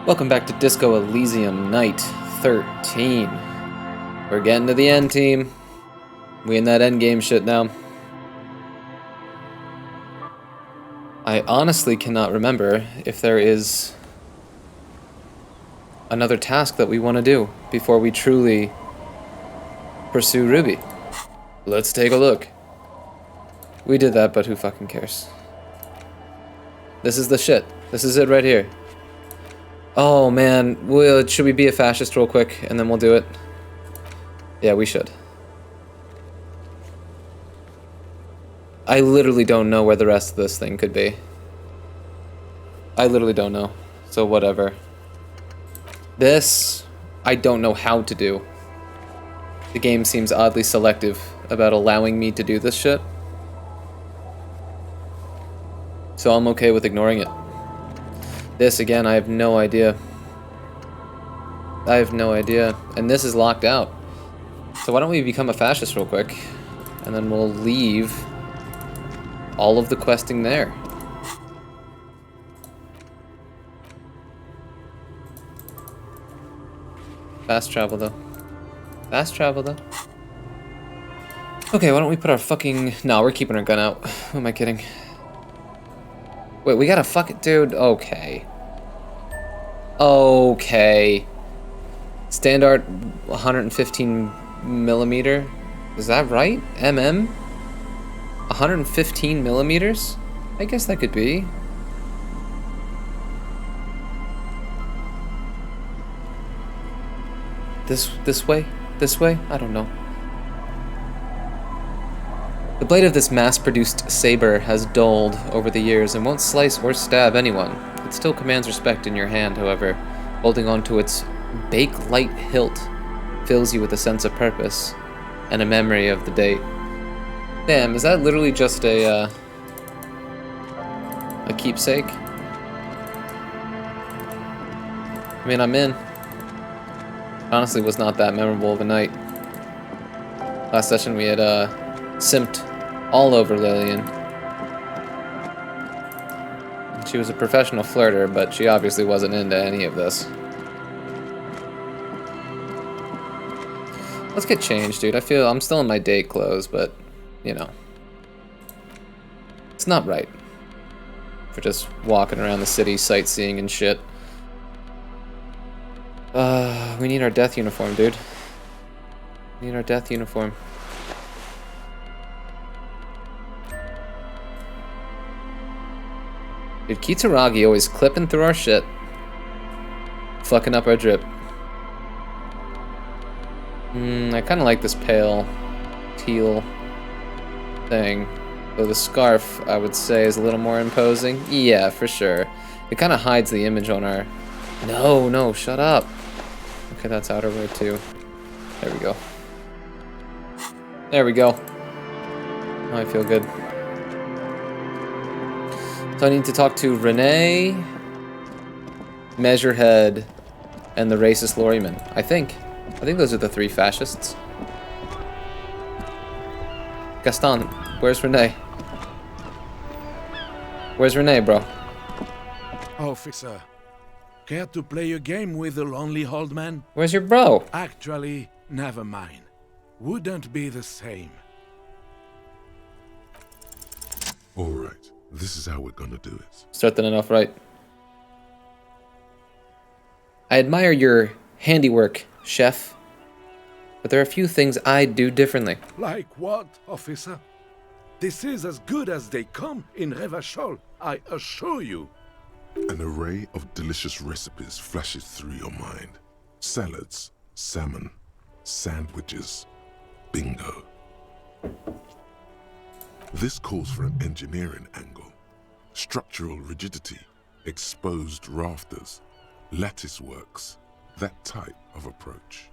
Welcome back to Disco Elysium Night 13. We're getting to the end, team. We in that endgame shit now. I honestly cannot remember if there is another task that we want to do before we truly pursue Ruby. Let's take a look. We did that, but who fucking cares? This is the shit. This is it right here. Oh man, should we be a fascist real quick and then we'll do it? Yeah, we should. I literally don't know where the rest of this thing could be. I literally don't know. So whatever. This, I don't know how to do. The game seems oddly selective about allowing me to do this shit. So I'm okay with ignoring it. This, again, I have no idea. I have no idea. And this is locked out. So why don't we become a fascist real quick? And then we'll leave all of the questing there. Fast travel, though. Fast travel, though. Okay, why don't we put our fucking... No, we're keeping our gun out. Who am I kidding? Wait, we gotta fuck it, dude. Okay. Okay. Standard 115 millimeter. Is that right? MM? 115 millimeters? I guess that could be. This way? This way? I don't know. The blade of this mass-produced saber has dulled over the years and won't slice or stab anyone. It still commands respect in your hand, however. Holding onto its bake-light hilt fills you with a sense of purpose and a memory of the date. Damn, is that literally just a keepsake? I mean, I'm in. Honestly, was not that memorable of a night. Last session we had simped all over Lillian. She was a professional flirter, but she obviously wasn't into any of this. Let's get changed, dude. I feel I'm still in my date clothes, but, you know. It's not right. For just walking around the city sightseeing and shit. We need our death uniform, dude. We need our death uniform. Dude, Kitsuragi always clipping through our shit. Fucking up our drip. I kind of like this pale teal thing. Though the scarf, I would say, is a little more imposing. Yeah, for sure. It kind of hides the image on our... No, shut up. Okay, that's outerwear too. There we go. There we go. Oh, I feel good. So I need to talk to Renee, Measurehead, and the racist lorryman. I think those are the three fascists. Gaston, where's Renee? Where's Renee, bro? Officer, care to play a game with the lonely old man? Where's your bro? Actually, never mind. Wouldn't be the same. All right. This is how we're gonna do it. Starting it off right. I admire your handiwork, chef. But there are a few things I'd do differently. Like what, officer? This is as good as they come in Revachol, I assure you. An array of delicious recipes flashes through your mind. Salads, salmon, sandwiches, bingo. This calls for an engineering angle. Structural rigidity, exposed rafters, lattice works, that type of approach.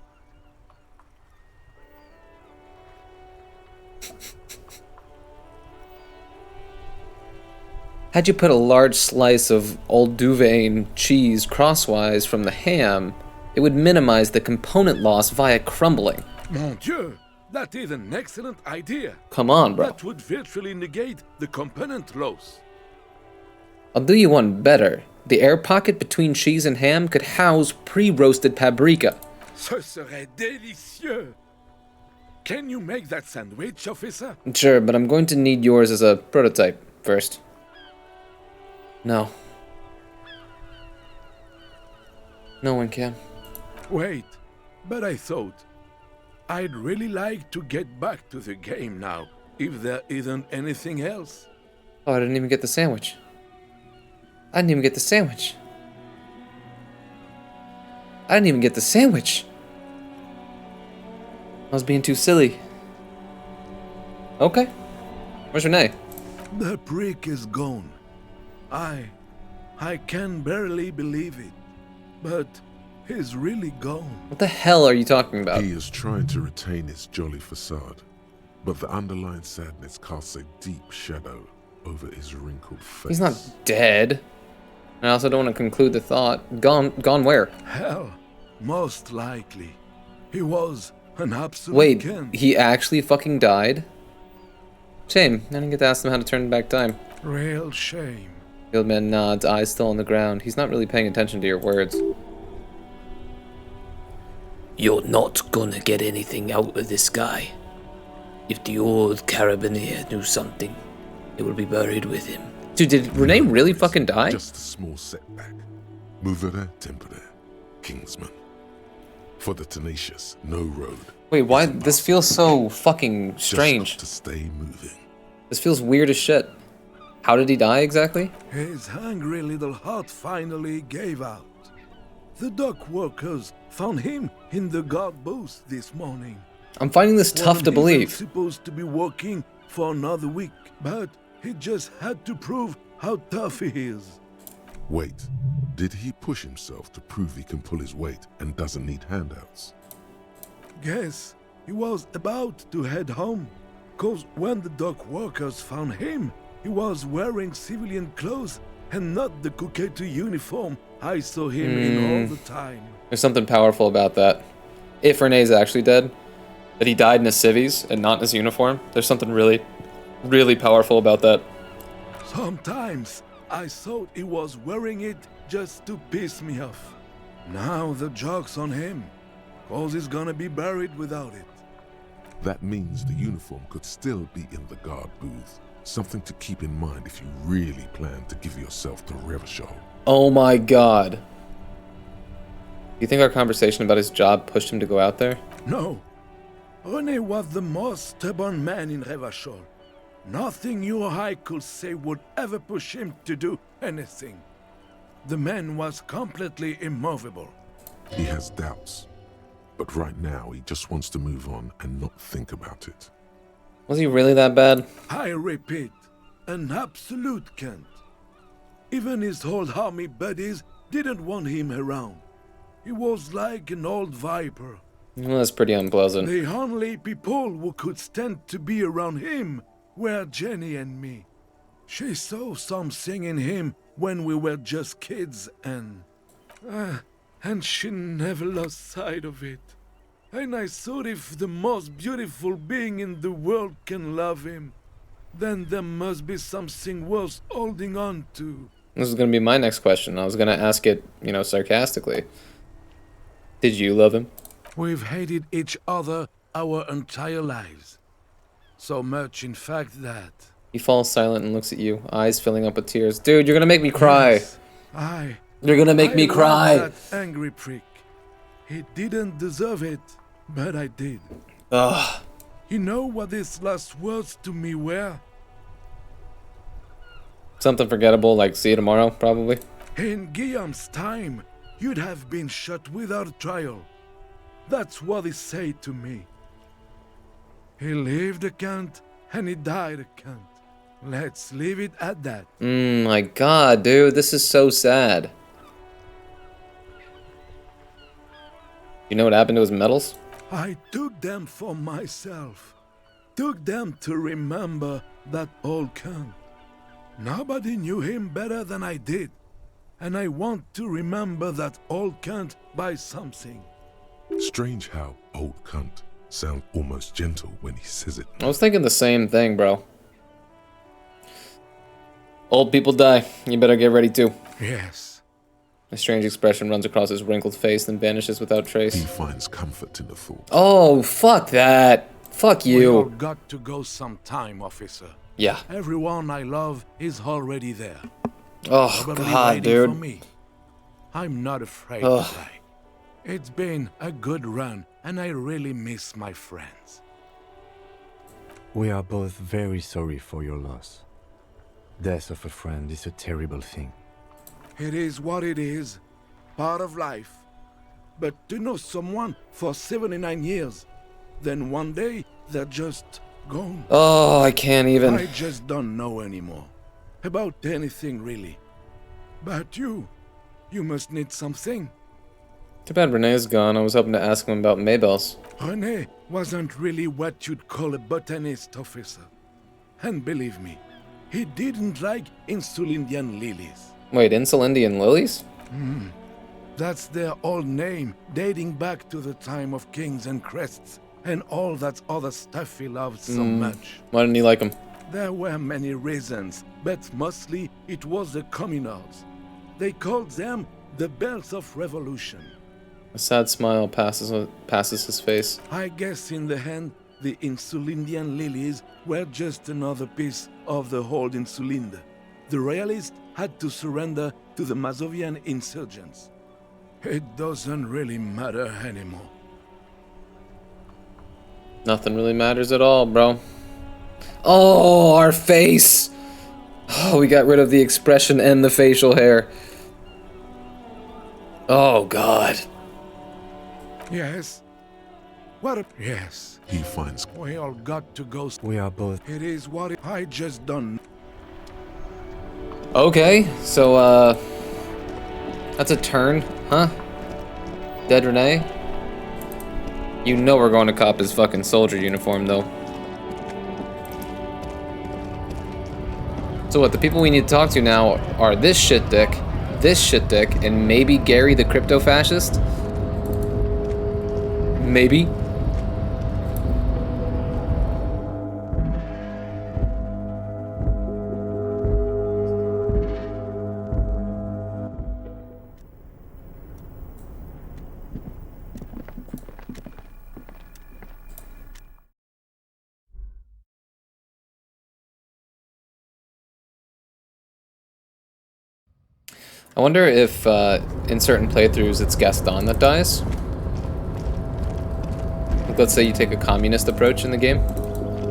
Had you put a large slice of Old Duvain cheese crosswise from the ham, it would minimize the component loss via crumbling. Mon Dieu! That is an excellent idea. Come on, bro. That would virtually negate the component loss. I'll do you one better. The air pocket between cheese and ham could house pre-roasted paprika. Ce serait délicieux. Can you make that sandwich, officer? Sure, but I'm going to need yours as a prototype first. No. No one can. Wait, but I thought I'd really like to get back to the game now, if there isn't anything else. Oh, I didn't even get the sandwich. I didn't even get the sandwich. I didn't even get the sandwich. I was being too silly. Okay. Where's Renee? The prick is gone. I can barely believe it, but he's really gone. What the hell are you talking about? He is trying to retain his jolly facade, but the underlying sadness casts a deep shadow over his wrinkled face. He's not dead. I also don't want to conclude the thought. Gone where? Hell, most likely. He was an absolute Wait, Kent. he actually fucking died? Shame. I didn't get to ask him how to turn back time. Real shame. The old man nods, eyes still on the ground. He's not really paying attention to your words. You're not gonna get anything out of this guy. If the old carabiner knew something, it will be buried with him. Dude, did Renee really fucking die? Just a small setback. Movere tempore, Kingsman. For the tenacious, no road. Wait, why? This feels so fucking strange. Just to stay moving. This feels weird as shit. How did he die exactly? His hungry little heart finally gave out. The dock workers found him in the guard booth this morning. I'm finding this tough to Wasn't even believe. supposed to be working for another week, but he just had to prove how tough he is. Wait, did he push himself to prove he can pull his weight and doesn't need handouts? Guess he was about to head home, cause when the dock workers found him, he was wearing civilian clothes and not the Kuketu uniform I saw him in all the time. There's something powerful about that. If Renee's actually dead, that he died in his civvies and not in his uniform, there's something really, really powerful about that. Sometimes I thought he was wearing it just to piss me off. Now the joke's on him, cause he's gonna be buried without it. That means the uniform could still be in the guard booth. Something to keep in mind if you really plan to give yourself to Revachol. Oh my god. Do you think our conversation about his job pushed him to go out there? No, René was the most stubborn man in Revachol. Nothing you or I could say would ever push him to do anything. The man was completely immovable. He has doubts, but right now he just wants to move on and not think about it. Was he really that bad? I repeat, an absolute Kent. Even his old army buddies didn't want him around. He was like an old viper. Well, that's pretty unpleasant. The only people who could stand to be around him were Jenny and me. She saw something in him when we were just kids and she never lost sight of it. And I thought if the most beautiful being in the world can love him, then there must be something worth holding on to. This is going to be my next question. I was going to ask it, sarcastically. Did you love him? We've hated each other our entire lives. So much, in fact, that... He falls silent and looks at you, eyes filling up with tears. Dude, you're going to make me cry. Yes, You're going to make me love cry. that angry prick. He didn't deserve it, but I did. Ugh. You know what his last words to me were? Something forgettable, like see you tomorrow, probably. In Guillaume's time, you'd have been shot without trial. That's what he said to me. He lived a cunt, and he died a cunt. Let's leave it at that. My god, dude, this is so sad. You know what happened to his medals? I took them for myself. Took them to remember that old cunt. Nobody knew him better than I did. And I want to remember that old cunt by something. Strange how old cunt sounds almost gentle when he says it. I was thinking the same thing, bro. Old people die. You better get ready too. Yes. A strange expression runs across his wrinkled face, then vanishes without He trace. finds comfort in the thought. Oh, fuck that. Fuck We all you. got to go sometime, officer. Yeah. Everyone I love is already there. Oh, Probably God, waiting for dude. me. I'm not afraid Ugh. to die. It's been a good run, and I really miss my friends. We are both very sorry for your loss. Death of a friend is a terrible thing. It is what it is, part of life. But to know someone for 79 years, then one day they're just gone. Oh, I can't even. I just don't know anymore. About anything, really. But you must need something. Too bad Renee's gone. I was hoping to ask him about Maybelle's. René wasn't really what you'd call a botanist, officer. And believe me, he didn't like Insulindian lilies. Wait, Insulindian lilies? That's their old name, dating back to the time of kings and crests, and all that other stuff he loved so much. Why didn't he like him? There were many reasons, but mostly it was the communals. They called them the Bells of Revolution. A sad smile passes his face. I guess in the end, the Insulindian lilies were just another piece of the whole Insulinde. The royalists had to surrender to the Mazovian insurgents. It doesn't really matter anymore. Nothing really matters at all, bro. Oh, our face! Oh, we got rid of the expression and the facial hair. Oh, God. Yes? What a... Yes. He finds We all got to go... We are both... It is what I just don't... Okay, so, that's a turn, huh? Dead Renee? You know we're going to cop his fucking soldier uniform, though. So what, the people we need to talk to now are this shit dick, and maybe Gary the crypto-fascist? Maybe? I wonder if in certain playthroughs it's Gaston that dies. Like, let's say you take a communist approach in the game,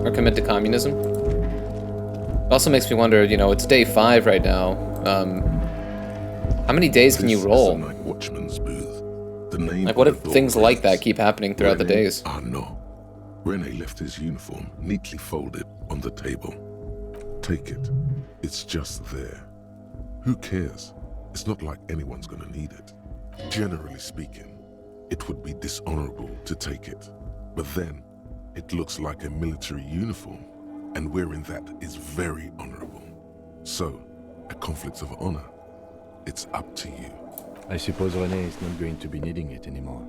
or commit to communism. It also makes me wonder, you know, it's day 5 right now. How many days can you This is roll? the night watchman's booth. The name Like, what on if the door things like that reads, keep happening throughout the René days? Arnaud. René left his uniform neatly folded on the table. Take it. It's just there. Who cares? It's not like anyone's gonna need it. Generally speaking, it would be dishonorable to take it. But then, it looks like a military uniform, and wearing that is very honorable. So, a conflict of honor. It's up to you. I suppose René is not going to be needing it anymore.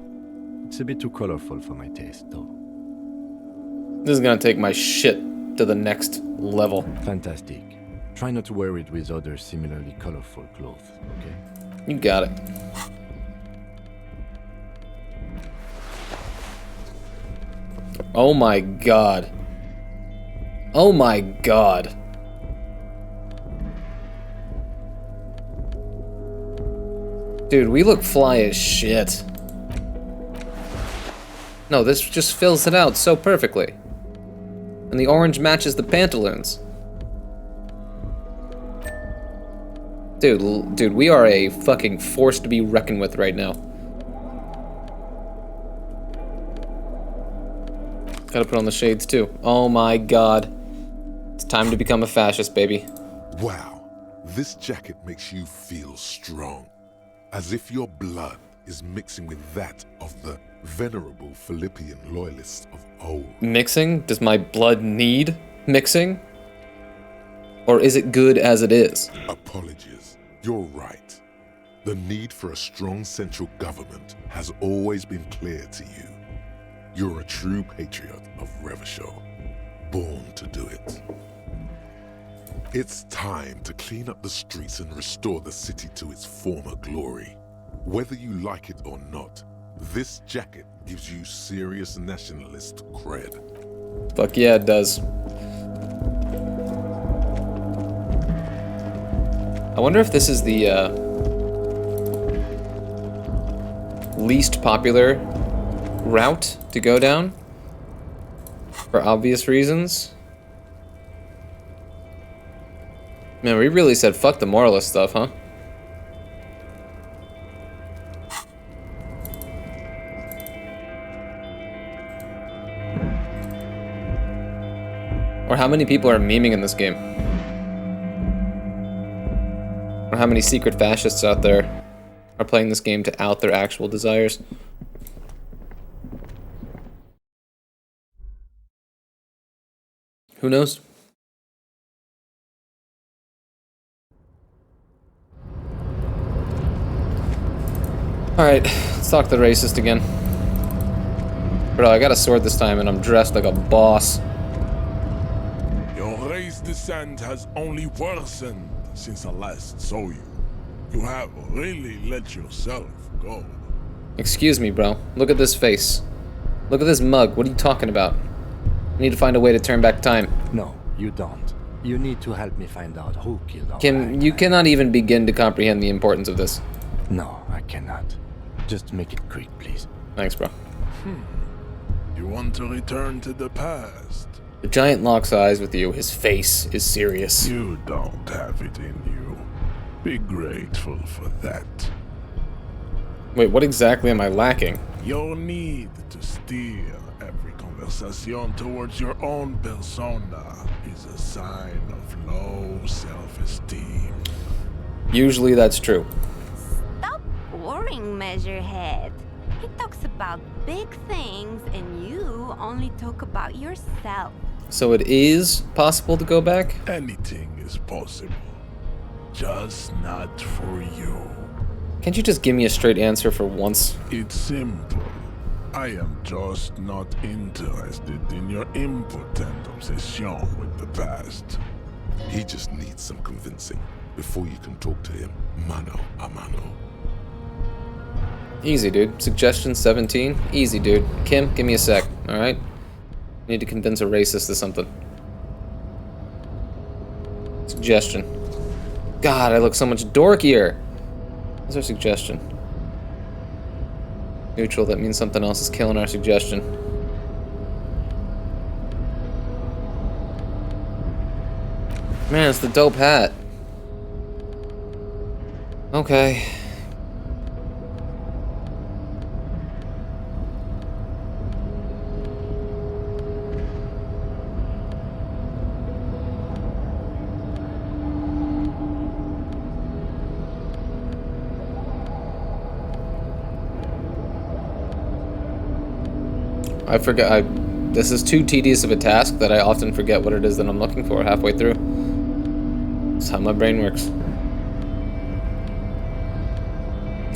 It's a bit too colorful for my taste, though. This is gonna take my shit to the next level. Fantastic. Try not to wear it with other similarly colorful clothes, okay? You got it. Oh my god. Oh my god. Dude, we look fly as shit. No, this just fills it out so perfectly. And the orange matches the pantaloons. Dude, we are a fucking force to be reckoned with right now. Gotta put on the shades too. Oh my god. It's time to become a fascist, baby. Wow, this jacket makes you feel strong. As if your blood is mixing with that of the venerable Philippian loyalists of old. Mixing? Does my blood need mixing? Or is it good as it is? Apologies, you're right. The need for a strong central government has always been clear to you. You're a true patriot of Revachol, born to do it. It's time to clean up the streets and restore the city to its former glory. Whether you like it or not, this jacket gives you serious nationalist cred. Fuck yeah, it does. I wonder if this is the least popular route to go down for obvious reasons. Man, we really said fuck the moralist stuff, huh? Or how many people are memeing in this game? Or how many secret fascists out there are playing this game to out their actual desires? Who knows? Alright, let's talk to the racist again. Bro, I got a sword this time and I'm dressed like a boss. Your race descent has only worsened since I last saw you. You have really let yourself go. Excuse me, bro. Look at this face. Look at this mug. What are you talking about? I need to find a way to turn back time. No, you don't. You need to help me find out who killed our Kim, you cannot even begin to comprehend the importance of this. No, I cannot. Just make it quick, please. Thanks, bro. You want to return to the past? The giant locks eyes with you. His face is serious. You don't have it in you. Be grateful for that. Wait, what exactly am I lacking? Your need to steer every conversation towards your own persona is a sign of low self-esteem. Usually that's true. Stop boring, Measurehead. He talks about big things and you only talk about yourself. So it is possible to go back? Anything is possible. Just not for you. Can't you just give me a straight answer for once? It's simple. I am just not interested in your impotent obsession with the past. He just needs some convincing before you can talk to him mano a mano. Easy, dude. Suggestion 17? Easy, dude. Kim, give me a sec, alright? Need to convince a racist to something. Suggestion. God, I look so much dorkier. What's our suggestion? Neutral, that means something else is killing our suggestion. Man, it's the dope hat. Okay. I forget. This is too tedious of a task that I often forget what it is that I'm looking for halfway through. That's how my brain works.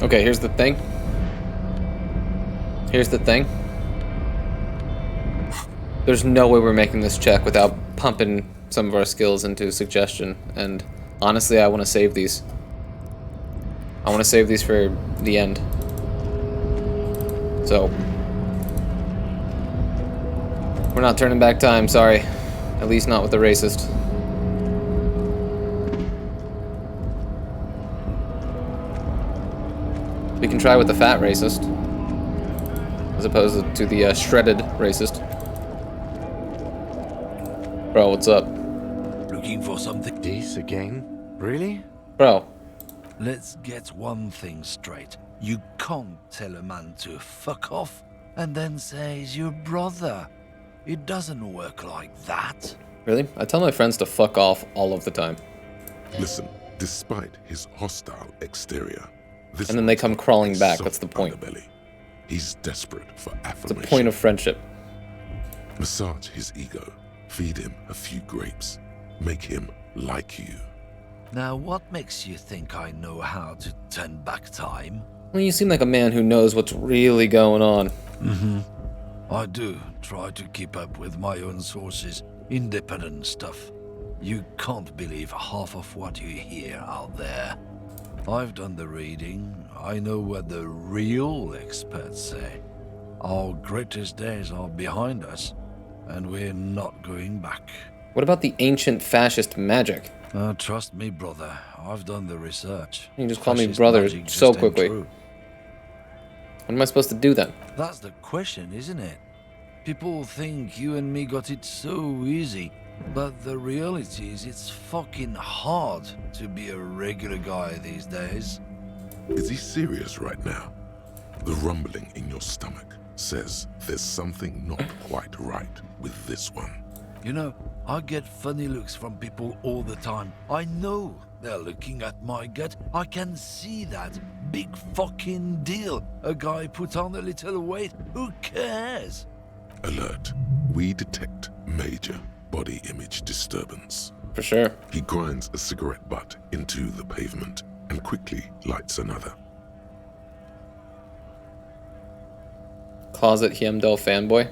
Okay, here's the thing. Here's the thing. There's no way we're making this check without pumping some of our skills into suggestion. And honestly, I want to save these. I want to save these for the end. So. We're not turning back time, sorry. At least not with the racist. We can try with the fat racist. As opposed to the shredded racist. Bro, what's up? Looking for something? This again? Really? Bro. Let's get one thing straight. You can't tell a man to fuck off and then say he's your brother. It doesn't work like that. Really? I tell my friends to fuck off all of the time. Listen, despite his hostile exterior, this And then they come crawling back, soft that's the point. underbelly. He's desperate for It's a affirmation. point of friendship. Massage his ego, feed him a few grapes, make him like you. Now, what makes you think I know how to turn back time? Well, you seem like a man who knows what's really going on. I do try to keep up with my own sources, independent stuff. You can't believe half of what you hear out there. I've done the reading. I know what the real experts say. Our greatest days are behind us, and we're not going back. What about the ancient fascist magic? Trust me, brother. I've done the research. You just call me Fascist brother magic so just ain't quickly. true. What am I supposed to do then? That's the question, isn't it? People think you and me got it so easy, but the reality is it's fucking hard to be a regular guy these days. Is he serious right now? The rumbling in your stomach says there's something not quite right with this one. You know, I get funny looks from people all the time. I know they're looking at my gut. I can see that. Big fucking deal. A guy put on a little weight. Who cares? Alert. We detect major body image disturbance. For sure. He grinds a cigarette butt into the pavement and quickly lights another. Closet Hyemdall fanboy.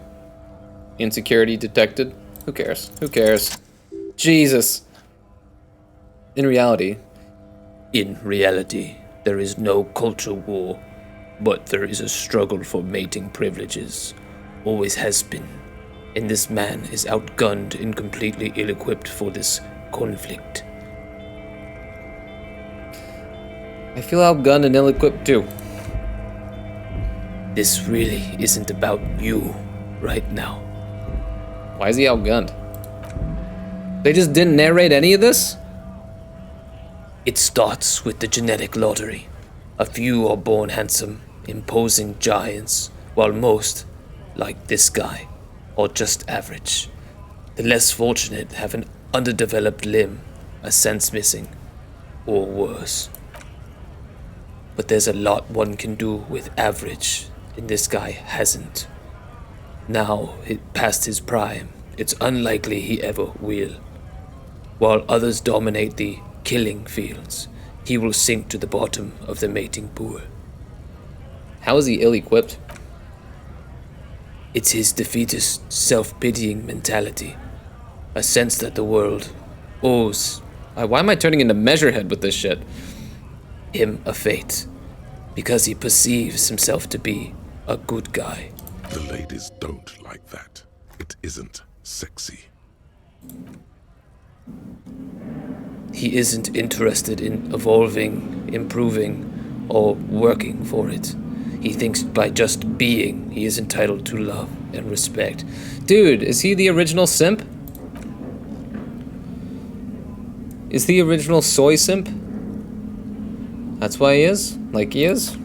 Insecurity detected. Who cares? Who cares? Jesus. In reality, there is no culture war, but there is a struggle for mating privileges. Always has been. And this man is outgunned and completely ill-equipped for this conflict. I feel outgunned and ill-equipped too. This really isn't about you right now. Why is he outgunned? They just didn't narrate any of this? It starts with the genetic lottery. A few are born handsome, imposing giants, while most, like this guy, are just average. The less fortunate have an underdeveloped limb, a sense missing, or worse. But there's a lot one can do with average, and this guy hasn't. Now, past his prime, it's unlikely he ever will. While others dominate the killing fields, he will sink to the bottom of the mating pool. How is he ill-equipped? It's his defeatist, self-pitying mentality. A sense that the world owes Why am I turning into Measurehead with this shit? him a fate, because he perceives himself to be a good guy. The ladies don't like that. It isn't sexy. He isn't interested in evolving, improving, or working for it. He thinks by just being, he is entitled to love and respect. Dude, is he the original simp? Is the original soy simp? That's why he is? Like he is?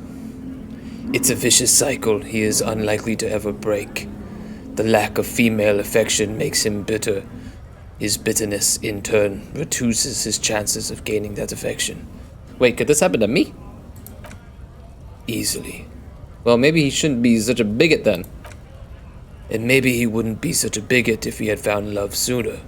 It's a vicious cycle he is unlikely to ever break. The lack of female affection makes him bitter. His bitterness, in turn, reduces his chances of gaining that affection. Wait, could this happen to me? Easily. Well, maybe he shouldn't be such a bigot then. And maybe he wouldn't be such a bigot if he had found love sooner,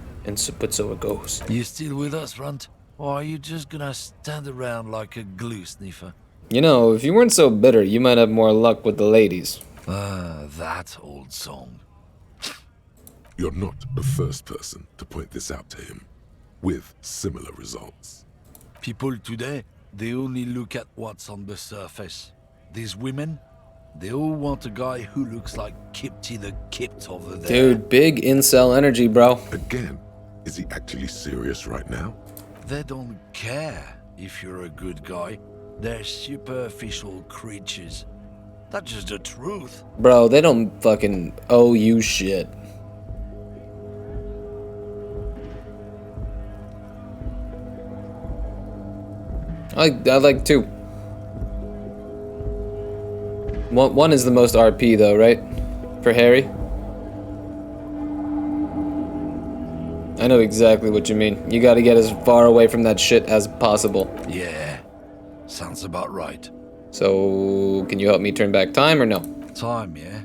but so it goes. You still with us, Runt? Or are you just gonna stand around like a glue sniffer? You know, if you weren't so bitter, you might have more luck with the ladies. That old song. You're not the first person to point this out to him, with similar results. People today, they only look at what's on the surface. These women, they all want a guy who looks like Kipty the Kipt over there. Dude, big incel energy, bro. Again, is he actually serious right now? They don't care if you're a good guy. They're superficial creatures. That's just the truth. Bro, they don't fucking owe you shit. I like two. One is the most RP though, right? For Harry? I know exactly what you mean. You gotta get as far away from that shit as possible. Yeah, sounds about right. So, can you help me turn back time or no? Time, yeah?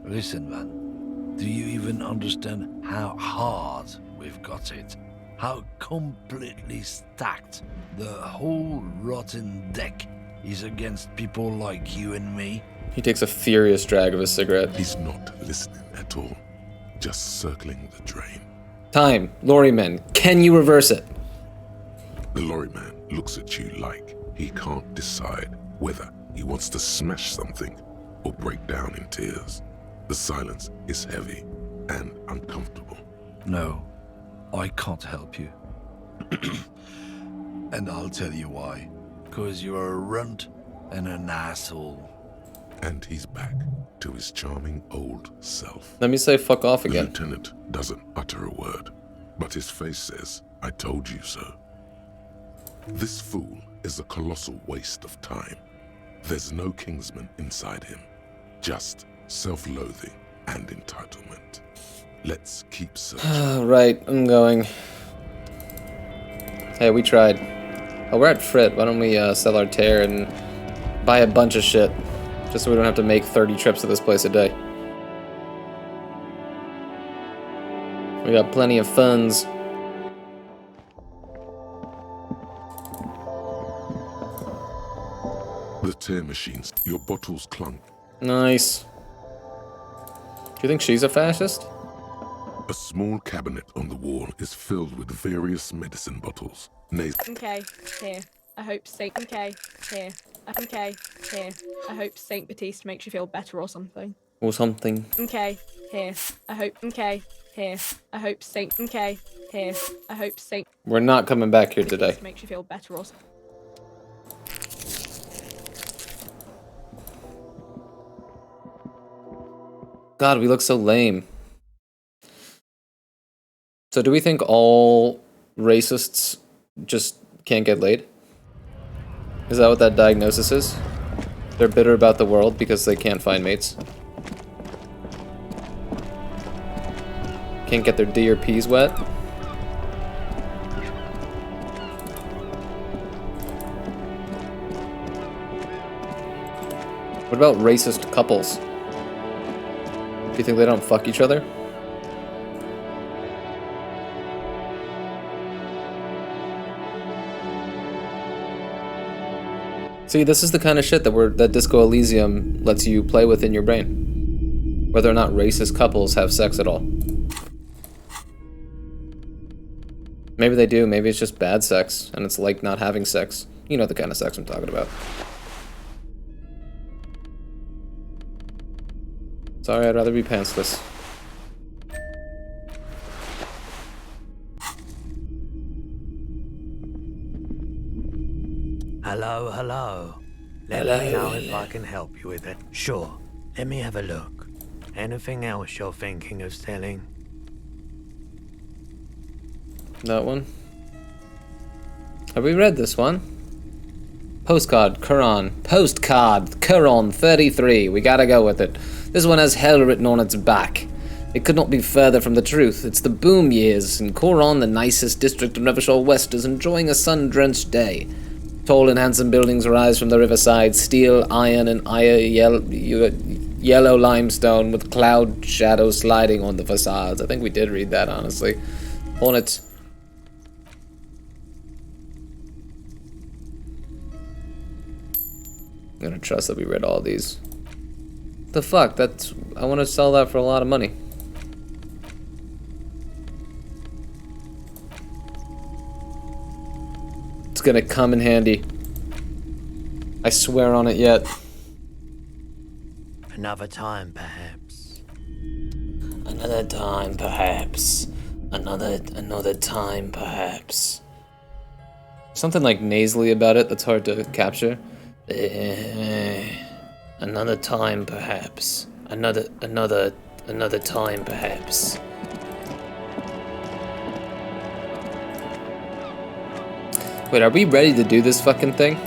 Listen, man. Do you even understand how hard we've got it? How completely stacked the whole rotten deck is against people like you and me? He takes a furious drag of his cigarette. He's not listening at all, just circling the drain. Time, lorryman, can you reverse it? The lorryman looks at you like He can't decide whether he wants to smash something or break down in tears. The silence is heavy and uncomfortable. No, I can't help you. And I'll tell you why. 'Cause you're a runt and an asshole. And he's back to his charming old self. Let me say fuck off The again. lieutenant doesn't utter a word, but his face says, "I told you so." This fool is a colossal waste of time. There's no Kingsman inside him, just self-loathing and entitlement. Let's keep searching. Right, I'm going. Hey, we tried. Oh, we're at Frit. Why don't we sell our tear and buy a bunch of shit? Just so we don't have to make 30 trips to this place a day. We got plenty of funds. The tear machines, your bottles clunk. Nice. Do you think she's a fascist? A small cabinet on the wall is filled with various medicine bottles. Okay, here. I hope Saint. Okay, here. Okay, here. I hope Saint Baptiste makes you feel better or something. Or something. Okay, here. I hope. Okay, here. I hope Saint. Okay, here. I hope Saint. We're not coming back here today. Makes you feel better or something. God, we look so lame. So do we think all racists just can't get laid? Is that what that diagnosis is? They're bitter about the world because they can't find mates. Can't get their D or P's wet? What about racist couples? Do you think they don't fuck each other? See, this is the kind of shit that Disco Elysium lets you play with in your brain. Whether or not racist couples have sex at all. Maybe they do, maybe it's just bad sex, and it's like not having sex. You know the kind of sex I'm talking about. Sorry, I'd rather be pantsless. Hello. Let me know if I can help you with it. Sure. Let me have a look. Anything else you're thinking of selling? That one? Have we read this one? Postcard 33. We gotta go with it. This one has hell written on its back. It could not be further from the truth. It's the boom years, and Coron, the nicest district of Nevershore West, is enjoying a sun-drenched day. Tall and handsome buildings rise from the riverside, steel, iron, and yellow limestone with cloud shadows sliding on the facades. I think we did read that, honestly. Hornets. I'm gonna trust that we read all these. The fuck? I want to sell that for a lot of money. It's gonna come in handy. I swear on it yet. Another time, perhaps. Another time, perhaps. Another time, perhaps. Something like nasally about it that's hard to capture. Another time, perhaps. Another time, perhaps. Wait, are we ready to do this fucking thing?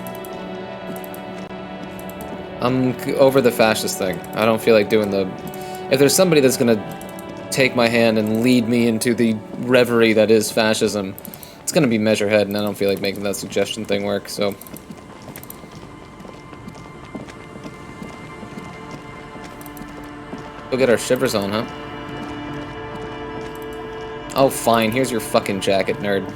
I'm over the fascist thing. I don't feel like doing the... If there's somebody that's gonna take my hand and lead me into the reverie that is fascism, it's gonna be Measurehead, and I don't feel like making that suggestion thing work, so... Go get our shivers on, huh? Oh, fine. Here's your fucking jacket, nerd.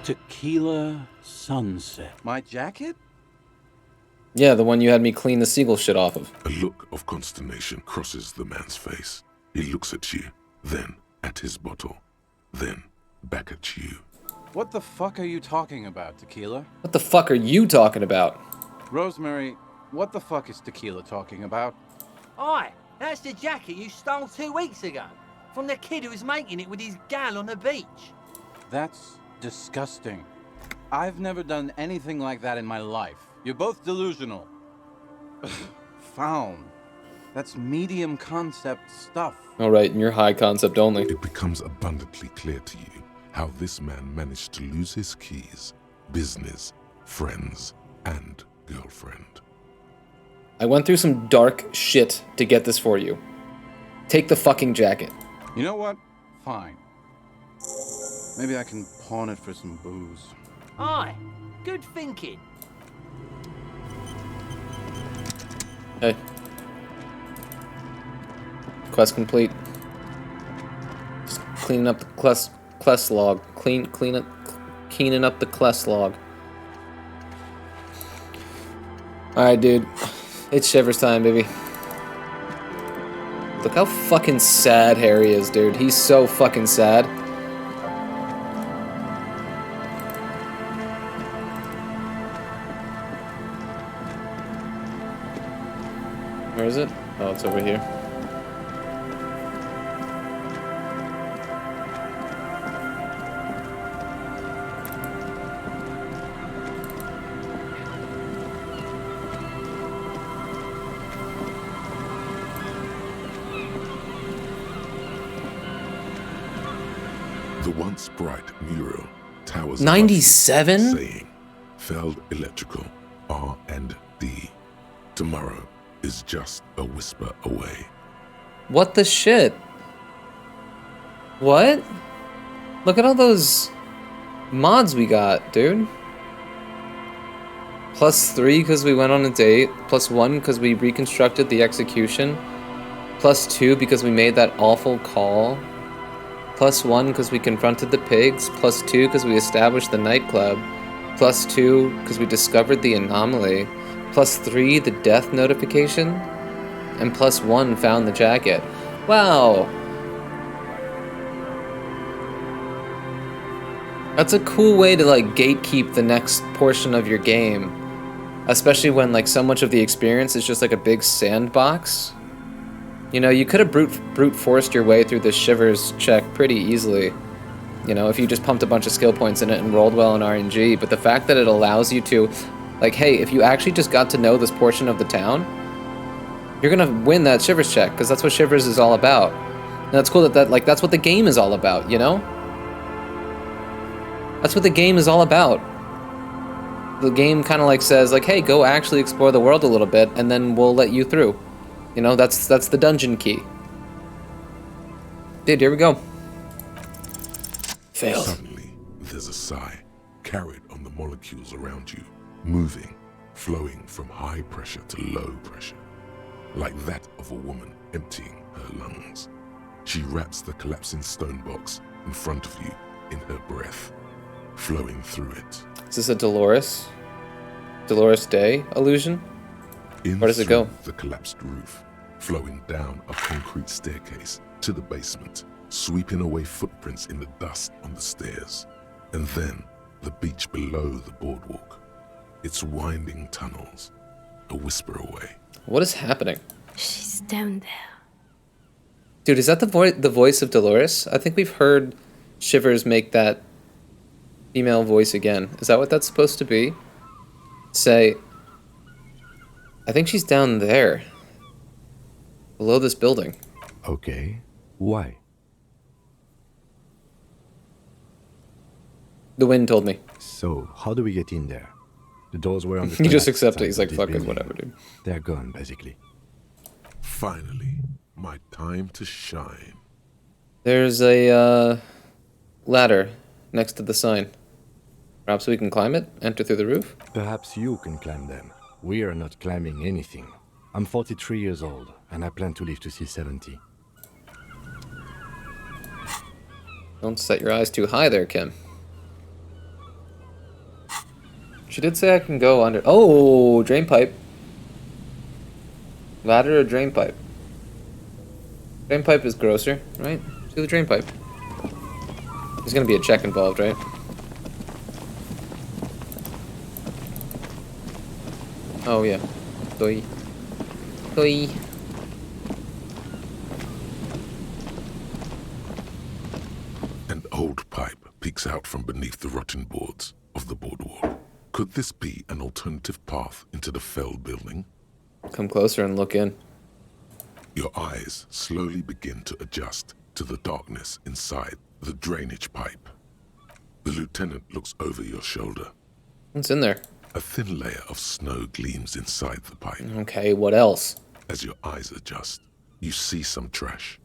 Tequila sunset. My jacket? Yeah, the one you had me clean the seagull shit off of. A look of consternation crosses the man's face. He looks at you, then at his bottle, then back at you. What the fuck are you talking about, Tequila? What the fuck are you talking about? Rosemary, what the fuck is Tequila talking about? Aye, that's the jacket you stole 2 weeks ago. From the kid who was making it with his gal on the beach. That's disgusting. I've never done anything like that in my life. You're both delusional. Found. That's medium concept stuff. Alright, and you're high concept only. It becomes abundantly clear to you how this man managed to lose his keys, business, friends, and girlfriend. I went through some dark shit to get this for you. Take the fucking jacket. You know what? Fine. Maybe I can pawn it for some booze. Aye, good thinking. Hey. Quest complete. Just cleaning up the quest log. Cleaning up the quest log. Alright, dude. It's Shivers time, baby. Look how fucking sad Harry is, dude. He's so fucking sad. Where is it? Oh, it's over here. The once bright mural towers 97? saying, Feld Electrical, R&D. Tomorrow is just a whisper away. What the shit? What? Look at all those mods we got, dude. +3 because we went on a date. +1 because we reconstructed the execution. +2 because we made that awful call. +1 because we confronted the pigs. +2 because we established the nightclub. +2 because we discovered the anomaly. +3 the death notification. And +1 found the jacket. Wow. That's a cool way to like gatekeep the next portion of your game. Especially when like so much of the experience is just like a big sandbox. You know, you could have brute forced your way through this Shivers check pretty easily. You know, if you just pumped a bunch of skill points in it and rolled well in RNG. But the fact that it allows you to, like, hey, if you actually just got to know this portion of the town, you're gonna win that Shivers check, because that's what Shivers is all about. And that's cool that that's what the game is all about, you know? That's what the game is all about. The game kind of like says, like, hey, go actually explore the world a little bit, and then we'll let you through. You know, that's the dungeon key. Dude, here we go. Failed. Suddenly, there's a sigh, carried on the molecules around you, moving, flowing from high pressure to low pressure, like that of a woman emptying her lungs. She wraps the collapsing stone box in front of you in her breath, flowing through it. Is this a Dolores Day illusion? In Where does it go? through the collapsed roof, flowing down a concrete staircase to the basement, sweeping away footprints in the dust on the stairs, and then the beach below the boardwalk, its winding tunnels, a whisper away. What is happening? She's down there. Dude, is that the voice of Dolores? I think we've heard Shivers make that female voice again. Is that what that's supposed to be? Say, I think she's down there. Below this building. Okay. Why? The wind told me. So, how do we get in there? The doors were on the He just collapsed accepted. side He's of like, this fuck it, building. whatever, dude. They're gone, basically. Finally, my time to shine. There's a ladder next to the sign. Perhaps we can climb it? Enter through the roof? Perhaps you can climb them. We are not climbing anything. I'm 43 years old, and I plan to live to see 70. Don't set your eyes too high there, Kim. She did say I can go under. Oh, drain pipe. Ladder or drain pipe? Drain pipe is grosser, right? Do the drain pipe. There's gonna be a check involved, right? Oh yeah. Toy. Toy. An old pipe peeks out from beneath the rotten boards of the boardwalk. Could this be an alternative path into the fell building? Come closer and look in. Your eyes slowly begin to adjust to the darkness inside the drainage pipe. The lieutenant looks over your shoulder. What's in there? A thin layer of snow gleams inside the pipe. Okay, what else? As your eyes adjust, you see some trash.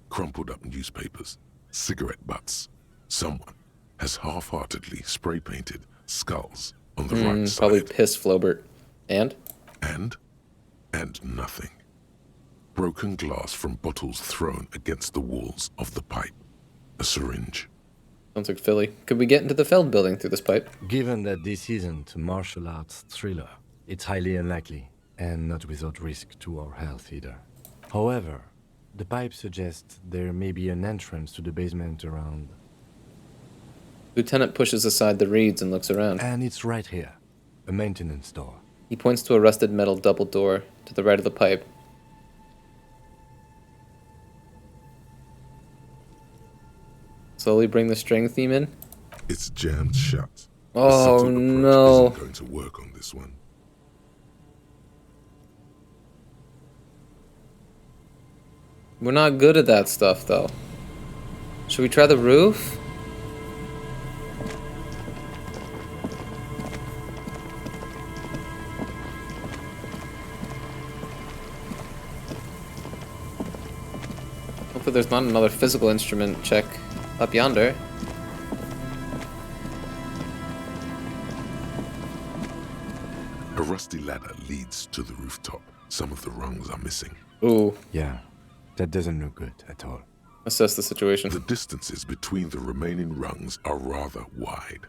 Crumpled up newspapers, cigarette butts. Someone has half-heartedly spray-painted skulls on the right side. Probably piss Flaubert. And nothing. Broken glass from bottles thrown against the walls of the pipe. A syringe. Sounds like Philly. Could we get into the Feld building through this pipe? Given that this isn't a martial arts thriller, it's highly unlikely, and not without risk to our health either. However, the pipe suggests there may be an entrance to the basement around. Lieutenant pushes aside the reeds and looks around. And it's right here. A maintenance door. He points to a rusted metal double door to the right of the pipe. Slowly bring the string theme in. It's jammed shut. Oh The no. isn't going to work on this one. We're not good at that stuff though. Should we try the roof? Hopefully there's not another physical instrument check up yonder. A rusty ladder leads to the rooftop. Some of the rungs are missing. Ooh. Yeah, that doesn't look good at all. Assess the situation. The distances between the remaining rungs are rather wide.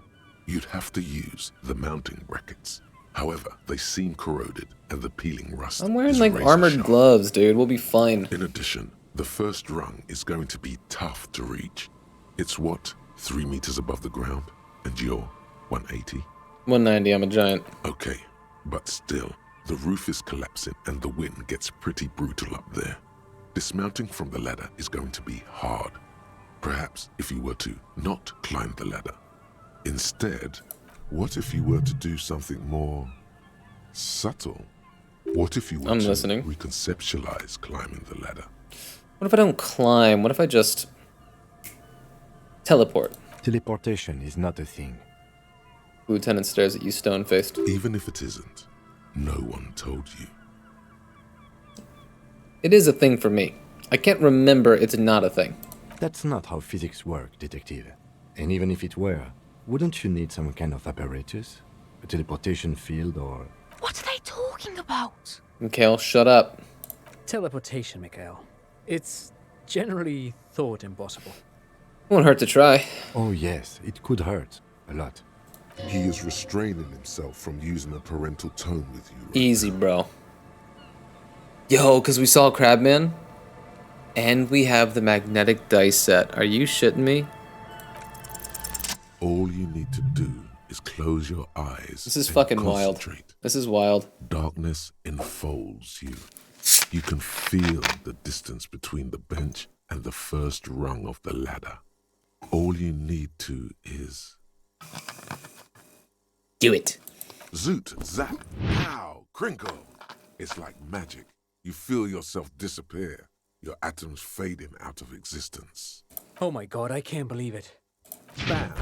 You'd have to use the mounting brackets. However, they seem corroded and the peeling rust I'm wearing is like razor armored sharp. gloves, dude. We'll be fine. In addition, the first rung is going to be tough to reach. It's what, 3 meters above the ground? And you're 180? 190, I'm a giant. Okay, but still, the roof is collapsing and the wind gets pretty brutal up there. Dismounting from the ladder is going to be hard. Perhaps if you were to not climb the ladder. Instead, what if you were to do something more subtle? What if you were I'm to listening. reconceptualize climbing the ladder? What if I don't climb? What if I just teleport? Teleportation is not a thing. Lieutenant stares at you stone-faced. Even if it isn't, no one told you. It is a thing for me. I can't remember it's not a thing. That's not how physics work, detective. And even if it were, wouldn't you need some kind of apparatus? A teleportation field or... What are they talking about? Mikhail, shut up. Teleportation, Mikhail. It's generally thought impossible. Won't hurt to try. Oh yes, it could hurt. A lot. He is restraining himself from using a parental tone with you. Easy, bro. Yo, because we saw Crabman, and we have the magnetic dice set. Are you shitting me? All you need to do is close your eyes. This is and fucking wild. concentrate. This is wild. Darkness enfolds you. You can feel the distance between the bench and the first rung of the ladder. All you need to is... Do it. Zoot, zap, pow, crinkle. It's like magic. You feel yourself disappear, your atoms fading out of existence. Oh my god, I can't believe it. Bam!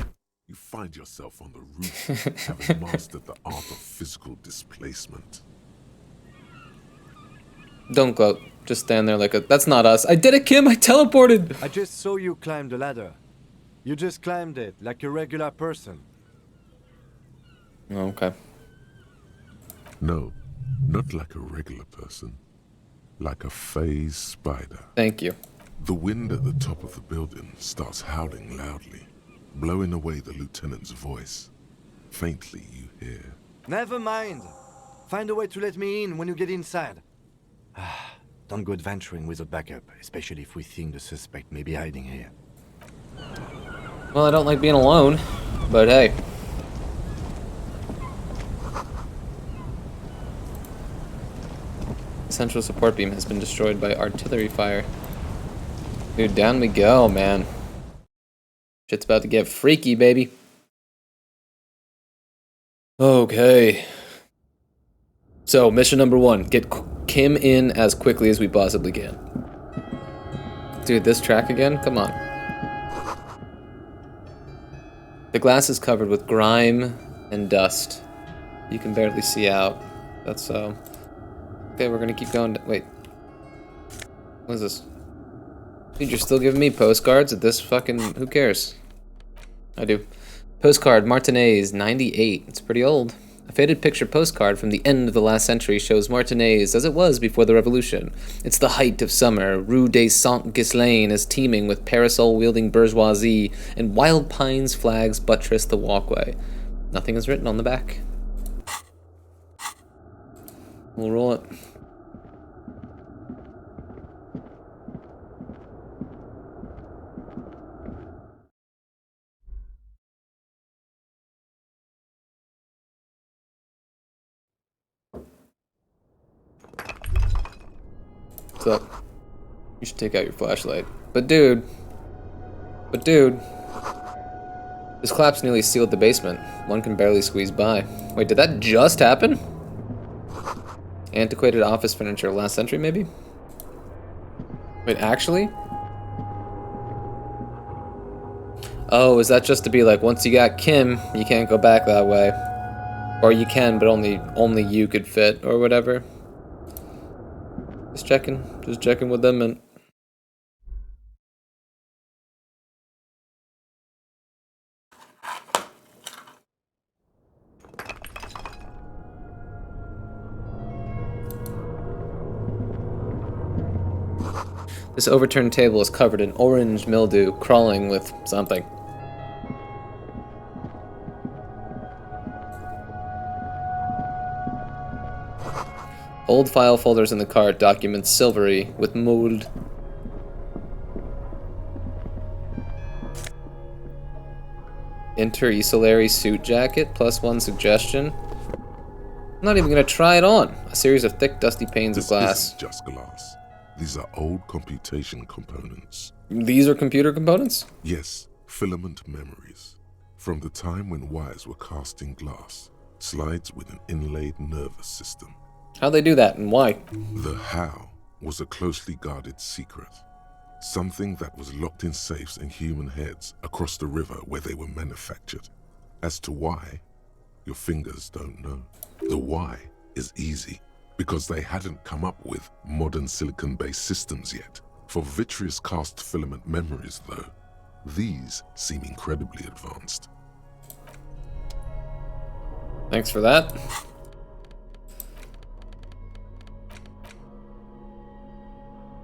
You find yourself on the roof, having mastered the art of physical displacement. Don't gloat. Just stand there like a... That's not us. I did it, Kim! I teleported! I just saw you climb the ladder. You just climbed it like a regular person. Okay. No, not like a regular person. Like a phased spider. Thank you. The wind at the top of the building starts howling loudly, blowing away the lieutenant's voice. Faintly you hear. Never mind. Find a way to let me in when you get inside. Don't go adventuring without backup, especially if we think the suspect may be hiding here. Well, I don't like being alone, but hey. Central support beam has been destroyed by artillery fire. Dude, down we go, man. Shit's about to get freaky, baby. Okay. So, mission number 1. Get Kim in as quickly as we possibly can. Dude, this track again? Come on. The glass is covered with grime and dust. You can barely see out. That's, Okay, we're gonna keep going. Wait. What is this? Dude, you're still giving me postcards at this fucking... Who cares? I do. Postcard, Martinez, 98. It's pretty old. A faded picture postcard from the end of the last century shows Martinez as it was before the revolution. It's the height of summer. Rue des Saint-Ghislain is teeming with parasol-wielding bourgeoisie, and wild pines flags buttress the walkway. Nothing is written on the back. We'll roll it. What's up? You should take out your flashlight. But dude. This collapse nearly sealed the basement. One can barely squeeze by. Wait, did that just happen? Antiquated office furniture, last century maybe? Wait, actually? Oh, is that just to be like, once you got Kim, you can't go back that way? Or you can, but only you could fit, or whatever? Just checking what that meant. This overturned table is covered in orange mildew, crawling with something. Old file folders in the cart, documents silvery with mold. Inter-Esolary suit jacket, +1 suggestion. I'm not even gonna try it on. A series of thick, dusty panes of glass. This isn't just glass. These are old computation components. These are computer components? Yes, filament memories. From the time when wires were cast in glass, slides with an inlaid nervous system. How'd they do that, and why? The how was a closely guarded secret. Something that was locked in safes in human heads across the river where they were manufactured. As to why, your fingers don't know. The why is easy, because they hadn't come up with modern silicon-based systems yet. For vitreous cast filament memories, though, these seem incredibly advanced. Thanks for that.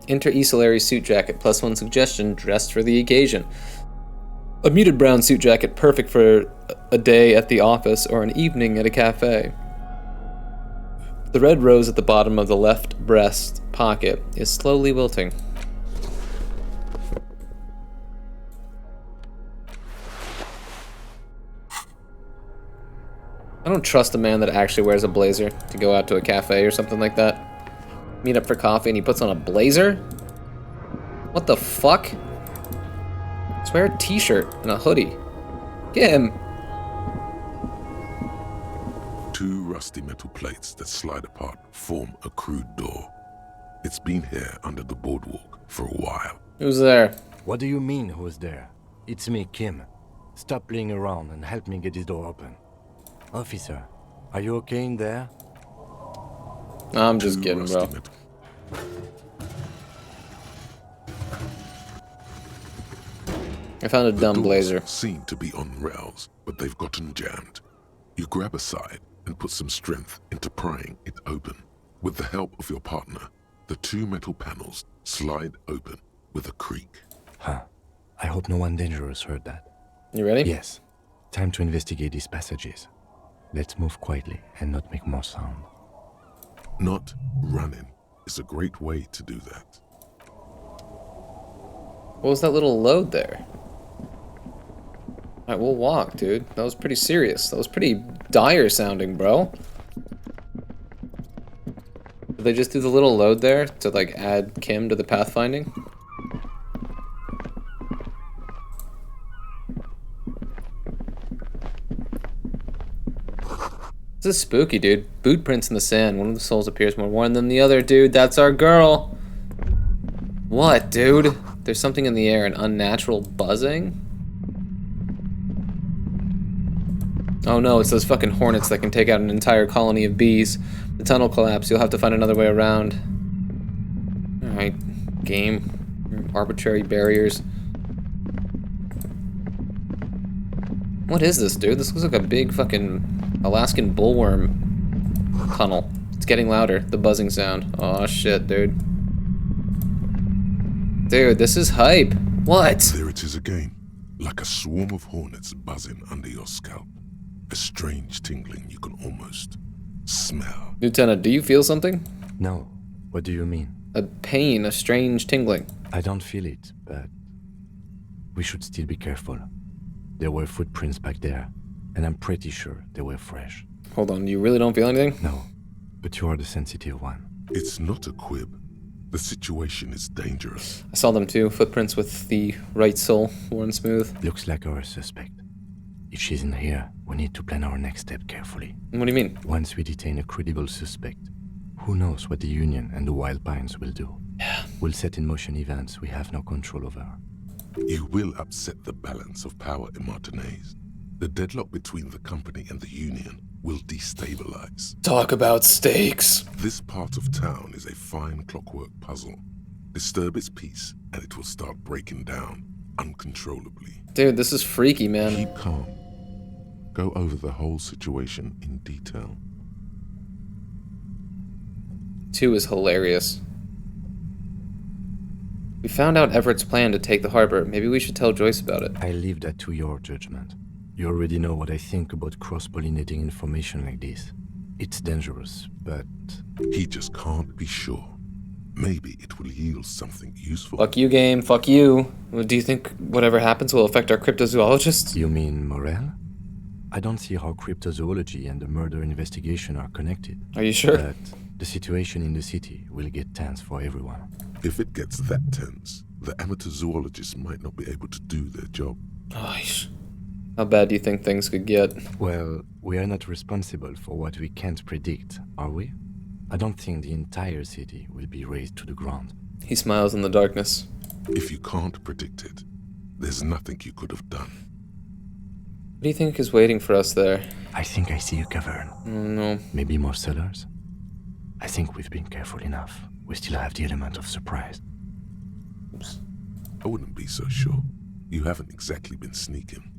Inter-Esolary suit jacket, +1 suggestion, dressed for the occasion. A muted brown suit jacket, perfect for a day at the office or an evening at a cafe. The red rose at the bottom of the left breast pocket is slowly wilting. I don't trust a man that actually wears a blazer to go out to a cafe or something like that. Meet up for coffee and he puts on a blazer? What the fuck? Just wear a t-shirt and a hoodie. Get him. 2 rusty metal plates that slide apart form a crude door. It's been here under the boardwalk for a while. Who's there? What do you mean, who's there? It's me, Kim. Stop playing around and help me get this door open. Officer, are you okay in there? I'm just kidding, bro. I found a dumb blazer. Seem to be on rails, but they've gotten jammed. You grab a side and put some strength into prying it open. With the help of your partner, the 2 metal panels slide open with a creak. Huh. I hope no one dangerous heard that. You ready? Yes. Time to investigate these passages. Let's move quietly and not make more sound. Not running is a great way to do that. What was that little load there? Alright, we'll walk, dude. That was pretty serious. That was pretty dire sounding, bro. Did they just do the little load there to, like, add Kim to the pathfinding? This is spooky, dude. Boot prints in the sand. One of the souls appears more worn than the other, dude. That's our girl. What, dude? There's something in the air, an unnatural buzzing? Oh no, it's those fucking hornets that can take out an entire colony of bees. The tunnel collapsed. You'll have to find another way around. Alright, game. Arbitrary barriers. What is this, dude? This looks like a big fucking Alaskan bullworm tunnel. It's getting louder, the buzzing sound. Oh shit, dude. Dude, this is hype. What? There it is again, like a swarm of hornets buzzing under your scalp. A strange tingling you can almost smell. Lieutenant, do you feel something? No. What do you mean? A pain, a strange tingling. I don't feel it, but we should still be careful. There were footprints back there, and I'm pretty sure they were fresh. Hold on, you really don't feel anything? No, but you are the sensitive one. It's not a quib. The situation is dangerous. I saw them too, footprints with the right sole worn smooth. Looks like our suspect. If she's in here, we need to plan our next step carefully. What do you mean? Once we detain a credible suspect, who knows what the Union and the Wild Pines will do? Yeah. We'll set in motion events we have no control over. You will upset the balance of power in Martinez. The deadlock between the company and the Union will destabilize. Talk about stakes. This part of town is a fine clockwork puzzle. Disturb its peace, and it will start breaking down uncontrollably. Dude, this is freaky, man. Keep calm. Go over the whole situation in detail. 2 is hilarious. We found out Everett's plan to take the harbor. Maybe we should tell Joyce about it. I leave that to your judgment. You already know what I think about cross-pollinating information like this. It's dangerous, but... He just can't be sure. Maybe it will yield something useful. Fuck you, game. Fuck you. Do you think whatever happens will affect our cryptozoologists? You mean Morel? I don't see how cryptozoology and the murder investigation are connected. Are you sure? But the situation in the city will get tense for everyone. If it gets that tense, the amateur zoologists might not be able to do their job. Gosh. How bad do you think things could get? Well, we are not responsible for what we can't predict, are we? I don't think the entire city will be razed to the ground. He smiles in the darkness. If you can't predict it, there's nothing you could have done. What do you think is waiting for us there? I think I see a cavern. Oh, no. Maybe more cellars? I think we've been careful enough. We still have the element of surprise. Oops. I wouldn't be so sure. You haven't exactly been sneaking.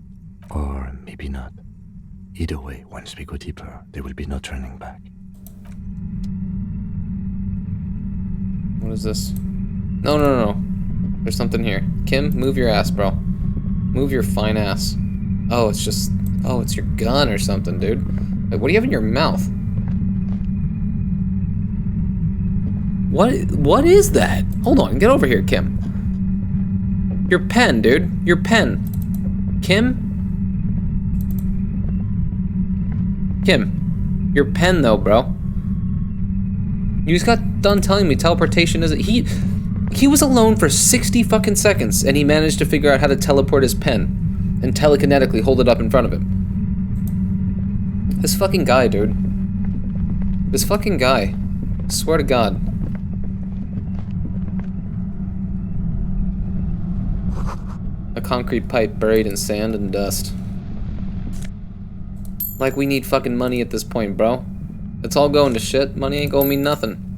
Or maybe not. Either way, once we go deeper, there will be no turning back. What is this? No, no, no, no. There's something here. Kim, move your ass, bro. Move your fine ass. Oh, it's just... Oh, it's your gun or something, dude. Like, what do you have in your mouth? What is that? Hold on, get over here, Kim. Your pen, dude. Your pen. Kim? Kim. Your pen, though, bro. You just got done telling me teleportation isn't... He was alone for 60 fucking seconds, and he managed to figure out how to teleport his pen and telekinetically hold it up in front of him. This fucking guy, dude. This fucking guy. I swear to God. A concrete pipe buried in sand and dust. Like we need fucking money at this point, bro. It's all going to shit. Money ain't gonna mean nothing.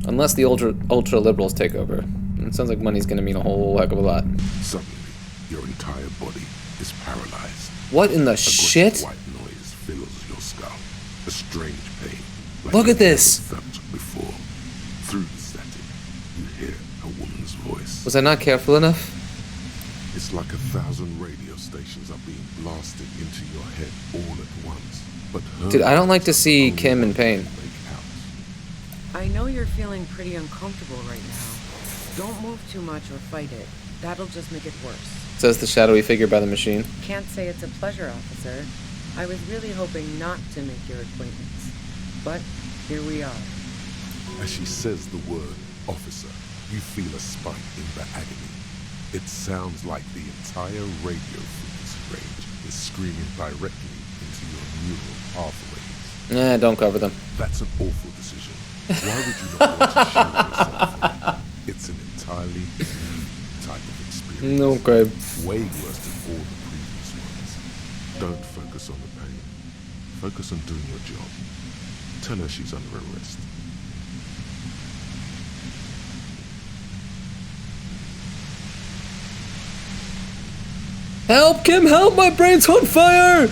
Unless the ultra liberals take over. It sounds like money's gonna mean a whole heck of a lot. Suddenly, your entire body is paralyzed. What in the A shit? great white noise fills your skull. A strange pain. Like Look you've at this! never felt before. Through the static, you hear a woman's voice. Was I not careful enough? It's like 1,000 radio stations are being blasted into your head all at once. But Dude, I don't like to see Kim in pain. I know you're feeling pretty uncomfortable right now. Don't move too much or fight it. That'll just make it worse. Says the shadowy figure by the machine. Can't say it's a pleasure, officer. I was really hoping not to make your acquaintance. But here we are. As she says the word officer, you feel a spike in the agony. It sounds like the entire radio frequency range is screaming directly into your neural pathways. Nah, don't cover them. That's an awful decision. Why would you not want to shield yourself? It's an entirely new type of experience. No, Greg. Way worse than all the previous ones. Don't focus on the pain. Focus on doing your job. Tell her she's under arrest. Help, Kim, help! My brain's on fire!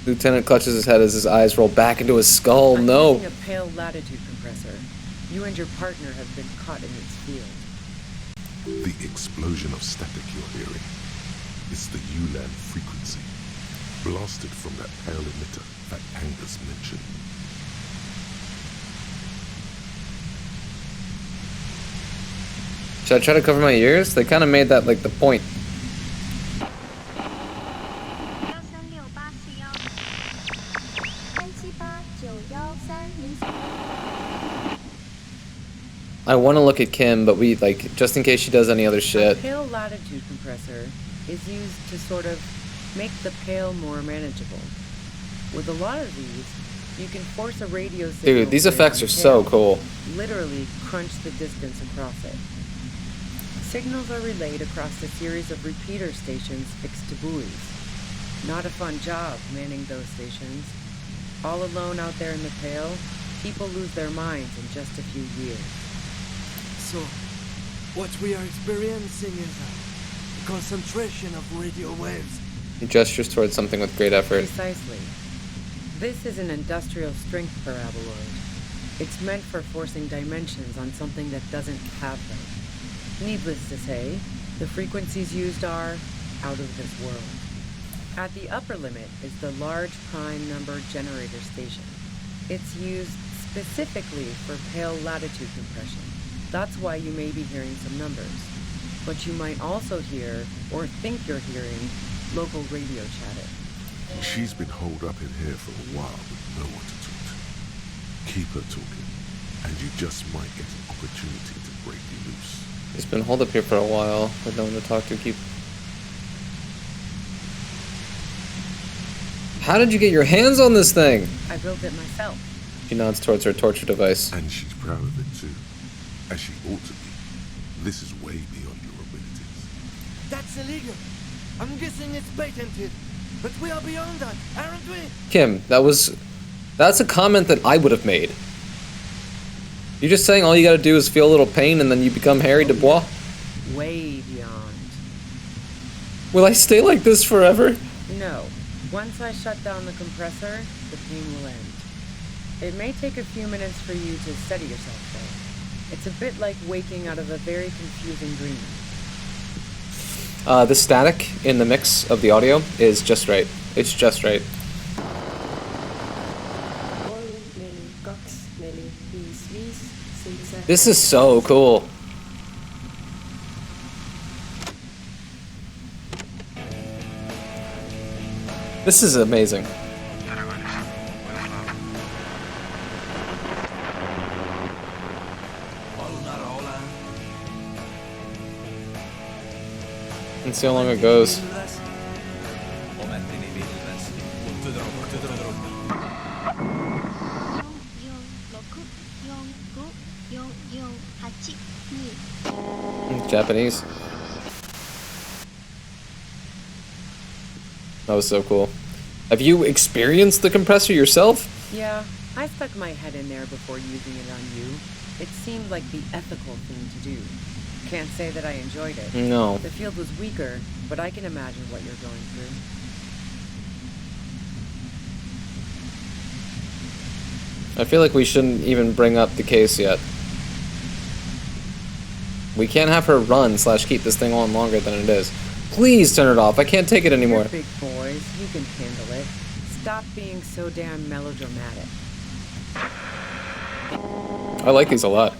Lieutenant clutches his head as his eyes roll back into his skull. I'm No. using a pale latitude compressor. You and your partner have been caught in its field. The explosion of static you're hearing is the ULAN frequency, blasted from that pale emitter that Angus mentioned. Should I try to cover my ears? They kind of made that like the point. I want to look at Kim, but we, like, just in case she does any other shit. A pale latitude compressor is used to sort of make the pale more manageable. With a lot of these, you can force a radio signal. Dude, these effects are so cool. Literally crunch the distance across it. Signals are relayed across a series of repeater stations fixed to buoys. Not a fun job manning those stations. All alone out there in the pale, people lose their minds in just a few years. So, what we are experiencing is a concentration of radio waves. He gestures towards something with great effort. Precisely. This is an industrial strength paraboloid. It's meant for forcing dimensions on something that doesn't have them. Needless to say, the frequencies used are out of this world. At the upper limit is the large prime number generator station. It's used specifically for pale latitude compression. That's why you may be hearing some numbers. But you might also hear, or think you're hearing, local radio chatter. She's been holed up in here for a while with no one to talk to. Keep her talking, and you just might get an opportunity to break you loose. He's been holed up here for a while with no one to talk to. How did you get your hands on this thing? I built it myself. She nods towards her torture device. And she's proud of it too. As she ought to be. This is way beyond your abilities. That's illegal. I'm guessing it's patented. But we are beyond that, aren't we? Kim, that's a comment that I would have made. You're just saying all you gotta do is feel a little pain and then you become Harry Dubois? Way beyond. Will I stay like this forever? No. Once I shut down the compressor, the pain will end. It may take a few minutes for you to steady yourself, though. It's a bit like waking out of a very confusing dream. The static in the mix of the audio is just right. It's just right. This is so cool. This is amazing. Let's see how long it goes. Japanese. That was so cool. Have you experienced the compressor yourself? Yeah, I stuck my head in there before using it on you. It seemed like the ethical thing to do. Can't say that I enjoyed it. No. The field was weaker, but I can imagine what you're going through. I feel like we shouldn't even bring up the case yet. We can't have her run / keep this thing on longer than it is. Please turn it off. I can't take it anymore. You're big boys. You can handle it. Stop being so damn melodramatic. I like these a lot.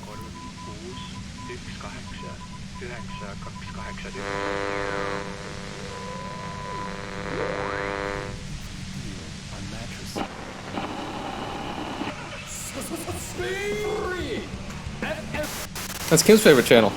That's Kim's favorite channel.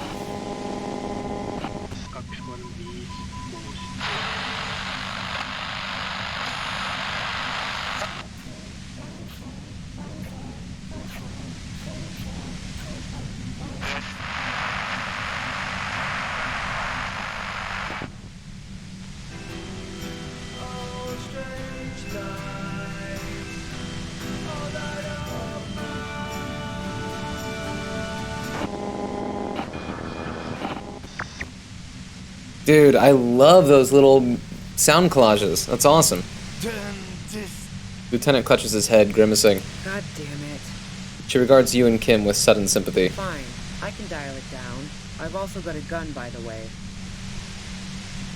Dude, I love those little sound collages. That's awesome. Lieutenant clutches his head, grimacing. God damn it. She regards you and Kim with sudden sympathy. Fine. I can dial it down. I've also got a gun, by the way.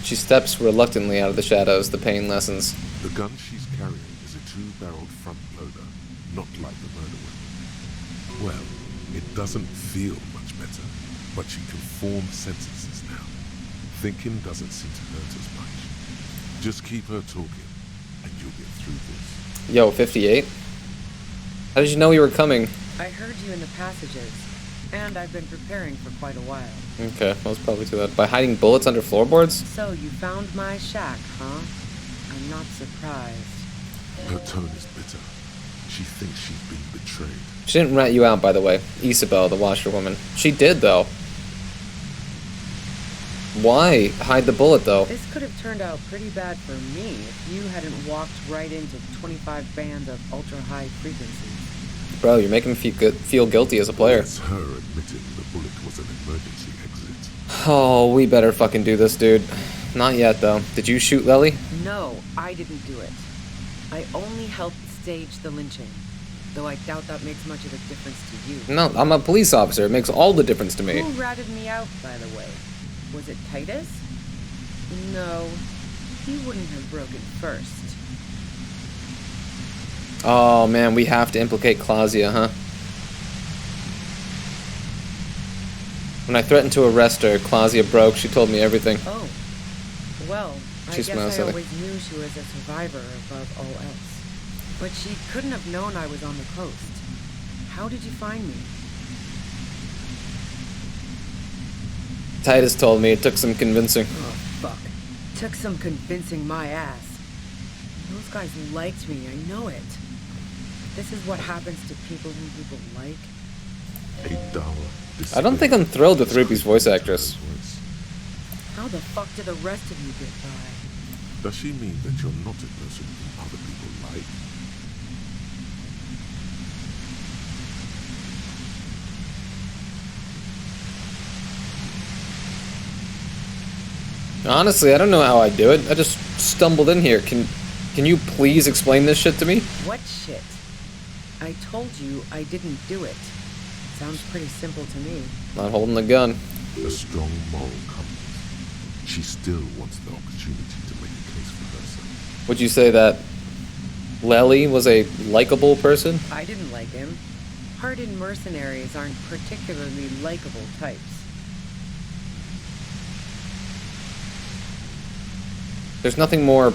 She steps reluctantly out of the shadows. The pain lessens. The gun she's carrying is a 2-barreled front loader, not like the murder weapon. Well, it doesn't feel much better, but she can form sentences now. Thinking doesn't seem to hurt as much. Just keep her talking, and you'll get through this. Yo, 58? How did you know you were coming? I heard you in the passages, and I've been preparing for quite a while. Okay, I was probably too loud. By hiding bullets under floorboards? So you found my shack, huh? I'm not surprised. Her tone is bitter. She thinks she's been betrayed. She didn't rat you out, by the way. Isabel, the washerwoman. She did, though. Why hide the bullet, though? This could have turned out pretty bad for me if you hadn't walked right into 25 bands of ultra-high frequencies. Bro, you're making me feel guilty as a player. It's her admitting the bullet was an emergency exit. Oh, we better fucking do this, dude. Not yet, though. Did you shoot Lely? No, I didn't do it. I only helped stage the lynching. Though I doubt that makes much of a difference to you. No, I'm a police officer. It makes all the difference to me. Who ratted me out, by the way? Was it Titus? No, he wouldn't have broken first. Oh, man, we have to implicate Claudia, huh? When I threatened to arrest her, Claudia broke. She told me everything. Oh, well, I She guess smells I like- always knew she was a survivor above all else. But she couldn't have known I was on the coast. How did you find me? Titus told me it took some convincing. Oh, fuck. Took some convincing my ass. Those guys liked me, I know it. This is what happens to people whom people like. $8. I don't think I'm thrilled with Ruby's voice actress. How the fuck did the rest of you get by? Does she mean that you're not a person whom other people like? Honestly, I don't know how I do it. I just stumbled in here. Can you please explain this shit to me? What shit? I told you I didn't do it. Sounds pretty simple to me. Not holding the gun. A strong moral compass. She still wants the opportunity to make a case for herself. Would you say that Lely was a likable person? I didn't like him. Hardened mercenaries aren't particularly likable types. There's nothing more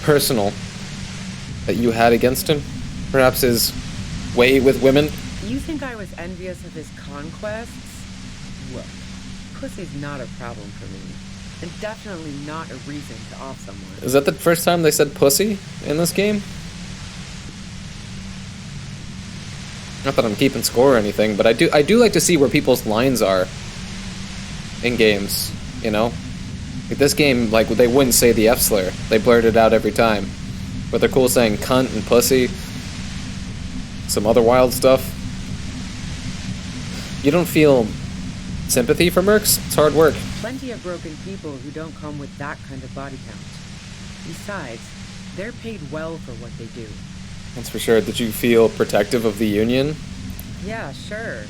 personal that you had against him? Perhaps his way with women? You think I was envious of his conquests? Look, pussy's not a problem for me. And definitely not a reason to off someone. Is that the first time they said pussy in this game? Not that I'm keeping score or anything, but I do like to see where people's lines are in games, you know? Like this game, like, they wouldn't say the F-slur. They blurt it out every time. But they're cool saying cunt and pussy. Some other wild stuff. You don't feel sympathy for mercs? It's hard work. Plenty of broken people who don't come with that kind of body count. Besides, they're paid well for what they do. That's for sure. Did you feel protective of the Union? Yeah, sure.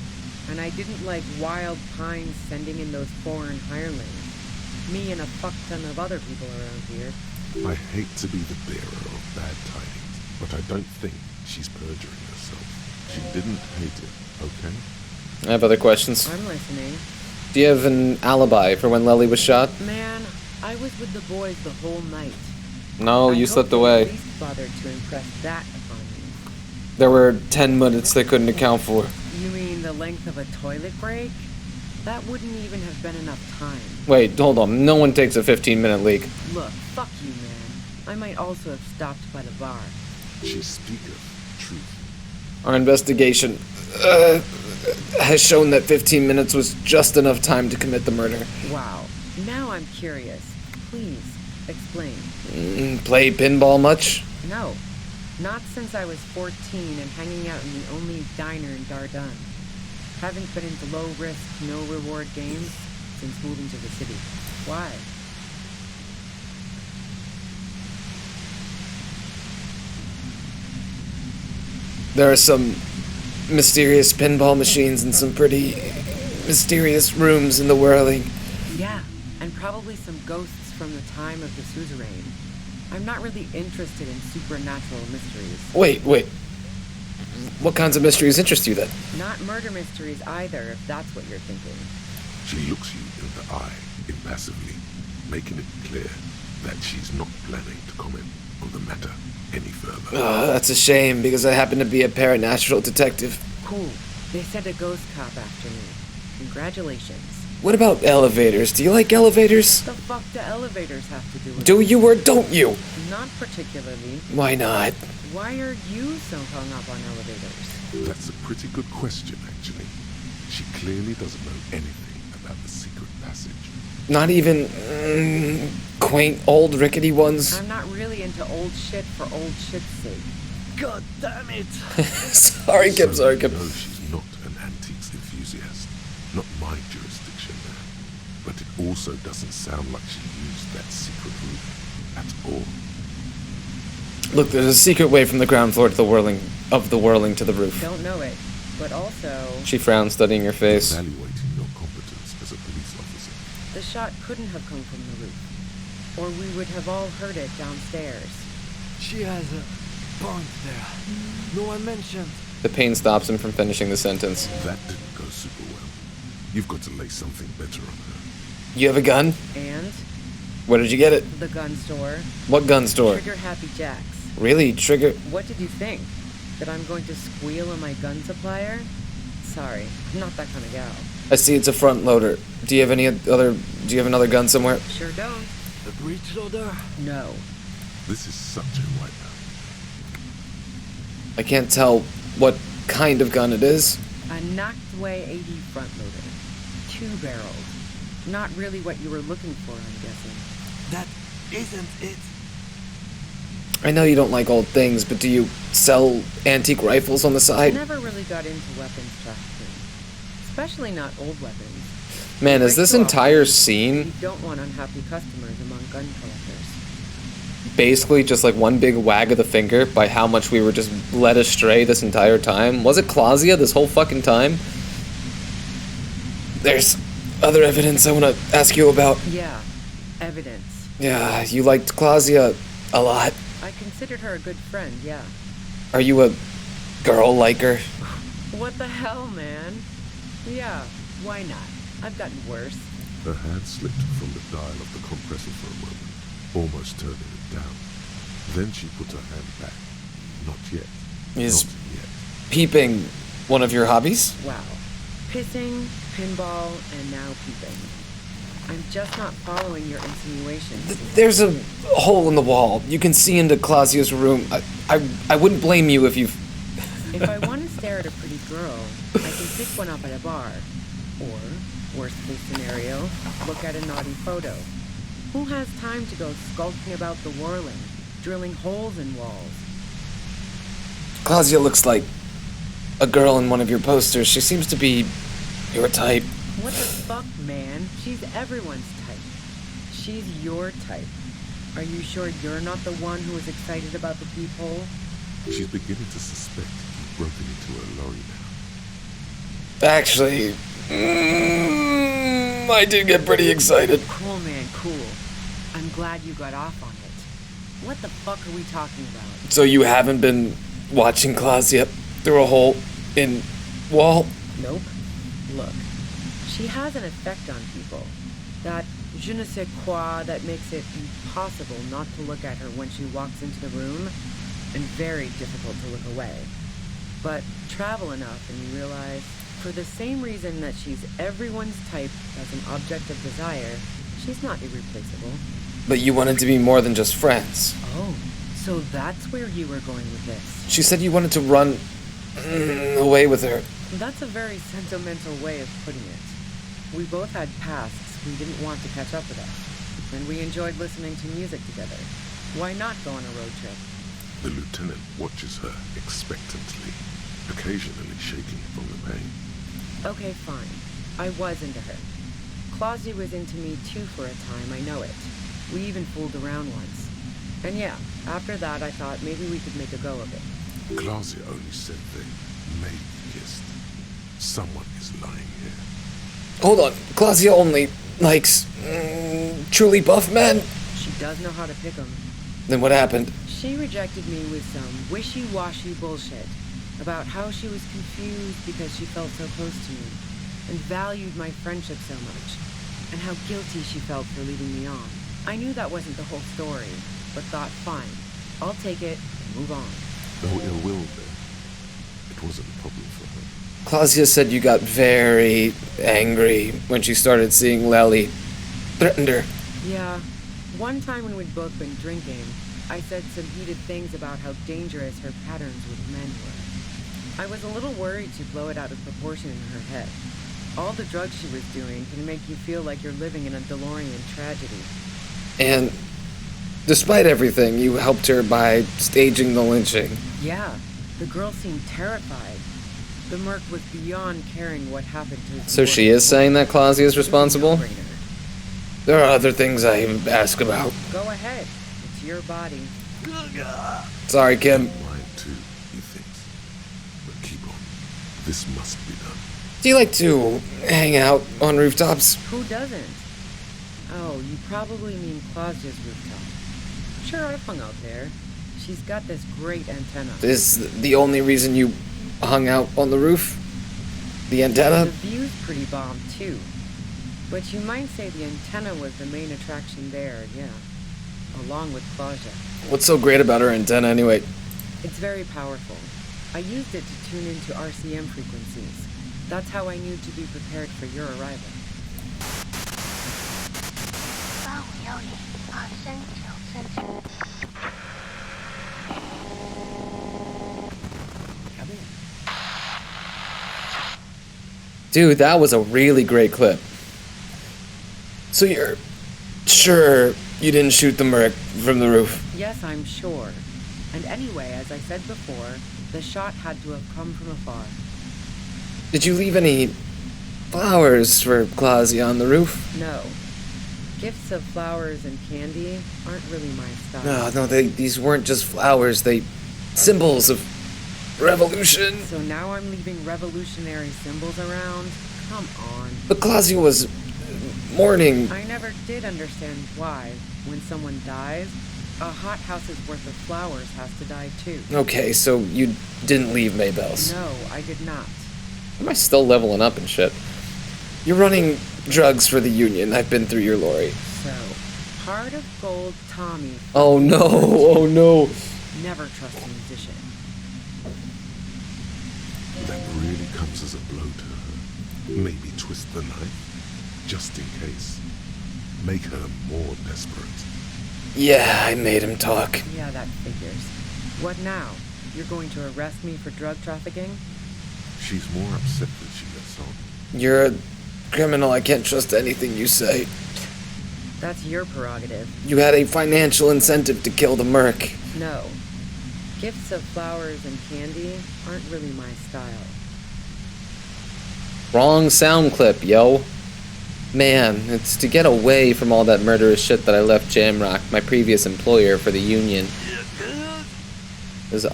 And I didn't like wild pines sending in those foreign hirelings. Me and a fuck ton of other people around here. I hate to be the bearer of bad tidings, but I don't think she's perjuring herself. She didn't hate it, okay? I have other questions. I'm listening. Do you have an alibi for when Lely was shot? Man, I was with the boys the whole night. No, you slipped away. At least bothered to impress that upon me. There were 10 minutes they couldn't account for. You mean the length of a toilet break? That wouldn't even have been enough time. Wait, hold on. No one takes a 15-minute leak. Look, fuck you, man. I might also have stopped by the bar. She speaketh truth. Our investigation has shown that 15 minutes was just enough time to commit the murder. Wow. Now I'm curious. Please, explain. Play pinball much? No. Not since I was 14 and hanging out in the only diner in Dardun. Haven't been into low-risk, no-reward games since moving to the city. Why? There are some mysterious pinball machines and some pretty mysterious rooms in the whirling. Yeah, and probably some ghosts from the time of the suzerain. I'm not really interested in supernatural mysteries. Wait. What kinds of mysteries interest you then? Not murder mysteries either, if that's what you're thinking. She looks you in the eye, impassively, making it clear that she's not planning to comment on the matter any further. Oh, that's a shame, because I happen to be a paranatural detective. Cool. They sent a ghost cop after me. Congratulations. What about elevators? Do you like elevators? What the fuck do elevators have to do with Do it? you or don't you? Not particularly. Why not? Why are you so hung up on elevators? That's a pretty good question, actually. She clearly doesn't know anything about the secret passage. Not even quaint old rickety ones? I'm not really into old shit for old shit's sake. God damn it! Sorry, Kip. No, she's not an antiques enthusiast. Not my jurisdiction there. But it also doesn't sound like she used that secret route at all. Look, there's a secret way from the ground floor to the whirling to the roof. Don't know it, but also... She frowned, studying your face. Evaluating your competence as a police officer. The shot couldn't have come from the roof. Or we would have all heard it downstairs. She has a point there. No one mentioned. The pain stops him from finishing the sentence. That didn't go super well. You've got to lay something better on her. You have a gun? And? Where did you get it? The gun store. What gun store? Trigger Happy Jacks. Really? Trigger? What did you think? That I'm going to squeal on my gun supplier? Sorry, I'm not that kind of gal. I see it's a front loader. Do you have another gun somewhere? Sure don't. A breech loader? No. This is such a wipeout. I can't tell what kind of gun it is. A Nachtway 80 front loader. 2-barreled. Not really what you were looking for, I'm guessing. That isn't it. I know you don't like old things, but do you sell antique rifles on the I side? never really got into weapons trafficking. Especially not old weapons. Man, is this entire scene You don't want unhappy customers among gun collectors. basically just like one big wag of the finger by how much we were just led astray this entire time? Was it Clausia this whole fucking time? There's other evidence I want to ask you about. Yeah, evidence. Yeah, you liked Clausia a lot. I considered her a good friend, yeah. Are you a girl liker? What the hell, man? Yeah, why not? I've gotten worse. Her hand slipped from the dial of the compressor for a moment, almost turning it down. Then she put her hand back. Not yet. Is Not yet. peeping one of your hobbies? Wow. Pissing, pinball, and now peeping. I'm just not following your insinuations. There's a hole in the wall. You can see into Clausia's room. I wouldn't blame you if you... If I want to stare at a pretty girl, I can pick one up at a bar. Or, worst case scenario, look at a naughty photo. Who has time to go skulking about the whirling, drilling holes in walls? Clausia looks like a girl in one of your posters. She seems to be your type. What the fuck, man? She's everyone's type. She's your type. Are you sure you're not the one who is excited about the peephole? She's beginning to suspect you've broken into her lorry now. Actually, I did get pretty excited. Cool, man, cool. I'm glad you got off on it. What the fuck are we talking about? So you haven't been watching Claudia through a hole in wall? Nope. Look, she has an effect on people. That je ne sais quoi that makes it impossible not to look at her when she walks into the room, and very difficult to look away. But travel enough and you realize, for the same reason that she's everyone's type as an object of desire, she's not irreplaceable. But you wanted to be more than just friends. Oh, so that's where you were going with this. She said you wanted to run away with her. That's a very sentimental way of putting it. We both had pasts we didn't want to catch up with us, and we enjoyed listening to music together. Why not go on a road trip? The lieutenant watches her expectantly, occasionally shaking from the pain. Okay, fine. I was into her. Claudia was into me too for a time, I know it. We even fooled around once. And yeah, after that I thought maybe we could make a go of it. Claudia only said they may be kissed. Someone is lying here. Hold on, Claudia only likes truly buff men? She does know how to pick 'em. Then what happened? She rejected me with some wishy-washy bullshit about how she was confused because she felt so close to me and valued my friendship so much, and how guilty she felt for leaving me on. I knew that wasn't the whole story, but thought, fine, I'll take it and move on. No ill will there. It wasn't a problem for her. Claudia said you got very angry when she started seeing Lely. Threatened her. Yeah, one time when we'd both been drinking, I said some heated things about how dangerous her patterns with men were. I was a little worried she'd blow it out of proportion in her head. All the drugs she was doing can make you feel like you're living in a DeLorean tragedy. And despite everything, you helped her by staging the lynching. Yeah, the girl seemed terrified. The merc was beyond caring what happened to his So she is saying that Claudia is responsible? There are other things I ask about. Go ahead. It's your body. Sorry, Kim. Mine too, he thinks. But keep on. This must be done. Do you like to hang out on rooftops? Who doesn't? Oh, you probably mean Claudia's rooftop. Sure, I've hung out there. She's got this great antenna. Is the only reason you hung out on the roof? The antenna? The view's pretty bomb, too. But you might say the antenna was the main attraction there, yeah. Along with Claudia. What's so great about her antenna anyway? It's very powerful. I used it to tune into RCM frequencies. That's how I knew to be prepared for your arrival. Dude, that was a really great clip. So you're sure you didn't shoot the merc from the roof? Yes, I'm sure. And anyway, as I said before, the shot had to have come from afar. Did you leave any flowers for Claudia on the roof? No. Gifts of flowers and candy aren't really my style. No, these weren't just flowers. They symbols of revolution. So now I'm leaving revolutionary symbols around? Come on. But Claudia was mourning. I never did understand why, when someone dies, a hothouse's worth of flowers has to die too. Okay, so you didn't leave Maybelle's. No, I did not. Am I still leveling up and shit? You're running drugs for the Union. I've been through your lorry. So, Heart of Gold Tommy. Oh no, oh no. Never trust a musician. That really comes as a blow to her. Maybe twist the knife, just in case. Make her more desperate. Yeah, I made him talk. Yeah, that figures. What now? You're going to arrest me for drug trafficking? She's more upset than she lets on. You're a criminal. I can't trust anything you say. That's your prerogative. You had a financial incentive to kill the merc. No. Gifts of flowers and candy aren't really my style. Wrong sound clip, yo. Man, it's to get away from all that murderous shit that I left Jamrock, my previous employer, for the Union. The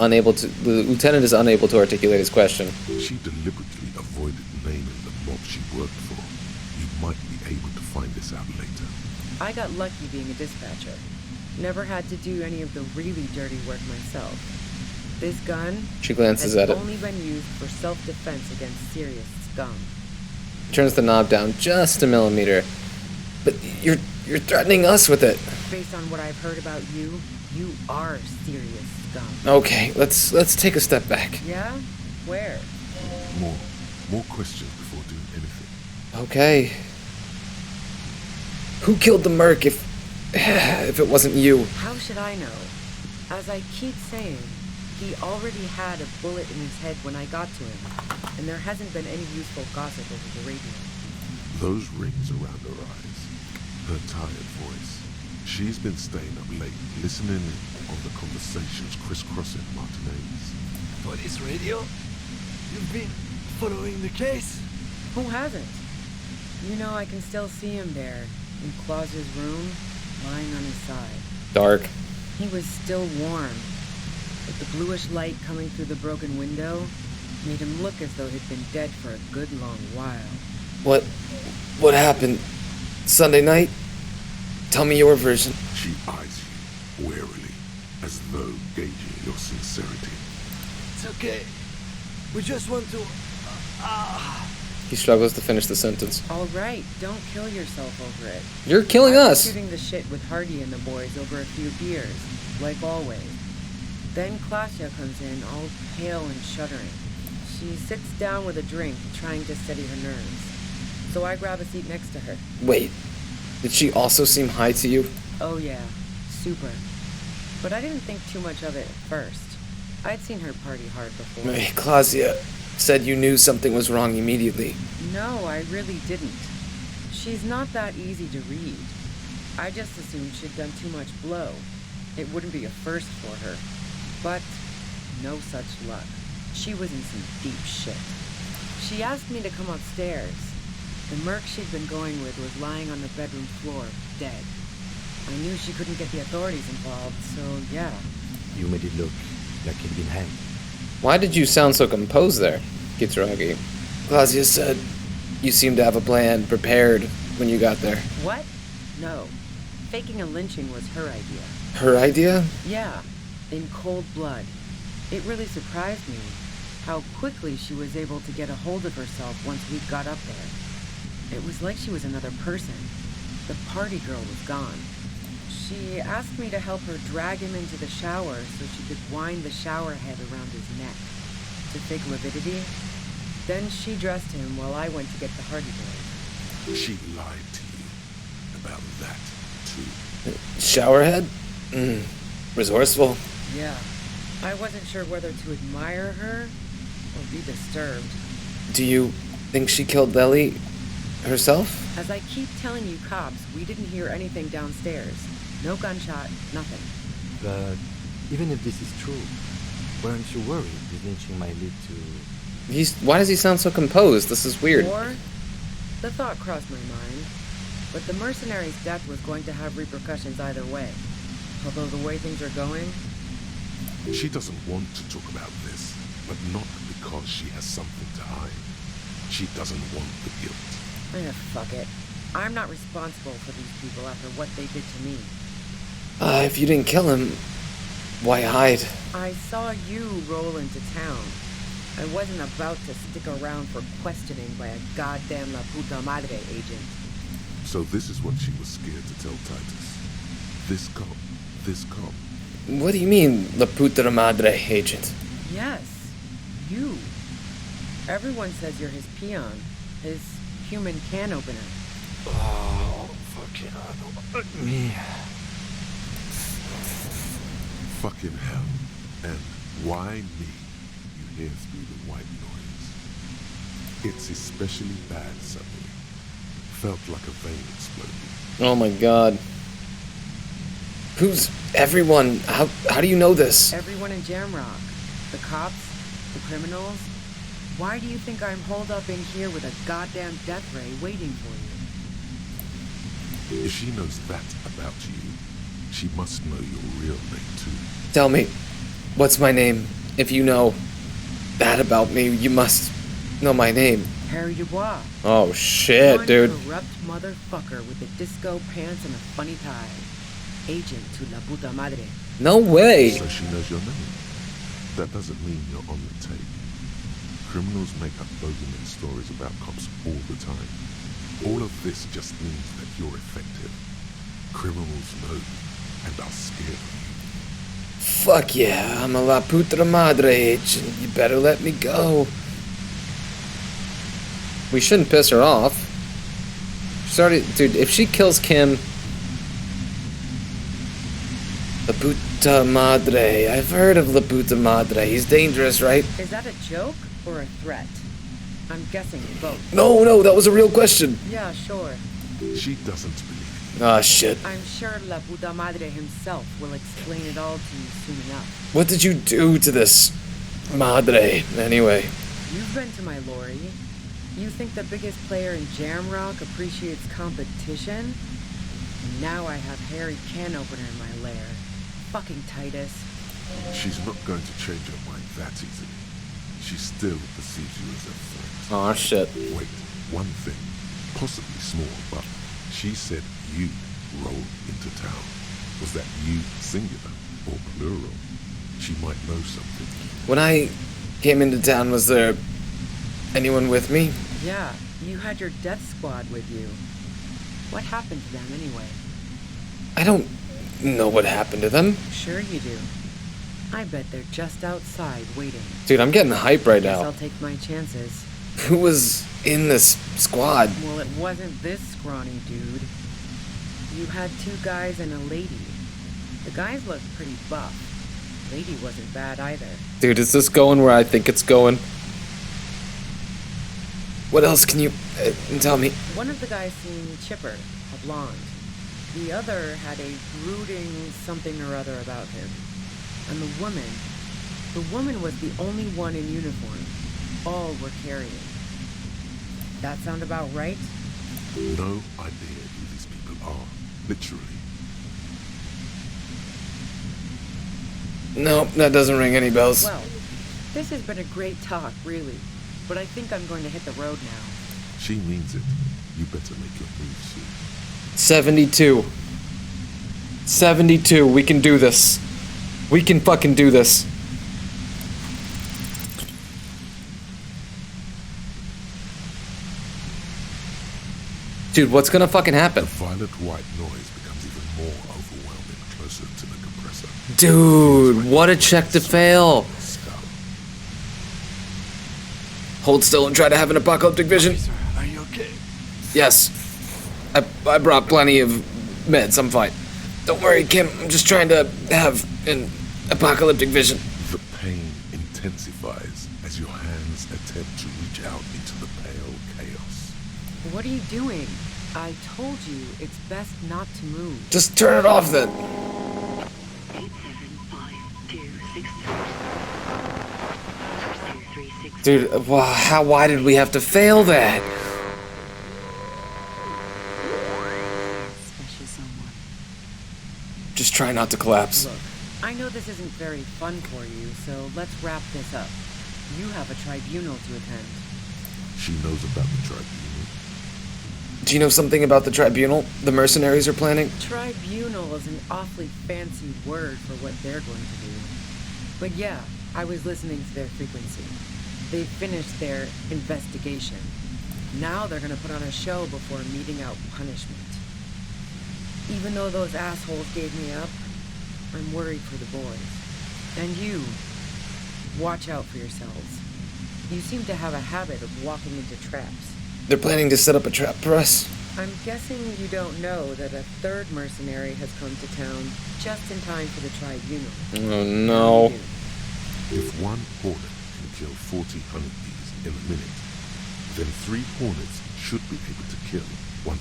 lieutenant is unable to articulate his question. She deliberately avoided naming she worked for. You might be able to find this out later. I got lucky being a dispatcher. Never had to do any of the really dirty work myself. This gun She glances has at it. only been used for self-defense against serious scum. Turns the knob down just a millimeter. But you're threatening us with it. Based on what I've heard about you, you are serious scum. Okay, let's take a step back. Yeah? Where? More questions before doing anything. Okay. Who killed the merc if it wasn't you? How should I know? As I keep saying, he already had a bullet in his head when I got to him, and there hasn't been any useful gossip over the radio. Those rings around her eyes, her tired voice. She's been staying up late, listening in on the conversations crisscrossing Martinez. Police radio? You've been following the case? Who hasn't? You know, I can still see him there, in Claus's room, lying on his side. Dark. He was still warm, but the bluish light coming through the broken window made him look as though he'd been dead for a good long while. What happened? Sunday night? Tell me your version. She eyes you warily, as though gauging your sincerity. It's okay. We just want to... He struggles to finish the sentence. All right, don't kill yourself over it. You're killing I was us. shooting the shit with Hardy and the boys over a few beers, like always. Then Klasya comes in, all pale and shuddering. She sits down with a drink, trying to steady her nerves. So I grab a seat next to her. Wait, did she also seem high to you? Oh yeah, super. But I didn't think too much of it at first. I'd seen her party hard before. Hey, Claudia said you knew something was wrong immediately. No, I really didn't. She's not that easy to read. I just assumed she'd done too much blow. It wouldn't be a first for her. But no such luck. She was in some deep shit. She asked me to come upstairs. The merc she'd been going with was lying on the bedroom floor, dead. I knew she couldn't get the authorities involved, so yeah. You made it look like he'd been hanged. Why did you sound so composed there, Kitsuragi? Claudia said you seemed to have a plan prepared when you got there. What? No. Faking a lynching was her idea. Her idea? Yeah, in cold blood. It really surprised me how quickly she was able to get a hold of herself once we got up there. It was like she was another person. The party girl was gone. She asked me to help her drag him into the shower so she could wind the shower head around his neck to fake lividity. Then she dressed him while I went to get the Hardy Boys. She lied to you about that, too. Showerhead? Resourceful. Yeah. I wasn't sure whether to admire her or be disturbed. Do you think she killed Lely herself? As I keep telling you cops, we didn't hear anything downstairs. No gunshot, nothing. But even if this is true, weren't you worried this lynching might lead to... Why does he sound so composed? This is weird. War? The thought crossed my mind. But the mercenary's death was going to have repercussions either way. Although the way things are going... She doesn't want to talk about this, but not because she has something to hide. She doesn't want the guilt. Fuck it. I'm not responsible for these people after what they did to me. If you didn't kill him, why hide? I saw you roll into town. I wasn't about to stick around for questioning by a goddamn La Puta Madre agent. So this is what she was scared to tell Titus. This cop. What do you mean, La Puta Madre agent? Yes, you. Everyone says you're his peon, his human can opener. Oh, fucking me. Fucking hell. And why me? You hear through the white noise. It's especially bad suddenly. Felt like a vein exploding. Oh my god. Who's everyone? How do you know this? Everyone in Jamrock. The cops, the criminals. Why do you think I'm holed up in here with a goddamn death ray waiting for you? If she knows that about you, she must know your real name too. Tell me, what's my name? If you know that about me, you must know my name. Harry Dubois. Oh shit, One dude. corrupt motherfucker with the disco pants and a funny tie. Agent to la puta madre. No way. So she knows your name. That doesn't mean you're on the tape. Criminals make up bogeyman stories about cops all the time. All of this just means that you're effective. Criminals know you and are scared of you. Fuck yeah, I'm a la puta madre agent. You better let me go. We shouldn't piss her off. She's already, dude, if she kills Kim... La puta madre. I've heard of La puta madre. He's dangerous, right? Is that a joke or a threat? I'm guessing both. No, that was a real question. Yeah, sure. She doesn't believe Ah, shit. I'm sure La Puta Madre himself will explain it all to you soon enough. What did you do to this madre, anyway? You've been to my lorry. You think the biggest player in Jamrock appreciates competition? And now I have Harry Can Opener in my lair. Fucking Titus. She's not going to change her mind that easily. She still perceives you as a threat. Aw, shit. Wait, one thing, possibly small, but she said you rolled into town. Was that you singular or plural? She might know something. When I came into town, was there anyone with me? Yeah, you had your death squad with you. What happened to them anyway? I don't know what happened to them. Sure you do. I bet they're just outside waiting. Dude, I'm getting hype right Guess now. I'll take my chances. Who was in this squad? Well, it wasn't this scrawny dude. You had two guys and a lady. The guys looked pretty buff. Lady wasn't bad either. Dude, is this going where I think it's going? What else can you tell me? One of the guys seemed chipper, a blonde. The other had a brooding something or other about him. And the woman was the only one in uniform. All were carrying. That sound about right? No idea who these people are, literally. No, that doesn't ring any bells. Well, this has been a great talk, really. But I think I'm going to hit the road now. She means it. You better make your move soon. 72. 72. We can do this. We can fucking do this. Dude, what's gonna fucking happen? The violet white noise becomes even more overwhelming closer to the compressor. Dude, what a check to fail. Hold still and try to have an apocalyptic vision. Are you okay? Yes. I brought plenty of meds. I'm fine. Don't worry, Kim. I'm just trying to have an apocalyptic vision. The pain intensifies as your hands attempt to reach out into the pale chaos. What are you doing? I told you it's best not to move. Just turn it off then. 875267. Dude, why did we have to fail that? Special someone. Just try not to collapse. Look, I know this isn't very fun for you, so let's wrap this up. You have a tribunal to attend. She knows about the tribunal. Do you know something about the tribunal the mercenaries are planning? Tribunal is an awfully fancy word for what they're going to do. But yeah, I was listening to their frequency. They finished their investigation. Now they're gonna put on a show before meting out punishment. Even though those assholes gave me up, I'm worried for the boys. And you, watch out for yourselves. You seem to have a habit of walking into traps. They're planning to set up a trap for us. I'm guessing you don't know that a third mercenary has come to town just in time for the tribunal. Oh no. If one hornet can kill 40 honeybees in a minute, then 3 hornets should be able to kill 120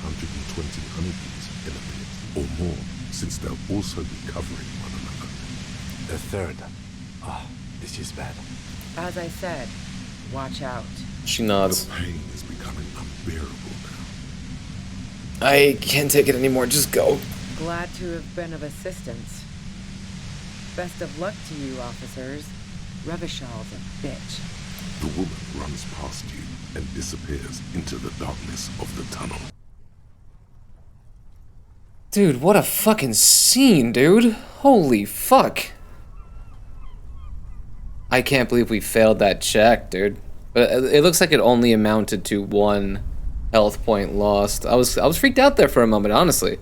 honeybees in a minute or more, since they'll also be covering one another. A third. Oh, this is bad. As I said, watch out. She nods. The pain is becoming unbearable now. I can't take it anymore. Just go. Glad to have been of assistance. Best of luck to you, officers. Revishal's a bitch. The woman runs past you, and disappears into the darkness of the tunnel. Dude, what a fucking scene, dude. Holy fuck. I can't believe we failed that check, dude. But it looks like it only amounted to 1 health point lost. I was freaked out there for a moment, honestly.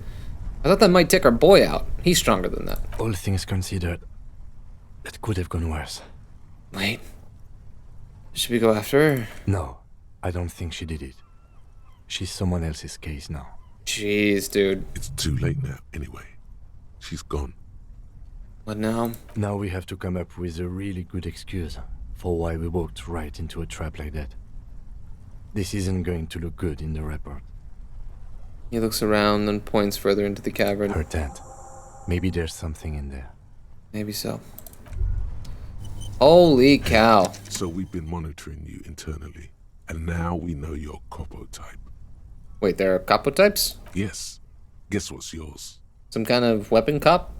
I thought that might take our boy out. He's stronger than that. All things considered, it could have gone worse. Wait. Should we go after her? No, I don't think she did it. She's someone else's case now. Jeez, dude. It's too late now, anyway. She's gone. What now? Now we have to come up with a really good excuse for why we walked right into a trap like that. This isn't going to look good in the report. He looks around, then points further into the cavern. Her tent. Maybe there's something in there. Maybe so. Holy cow. So we've been monitoring you internally, and now we know your Copo type. Wait, there are capo types? Yes. Guess what's yours? Some kind of weapon cop?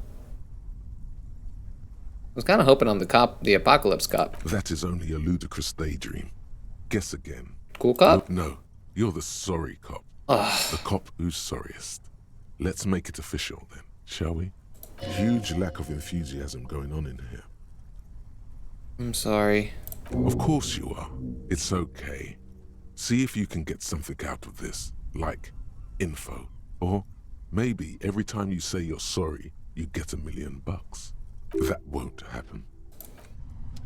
I was kind of hoping on the apocalypse cop. That is only a ludicrous daydream. Guess again. Cool cop? No, you're the sorry cop. Ugh. The cop who's sorriest. Let's make it official then, shall we? Huge lack of enthusiasm going on in here. I'm sorry. Of course you are. It's okay. See if you can get something out of this, like info. Or maybe every time you say you're sorry, you get $1 million. That won't happen.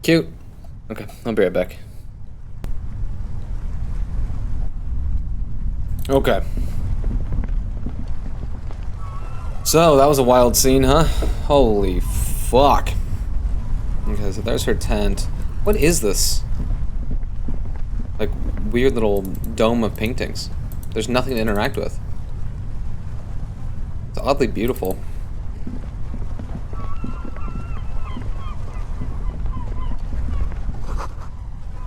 Cute. Okay, I'll be right back. Okay. So, that was a wild scene, huh? Holy fuck. Okay, so there's her tent. What is this? Like, weird little dome of paintings. There's nothing to interact with. It's oddly beautiful.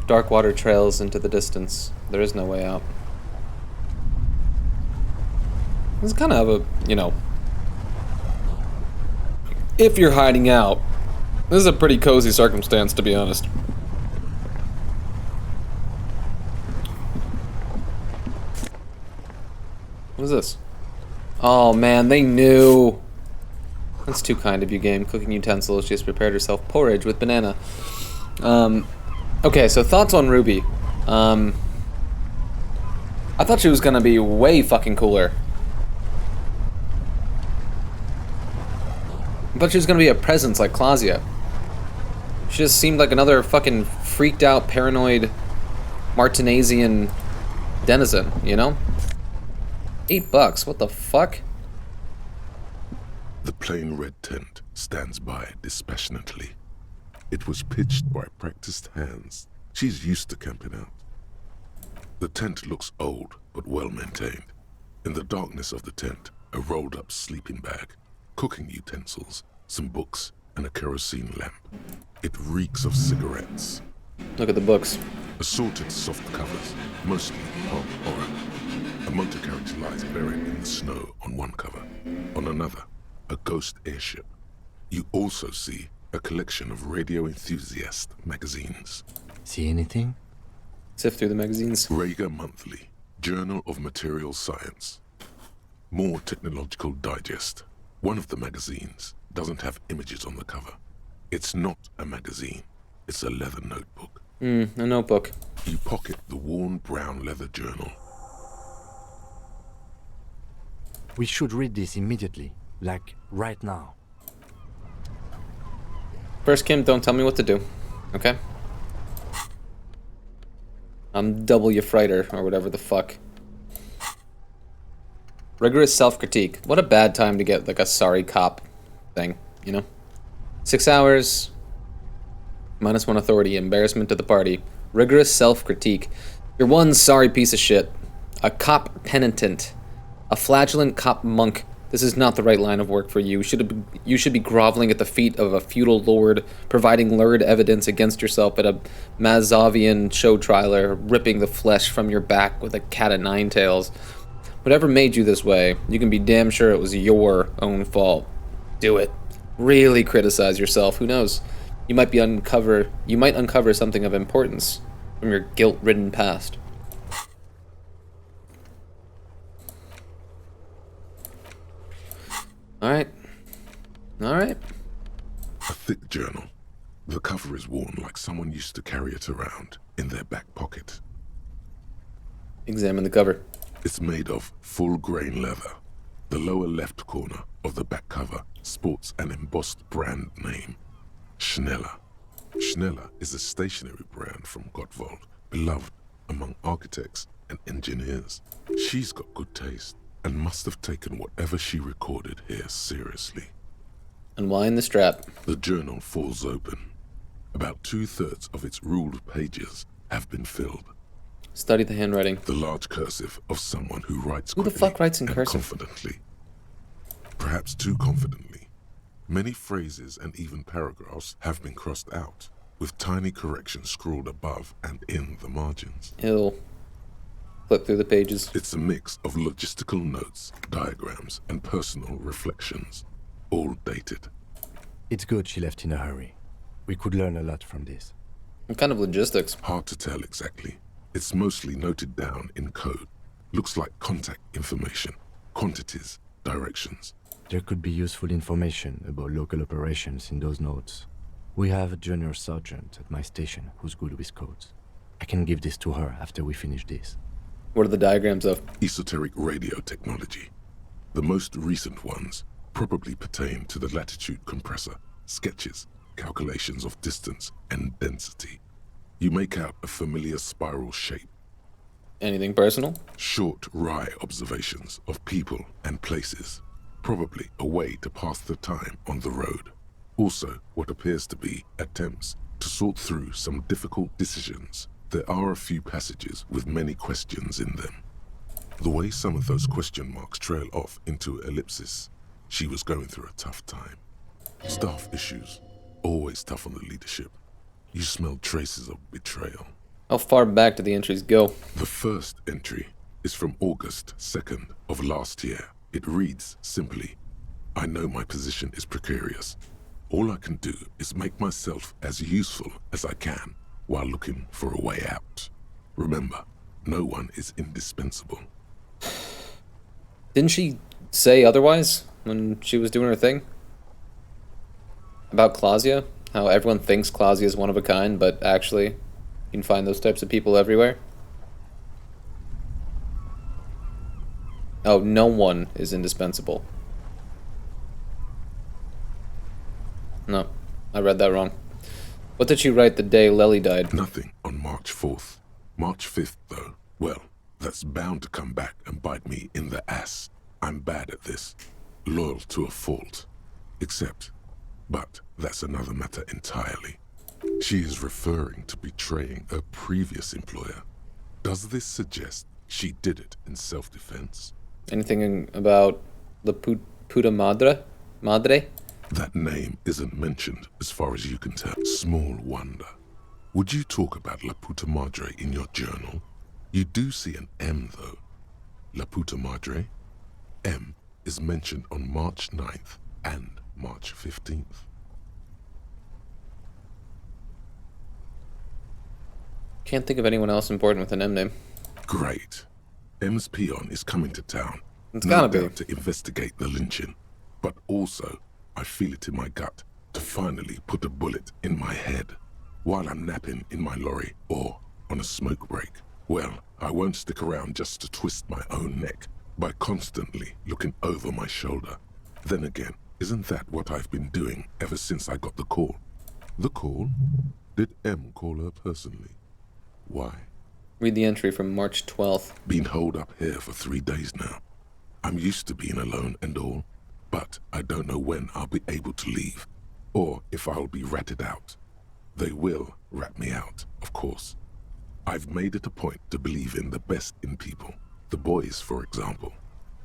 Dark water trails into the distance. There is no way out. It's kind of a, you know, if you're hiding out, this is a pretty cozy circumstance, to be honest. What is this? Oh man, they knew. That's too kind of you, game. Cooking utensils. She has prepared herself porridge with banana. Okay, so thoughts on Ruby. I thought she was gonna be way fucking cooler. I thought she was gonna be a presence like Claudia. She just seemed like another fucking freaked out, paranoid Martinesian denizen, you know? $8, what the fuck? The plain red tent stands by dispassionately. It was pitched by practiced hands. She's used to camping out. The tent looks old, but well maintained. In the darkness of the tent, a rolled up sleeping bag, cooking utensils, some books, and a kerosene lamp. It reeks of cigarettes. Look at the books. Assorted soft covers, mostly pulp horror. A motor character lies buried in the snow on one cover. On another, a ghost airship. You also see a collection of radio enthusiast magazines. See anything? Sift through the magazines. Rager Monthly, Journal of Material Science. More Technological Digest. One of the magazines doesn't have images on the cover. It's not a magazine. It's a leather notebook. A notebook. You pocket the worn brown leather journal. We should read this immediately. Like, right now. First, Kim, don't tell me what to do. Okay? I'm W. Freiter, or whatever the fuck. Rigorous self-critique. What a bad time to get, like, a sorry cop thing, you know? 6 hours. -1 authority. Embarrassment to the party. Rigorous self-critique. You're one sorry piece of shit. A cop penitent. A flagellant cop monk. This is not the right line of work for you. You should be groveling at the feet of a feudal lord, providing lurid evidence against yourself at a Mazovian show trialer, ripping the flesh from your back with a cat o' nine tails. Whatever made you this way, you can be damn sure it was your own fault. Do it. Really criticize yourself. Who knows? You might uncover something of importance from your guilt-ridden past. Alright. Alright. A thick journal. The cover is worn like someone used to carry it around in their back pocket. Examine the cover. It's made of full-grain leather. The lower left corner of the back cover sports an embossed brand name, Schneller. Schneller is a stationery brand from Gottwald, beloved among architects and engineers. She's got good taste and must have taken whatever she recorded here seriously. Unwind the strap. The journal falls open. About 2/3 of its ruled pages have been filled. Study the handwriting. The large cursive of someone who writes Who the quickly fuck writes in and cursive? confidently. Perhaps too confidently. Many phrases and even paragraphs have been crossed out, with tiny corrections scrawled above and in the margins. Ill. Flip through the pages. It's a mix of logistical notes, diagrams, and personal reflections, all dated. It's good she left in a hurry. We could learn a lot from this. What kind of logistics? Hard to tell exactly. It's mostly noted down in code. Looks like contact information, quantities, directions. There could be useful information about local operations in those notes. We have a junior sergeant at my station who's good with codes. I can give this to her after we finish this. What are the diagrams of? Esoteric radio technology. The most recent ones probably pertain to the latitude compressor, sketches, calculations of distance and density. You make out a familiar spiral shape. Anything personal? Short, wry observations of people and places. Probably a way to pass the time on the road. Also, what appears to be attempts to sort through some difficult decisions. There are a few passages with many questions in them. The way some of those question marks trail off into ellipses, she was going through a tough time. Staff issues, always tough on the leadership. You smell traces of betrayal. How far back do the entries go? The first entry is from August 2nd of last year. It reads simply, I know my position is precarious. All I can do is make myself as useful as I can while looking for a way out. Remember, no one is indispensable. Didn't she say otherwise when she was doing her thing? About Clausia? How everyone thinks Clausia is one of a kind, but actually, you can find those types of people everywhere? Oh, no one is indispensable. No, I read that wrong. What did she write the day Lely died? Nothing on March 4th. March 5th, though, well, that's bound to come back and bite me in the ass. I'm bad at this. Loyal to a fault. But that's another matter entirely. She is referring to betraying a previous employer. Does this suggest she did it in self-defense? Anything about La Puta Madre? Madre? That name isn't mentioned as far as you can tell. Small wonder. Would you talk about La Puta Madre in your journal? You do see an M, though. La Puta Madre? M is mentioned on March 9th and March 15th. Can't think of anyone else important with an M name. Great. M's peon is coming to town. It's gotta be. To investigate the lynching. But also, I feel it in my gut to finally put a bullet in my head while I'm napping in my lorry or on a smoke break. Well, I won't stick around just to twist my own neck by constantly looking over my shoulder. Then again, isn't that what I've been doing ever since I got the call? The call? Did M call her personally? Why? Read the entry from March 12th. Been holed up here for 3 days now. I'm used to being alone and all, but I don't know when I'll be able to leave, or if I'll be ratted out. They will rat me out, of course. I've made it a point to believe in the best in people, the boys, for example.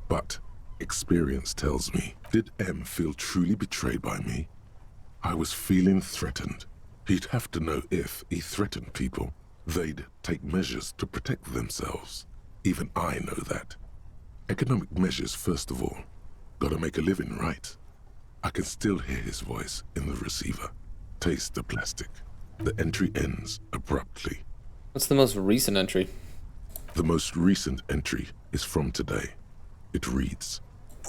But experience tells me, did M feel truly betrayed by me? I was feeling threatened. He'd have to know if he threatened people, they'd take measures to protect themselves. Even I know that. Economic measures, first of all. Gotta make a living, right? I can still hear his voice in the receiver. Taste the plastic. The entry ends abruptly. What's the most recent entry? The most recent entry is from today. It reads,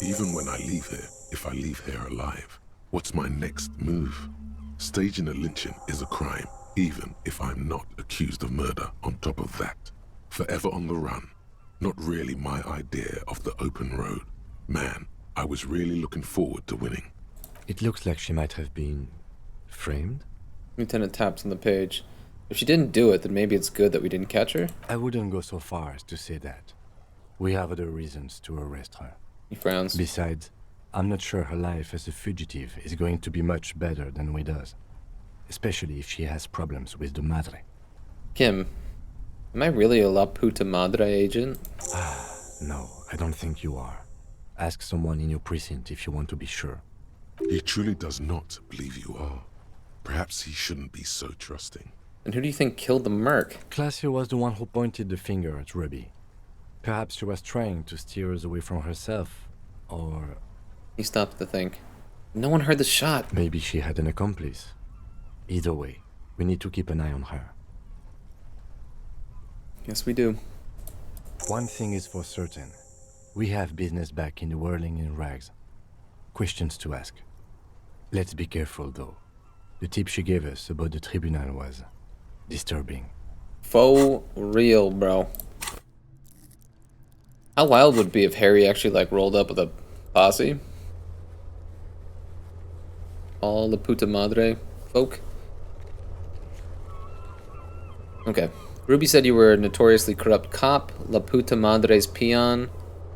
even when I leave here, if I leave here alive? What's my next move? Staging a lynching is a crime, even if I'm not accused of murder on top of that. Forever on the run. Not really my idea of the open road. Man, I was really looking forward to winning. It looks like she might have been framed. Lieutenant taps on the page. If she didn't do it, then maybe it's good that we didn't catch her. I wouldn't go so far as to say that. We have other reasons to arrest her. He frowns. Besides, I'm not sure her life as a fugitive is going to be much better than we does. Especially if she has problems with the Madre. Kim, am I really a La Puta Madre agent? No, I don't think you are. Ask someone in your precinct if you want to be sure. He truly does not believe you are. Perhaps he shouldn't be so trusting. And who do you think killed the merc? Claudia was the one who pointed the finger at Ruby. Perhaps she was trying to steer us away from herself, or... He stopped to think. No one heard the shot. Maybe she had an accomplice. Either way, we need to keep an eye on her. Yes, we do. One thing is for certain. We have business back in the whirling in rags. Questions to ask. Let's be careful, though. The tip she gave us about the tribunal was disturbing. Faux real, bro. How wild would it be if Harry actually, like, rolled up with a posse? All the Puta Madre folk? Okay. Ruby said you were a notoriously corrupt cop, La Puta Madre's peon.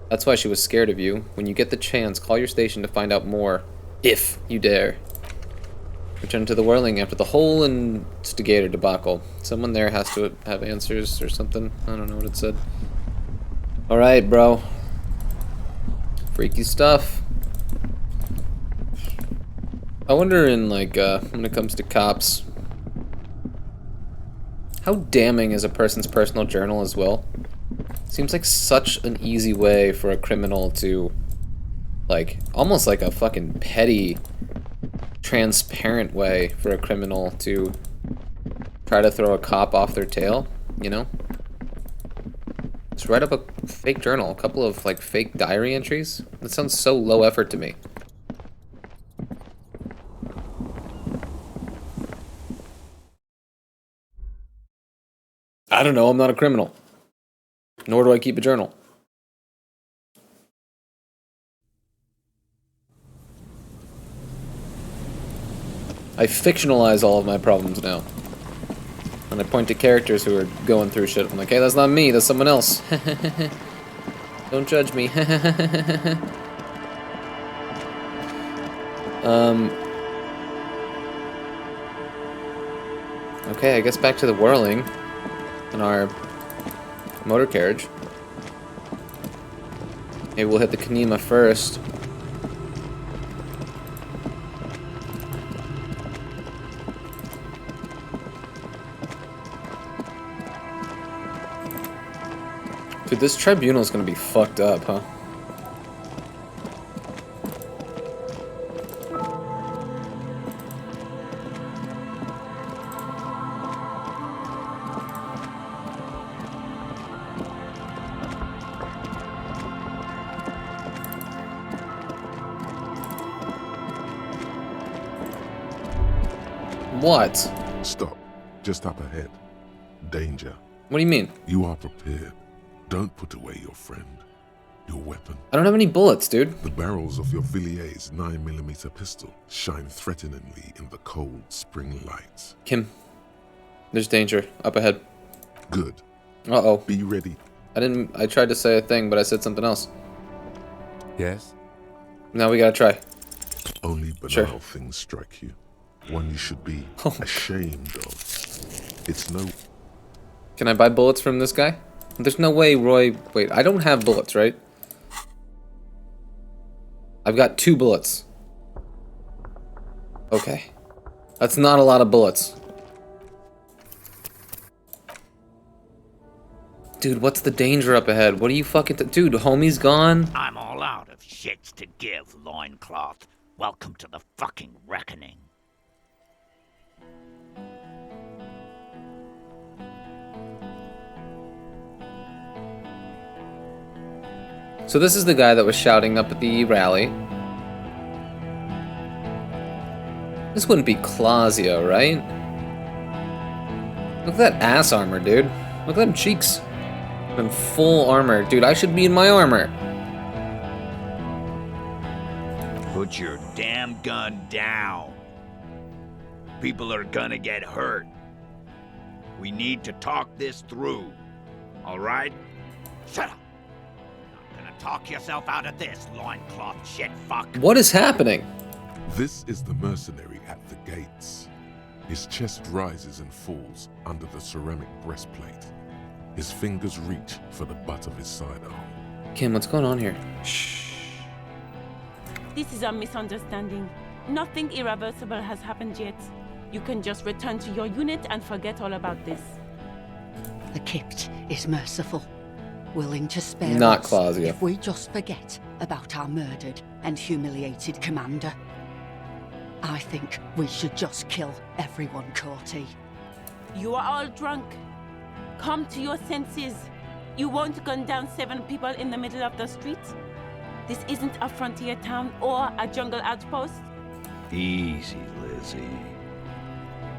That's why she was scared of you. When you get the chance, call your station to find out more. If you dare. Return to the whirling after the whole instigator debacle. Someone there has to have answers or something. I don't know what it said. Alright, bro. Freaky stuff. I wonder in, like, when it comes to cops, how damning is a person's personal journal as well? Seems like such an easy way for a criminal to, like, almost like a fucking petty, transparent way for a criminal to try to throw a cop off their tail, you know? Just write up a fake journal, a couple of, like, fake diary entries. That sounds so low effort to me. I don't know, I'm not a criminal. Nor do I keep a journal. I fictionalize all of my problems now. And I point to characters who are going through shit. I'm like, hey, that's not me, that's someone else. Don't judge me. Okay, I guess back to the whirling. In our motor carriage. Maybe we'll hit the Kanema first. Dude, this tribunal is gonna be fucked up, huh? What? Stop. Just up ahead. Danger. What do you mean? You are prepared. Don't put away your friend. Your weapon. I don't have any bullets, dude. The barrels of your Villier's 9mm pistol shine threateningly in the cold spring lights. Kim, there's danger up ahead. Good. Uh-oh. Be ready. I tried to say a thing, but I said something else. Yes? Now we gotta try. Only banal things strike you. One you should be ashamed of. It's no... Can I buy bullets from this guy? There's no way Roy... Wait, I don't have bullets, right? I've got 2 bullets. Okay. That's not a lot of bullets. Dude, what's the danger up ahead? What are you fucking... Dude, homie's gone? I'm all out of shits to give, loincloth. Welcome to the fucking reckoning. So this is the guy that was shouting up at the rally. This wouldn't be Clausio, right? Look at that ass armor, dude. Look at them cheeks. I'm in full armor. Dude, I should be in my armor. Put your damn gun down. People are gonna get hurt. We need to talk this through. All right? Shut up. You're not gonna talk yourself out of this, loincloth shit fuck. What is happening? This is the mercenary at the gates. His chest rises and falls under the ceramic breastplate. His fingers reach for the butt of his sidearm. Kim, what's going on here? This is a misunderstanding. Nothing irreversible has happened yet. You can just return to your unit and forget all about this. The Kypt is merciful, willing to spare Not us Clausio. if we just forget about our murdered and humiliated commander. I think we should just kill everyone, Corty. You are all drunk. Come to your senses. You won't gun down 7 people in the middle of the street. This isn't a frontier town or a jungle outpost. Easy, Lizzie.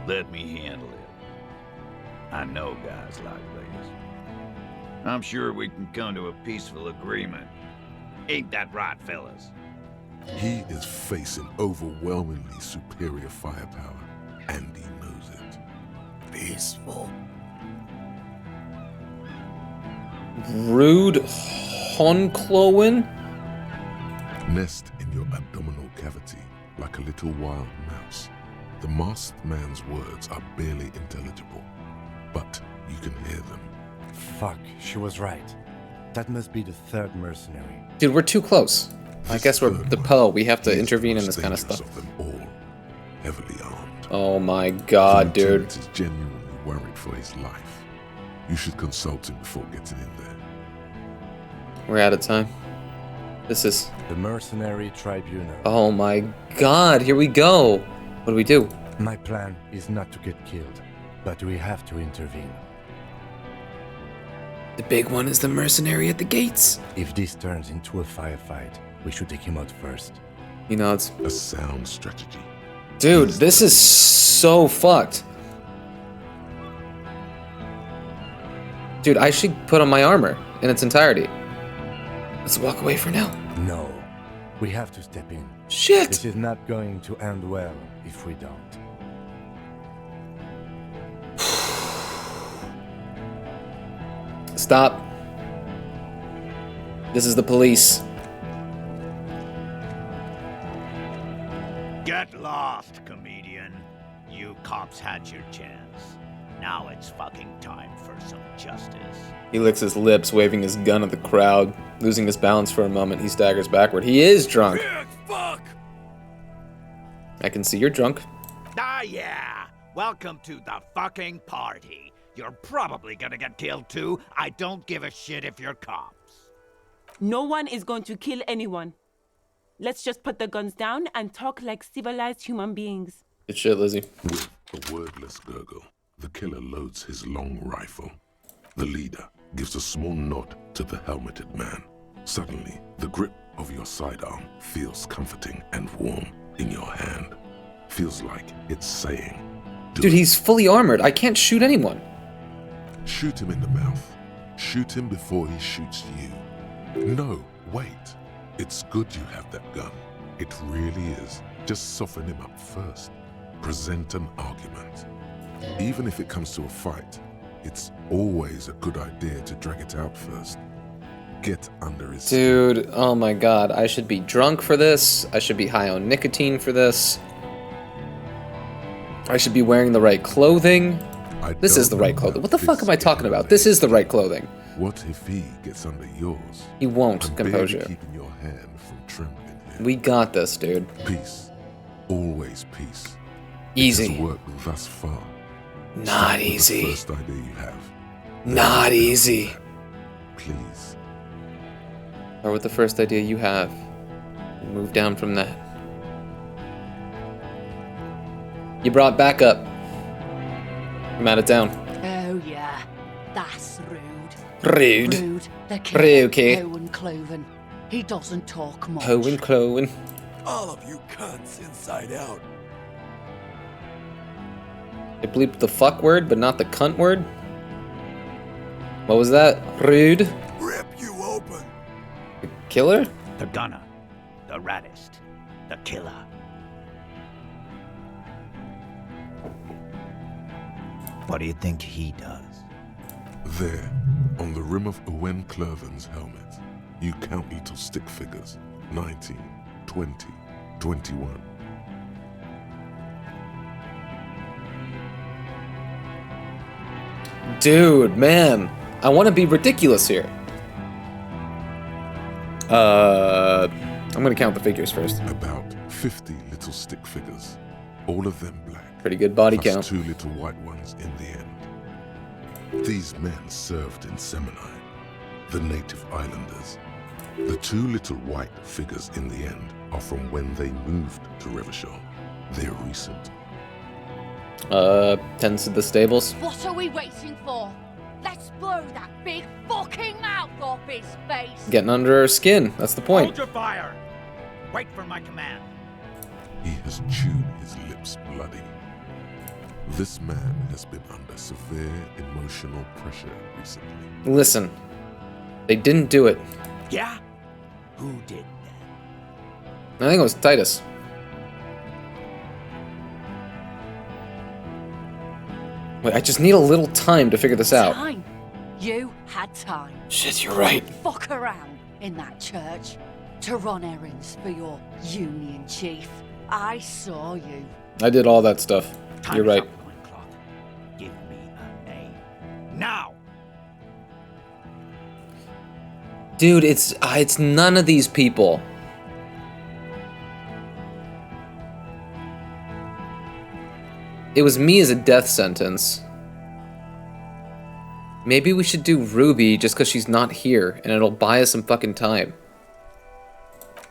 Let me handle it. I know guys like this. I'm sure we can come to a peaceful agreement. Ain't that right, fellas? He is facing overwhelmingly superior firepower, and he knows it. Peaceful. Rude Honklowen? Nest in your abdominal cavity like a little wild mouse. The masked man's words are barely intelligible, but you can hear them. Fuck, she was right. That must be the third mercenary. Dude, we're too close. I guess we're the Poe. We have to intervene in this kind of stuff. Of them all, heavily armed. Oh my god, the dude. lieutenant is genuinely worried for his life. You should consult him before getting in there. We're out of time. This is... The Mercenary Tribunal. Oh my god, here we go. What do we do? My plan is not to get killed, but we have to intervene. The big one is the mercenary at the gates. If this turns into a firefight, we should take him out first. He nods. A sound strategy. Dude, this is so fucked. Dude, I should put on my armor in its entirety. Let's walk away for now. No. We have to step in. Shit! This is not going to end well if we don't. Stop. This is the police. Get lost, comedian. You cops had your chance. Now it's fucking time for some justice. He licks his lips, waving his gun at the crowd. Losing his balance for a moment, he staggers backward. He is drunk. Fuck! I can see you're drunk. Ah, yeah. Welcome to the fucking party. You're probably gonna get killed too. I don't give a shit if you're cops. No one is going to kill anyone. Let's just put the guns down and talk like civilized human beings. Good shit, Lizzie. With a wordless gurgle, the killer loads his long rifle. The leader gives a small nod to the helmeted man. Suddenly, the grip of your sidearm feels comforting and warm in your hand. Feels like it's saying, Dude, he's fully armored. I can't shoot anyone. Shoot him in the mouth. Shoot him before he shoots you. No, wait. It's good you have that gun. It really is. Just soften him up first. Present an argument. Even if it comes to a fight, it's always a good idea to drag it out first. Get under his skin. Dude, oh my god. I should be drunk for this. I should be high on nicotine for this. I should be wearing the right clothing. This is the right clothing. What the fuck am I talking about? This is the right clothing. What if he gets under yours? He won't, I'm composure. barely keeping your hand from trembling here. We got this, dude. Peace. Always peace. Easy. It has worked thus far. Not Start with easy. The first idea you have. Not easy. Please. Or with the first idea you have. Move down from that. You brought backup. I'm out of town. Oh yeah, that's rude. Rude. Rude. The Rude, kid, Owen Cloven. He doesn't talk much. Owen Clowen. All of you cunts inside out. They bleeped the fuck word, but not the cunt word? What was that? Rude? Rip you open. The killer? The gunner. The raddest. The killer. What do you think he does? There, on the rim of Owen Clerven's helmet, you count little stick figures. 19, 20, 21. Dude, man. I want to be ridiculous here. I'm gonna count the figures first. About 50 little stick figures, all of them black. Pretty good body plus count. 2 little white ones in the end. These men served in Seminine, the native islanders. The 2 little white figures in the end are from when they moved to Revachol. They're recent. Tends to the stables. What are we waiting for? Let's blow that big fucking mouth off his face! Getting under her skin, that's the point. Hold your fire! Wait for my command. He has chewed his lips bloody. This man has been under severe emotional pressure recently. Listen, they didn't do it. Yeah? Who did I think it was Titus. Wait, I just need a little time to figure this out. Time? You had time. Shit, you're right. Fuck around in that church to run errands for your union chief. I saw you. I did all that stuff. You're right. Give me a name. Now! Dude, it's none of these people. It was me as a death sentence. Maybe we should do Ruby just because she's not here, and it'll buy us some fucking time.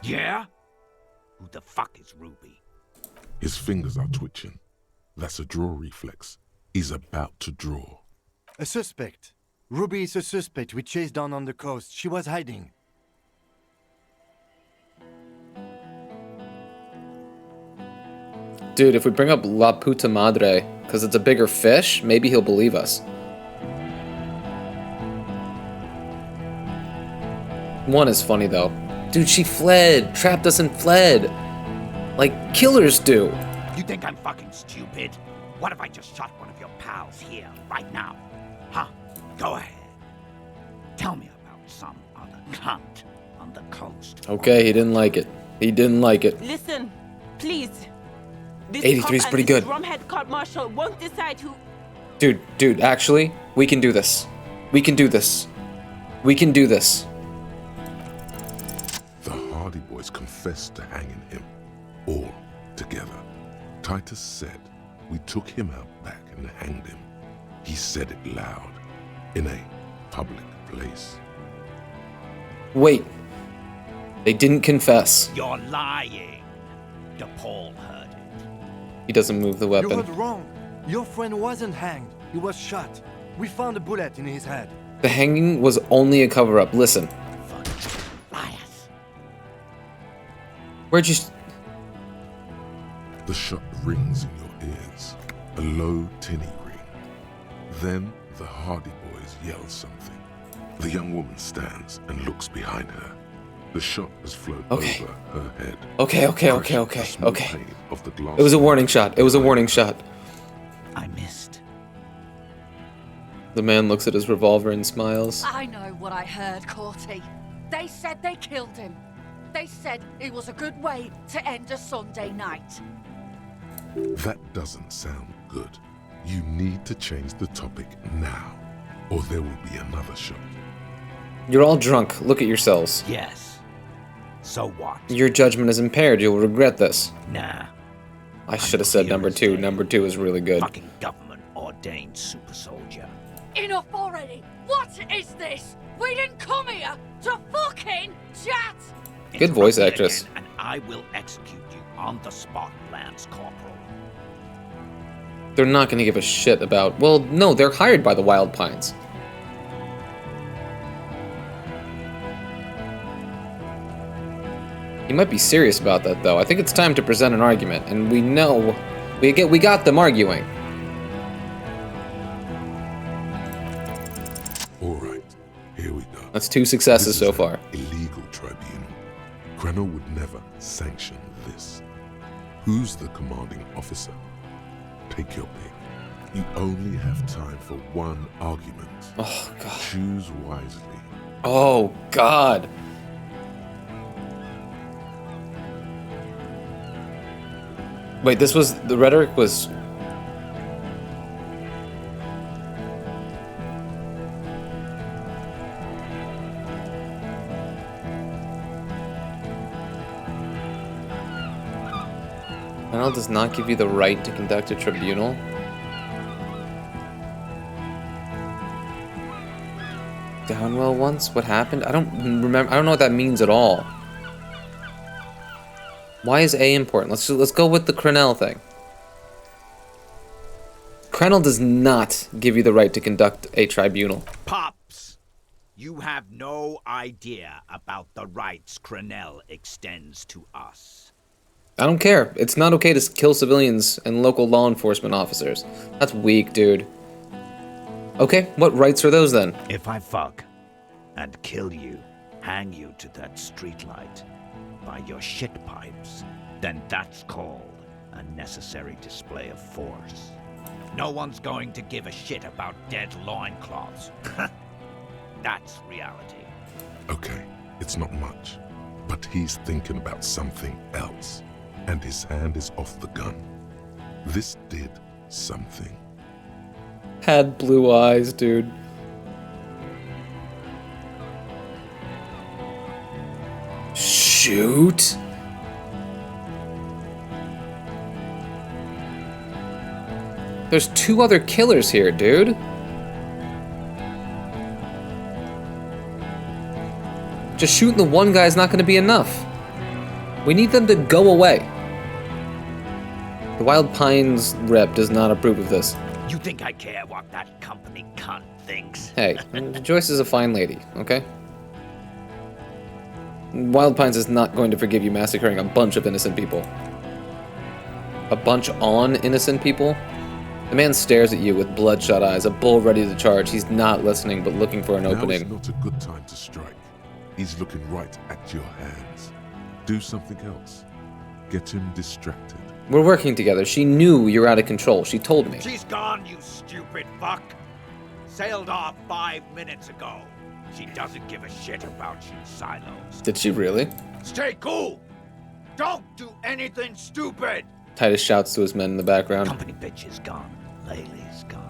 Yeah? Who the fuck is Ruby? His fingers are twitching. That's a draw reflex. He's about to draw. A suspect. Ruby is a suspect we chased down on the coast. She was hiding. Dude, if we bring up La Puta Madre, because it's a bigger fish, maybe he'll believe us. One is funny, though. Dude, she fled. Trapped us and fled. Like killers do. You think I'm fucking stupid? What if I just shot one of your pals here, right now? Huh? Go ahead. Tell me about some other cunt on the coast. Okay, he didn't like it. He didn't like it. Listen, please. This 83 is cop pretty and this good. drumhead court marshal won't decide who. Dude, actually, we can do this. We can do this. We can do this. The Hardy Boys confessed to hanging him, all together. Titus said we took him out back and hanged him. He said it loud, in a public place. Wait. They didn't confess. You're lying. DePaul heard it. He doesn't move the You weapon. heard wrong. Your friend wasn't hanged. He was shot. We found a bullet in his head. The hanging was only a cover-up. Listen. Liars. Where'd you... The shot rings in your ears, a low, tinny ring. Then the Hardy Boys yell something. The young woman stands and looks behind her. The shot has flown over her head. Okay. Of the glass It was a warning shot. It was a warning shot. I missed. The man looks at his revolver and smiles. I know what I heard, Corty. They said they killed him. They said it was a good way to end a Sunday night. That doesn't sound good. You need to change the topic now, or there will be another shot. You're all drunk. Look at yourselves. Yes. So what? Your judgment is impaired. You'll regret this. Nah. I should have said number 2. Number 2 is really good. Fucking government-ordained super soldier. Enough already! What is this? We didn't come here to fucking chat! Good voice actress. And I will execute you on the spot, Lance Corporal. They're not going to give a shit about... Well, no, they're hired by the Wild Pines. You might be serious about that, though. I think it's time to present an argument, and we know... We got them arguing. All right, here we go. That's 2 successes This so is far. an illegal tribunal. Krenner would never sanction this. Who's the commanding officer? Take your pick. You only have time for one argument. Oh, God. Choose wisely. Oh, God. Wait, this was... The rhetoric was... Panel does not give you the right to conduct a tribunal. Downwell once? What happened? I don't remember. I don't know what that means at all. Why is A important? Let's go with the Crenell thing. Crenell does not give you the right to conduct a tribunal. Pops, you have no idea about the rights Crenell extends to us. I don't care. It's not okay to kill civilians and local law enforcement officers. That's weak, dude. Okay, what rights are those then? If I fuck and kill you, hang you to that streetlight by your shit pipes, then that's called a necessary display of force. No one's going to give a shit about dead loincloths. That's reality. Okay, it's not much, but he's thinking about something else, and his hand is off the gun. This did something. Had blue eyes, dude. Shoot. There's 2 other killers here, dude. Just shooting the one guy's not going to be enough. We need them to go away. The Wild Pines rep does not approve of this. You think I care what that company cunt thinks? Hey, Joyce is a fine lady, okay? Wild Pines is not going to forgive you massacring a bunch of innocent people. A bunch on innocent people? The man stares at you with bloodshot eyes, a bull ready to charge. He's not listening, but looking for an opening. Now is not a good time to strike. He's looking right at your hands. Do something else. Get him distracted. We're working together. She knew you're out of control. She told me. She's gone, you stupid fuck. Sailed off 5 minutes ago. She doesn't give a shit about you, Silos. Did she really? Stay cool. Don't do anything stupid. Titus shouts to his men in the background. Company bitch is gone. Laylee's gone.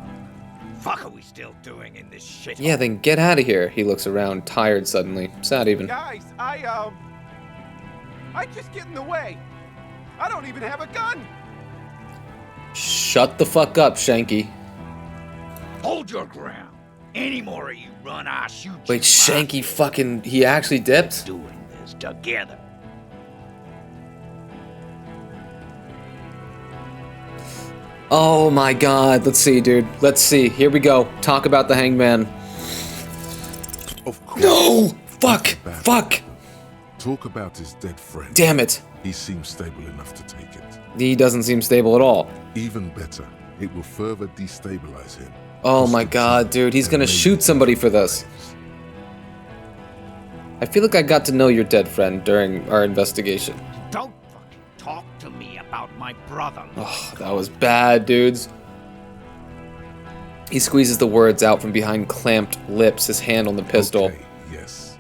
Fuck are we still doing in this shit? Yeah, then get out of here. He looks around, tired suddenly. Sad even. Guys, I just get in the way. I don't even have a gun. Shut the fuck up, Shanky. Hold your ground. Any more of you run, I'll shoot you. Wait, Shanky fucking... He actually dipped? Doing this together. Oh my god. Let's see, dude. Let's see. Here we go. Talk about the hangman. Of course. No! Fuck! Fuck! Talk about his dead friend. Damn it. He seems stable enough to take it. He doesn't seem stable at all. Even better, it will further destabilize him. Oh my god, dude. He's gonna shoot somebody for this. I feel like I got to know your dead friend during our investigation. Don't fucking talk to me about my brother. Oh, that was bad, dudes. He squeezes the words out from behind clamped lips, his hand on the pistol. Okay, yes.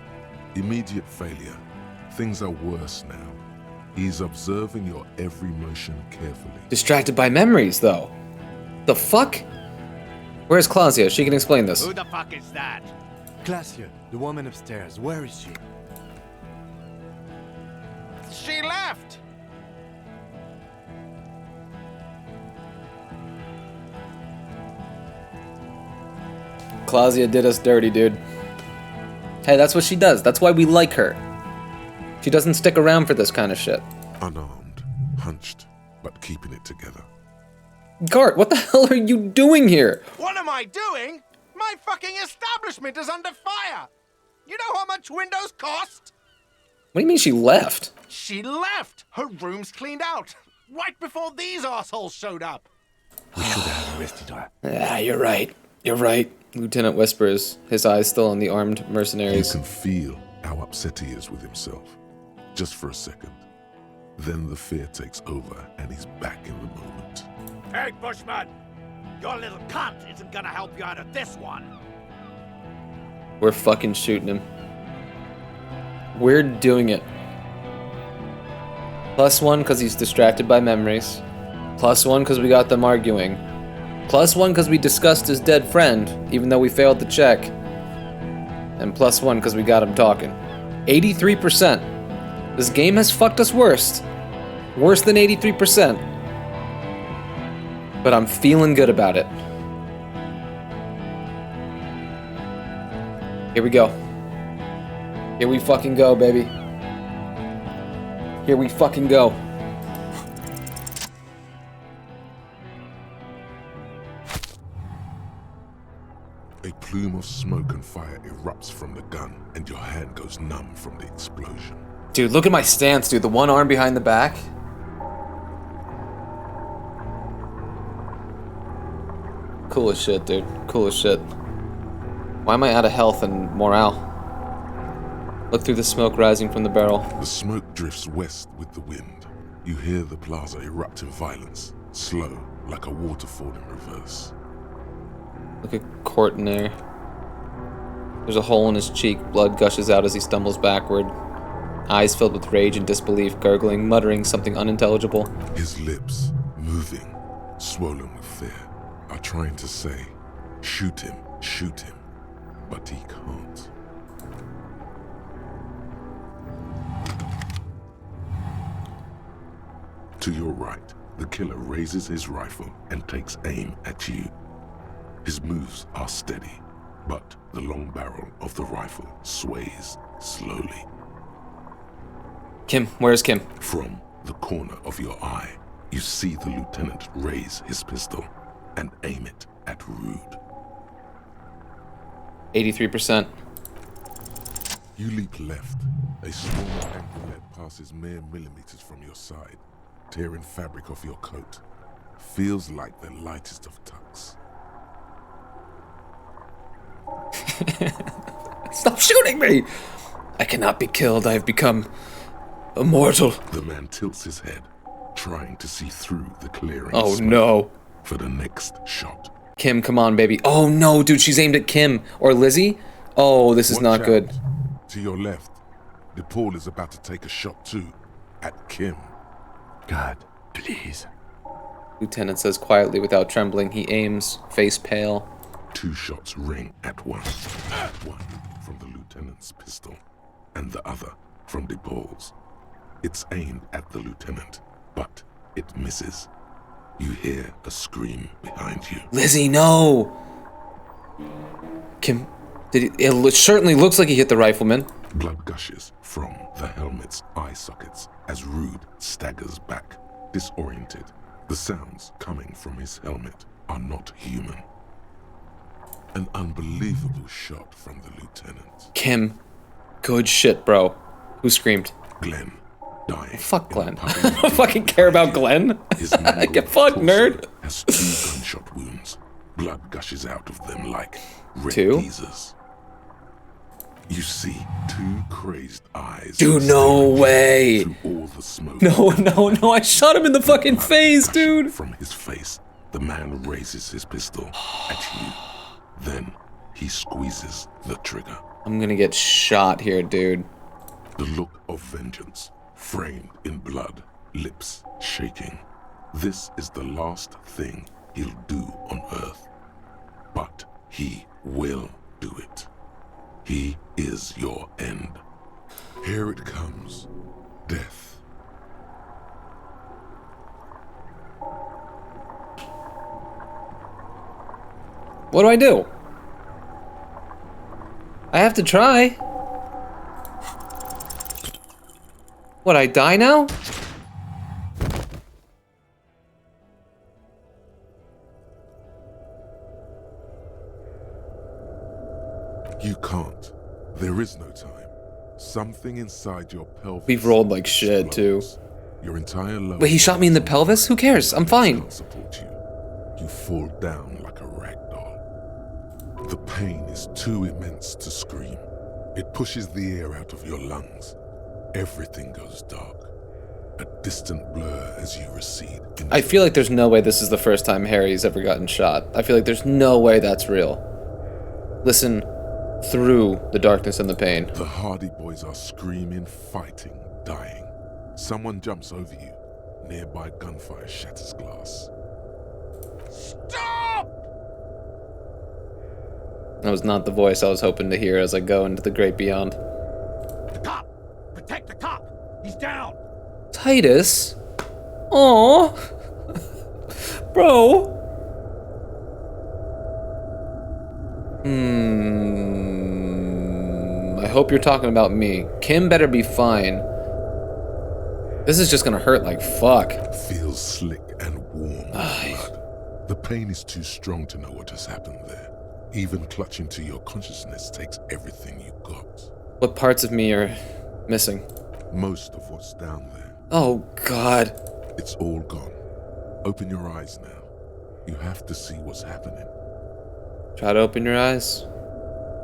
Immediate failure. Things are worse now. He's observing your every motion carefully. Distracted by memories, though. The fuck? Where's Clausia? She can explain this. Who the fuck is that? Glacia, the woman upstairs. Where is she? She left. Clausia did us dirty, dude. Hey, that's what she does. That's why we like her. She doesn't stick around for this kind of shit. Unarmed, hunched, but keeping it together. Gart, what the hell are you doing here? What am I doing? My fucking establishment is under fire. You know how much windows cost? What do you mean she left? She left. Her room's cleaned out. Right before these assholes showed up. We should have arrested her. Yeah, you're right. You're right, Lieutenant whispers, his eyes still on the armed mercenaries. You can feel how upset he is with himself. Just for a second. Then the fear takes over and he's back in the moment. Hey, Bushman! Your little cunt isn't gonna help you out of this one! We're fucking shooting him. We're doing it. +1 because he's distracted by memories. +1 because we got them arguing. +1 because we discussed his dead friend, even though we failed to check. And +1 because we got him talking. 83%. This game has fucked us worse. Worse than 83%. But I'm feeling good about it. Here we go. Here we fucking go, baby. Here we fucking go. A plume of smoke and fire erupts from the gun, and your hand goes numb from the explosion. Dude, look at my stance, dude. The one arm behind the back. Cool as shit, dude. Cool as shit. Why am I out of health and morale? Look through the smoke rising from the barrel. The smoke drifts west with the wind. You hear the plaza erupt in violence, slow, like a waterfall in reverse. Look at Court in there. There's a hole in his cheek. Blood gushes out as he stumbles backward. Eyes filled with rage and disbelief, gurgling, muttering something unintelligible. His lips, moving, swollen with fear, are trying to say, shoot him, but he can't. To your right, the killer raises his rifle and takes aim at you. His moves are steady, but the long barrel of the rifle sways slowly. Kim, where's Kim? From the corner of your eye, you see the lieutenant raise his pistol and aim it at Rude. 83%. You leap left. A small anklet passes mere millimeters from your side, tearing fabric off your coat. Feels like the lightest of tucks. Stop shooting me! I cannot be killed. I have become immortal. The man tilts his head, trying to see through the clearing. Oh no. For the next shot. Kim, come on, baby. Oh no, dude, she's aimed at Kim. Or Lizzie? Oh, this is not good. To your left, DePaul is about to take a shot too, at Kim. God, please. Lieutenant says quietly without trembling. He aims, face pale. 2 shots ring at once. One from the lieutenant's pistol, and the other from DePaul's. It's aimed at the lieutenant, but it misses. You hear a scream behind you. Lizzie, no! Kim, it certainly looks like he hit the rifleman. Blood gushes from the helmet's eye sockets as Rude staggers back, disoriented. The sounds coming from his helmet are not human. An unbelievable shot from the lieutenant. Kim, good shit, bro. Who screamed? Glenn, dying. Fuck Glenn. I don't fucking care about Glenn. Get fucked, nerd. Has 2 gunshot wounds. Blood gushes out of them like red 2? geezers. You see 2 crazed eyes. Dude, no way. Through all the smoke. No, I shot him in the fucking face, dude. From his face, the man raises his pistol at you. Then he squeezes the trigger. I'm gonna get shot here, dude. The look of vengeance, framed in blood, lips shaking. This is the last thing he'll do on Earth. But he will do it. He is your end. Here it comes. Death. What do I do? I have to try. What, I die now? You can't. There is no time. Something inside your pelvis. We've rolled like shit, too. Your entire lower. Wait, he shot me in the pelvis? Who cares? I'm fine. Can't support you. You fall down like a rag doll. The pain is too immense to scream. It pushes the air out of your lungs. Everything goes dark. A distant blur as you recede. I feel like there's no way this is the first time Harry's ever gotten shot. I feel like there's no way that's real. Listen through the darkness and the pain. The Hardy Boys are screaming, fighting, dying. Someone jumps over you. Nearby gunfire shatters glass. Stop! That was not the voice I was hoping to hear as I go into the great beyond. The cop! Protect the cop! He's down! Titus? Aww. Bro. I hope you're talking about me. Kim better be fine. This is just gonna hurt like fuck. Feels slick and warm with blood. The pain is too strong to know what has happened there. Even clutching to your consciousness takes everything you got. What parts of me are missing? Most of what's down there. Oh, God. It's all gone. Open your eyes now. You have to see what's happening. Try to open your eyes.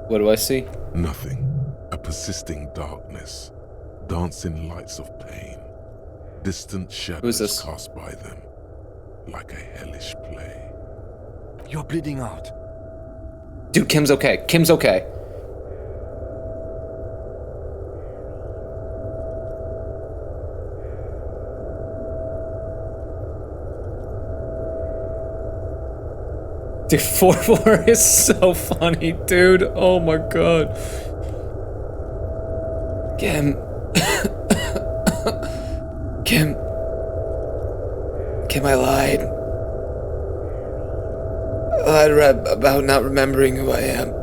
What do I see? Nothing. A persisting darkness. Dancing lights of pain. Distant shadows cast by them. Like a hellish play. You're bleeding out. Dude, Kim's okay. Kim's okay. Dude, 4-4 is so funny, dude. Oh my god. Kim. Kim. Kim, I lied. I lied about not remembering who I am.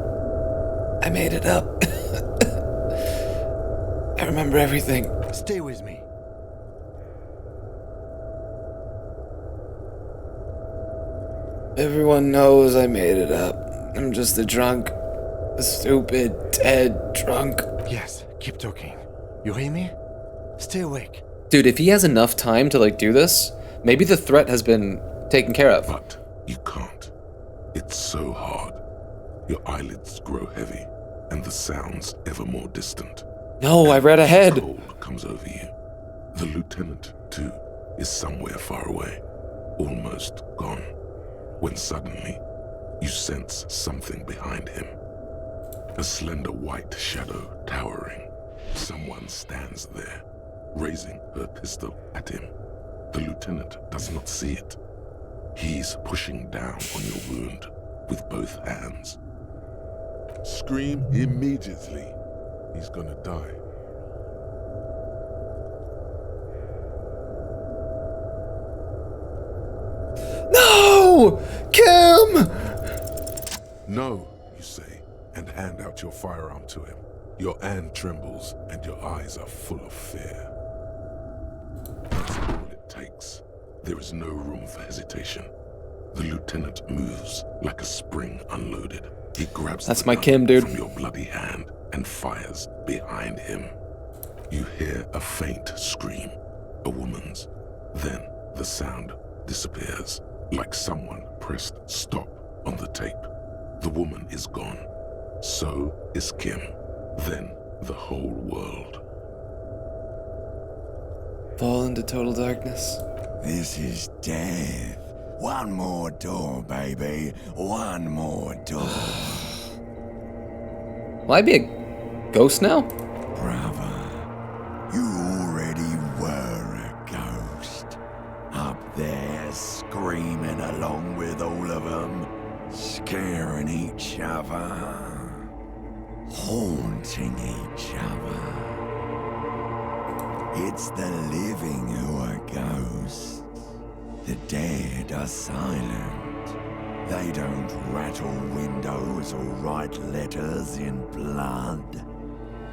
I made it up. I remember everything. Stay with me. Everyone knows I made it up. I'm just a drunk, a stupid, dead drunk. Yes, keep talking. You hear me? Stay awake. Dude, if he has enough time to, like, do this, maybe the threat has been taken care of. But you can't. It's so hard. Your eyelids grow heavy, and the sounds ever more distant. No, I read ahead. Cold comes over you. The lieutenant, too, is somewhere far away, almost gone. When suddenly, you sense something behind him. A slender white shadow towering. Someone stands there, raising her pistol at him. The lieutenant does not see it. He's pushing down on your wound with both hands. Scream immediately. He's gonna die. No! Kim! No, you say, and hand out your firearm to him. Your hand trembles, and your eyes are full of fear. That's all it takes. There is no room for hesitation. The lieutenant moves like a spring unloaded. He grabs That's the my gun Kim, dude. from your bloody hand and fires behind him. You hear a faint scream, a woman's. Then the sound disappears, like someone pressed stop on the tape. The woman is gone. So is Kim. Then the whole world. Fall into total darkness. This is death. One more door, baby. One more door. Will I be a ghost now? Brother, you already were a ghost. Up there, screaming along with all of them, scaring each other, haunting each other. It's the living who are ghosts. The dead are silent. They don't rattle windows or write letters in blood.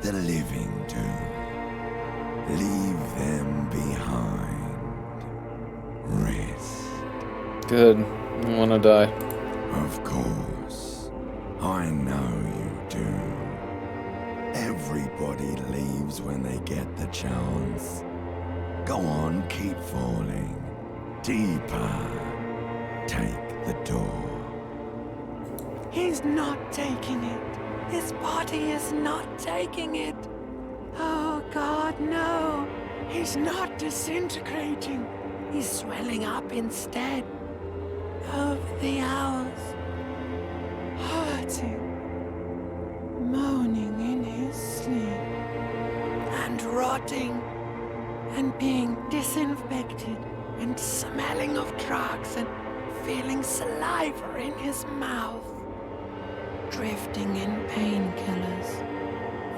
The living do. Leave them behind. Rest. Good. I wanna die. Of course. I know you do. Everybody leaves when they get the chance. Go on, keep falling. Deeper. Take the door. He's not taking it. His body is not taking it. Oh, God, no. He's not disintegrating. He's swelling up instead. Over the hours. Hurting. Moaning in his sleep. And rotting. And being disinfected. And smelling of drugs. And feeling saliva in his mouth. Drifting in painkillers.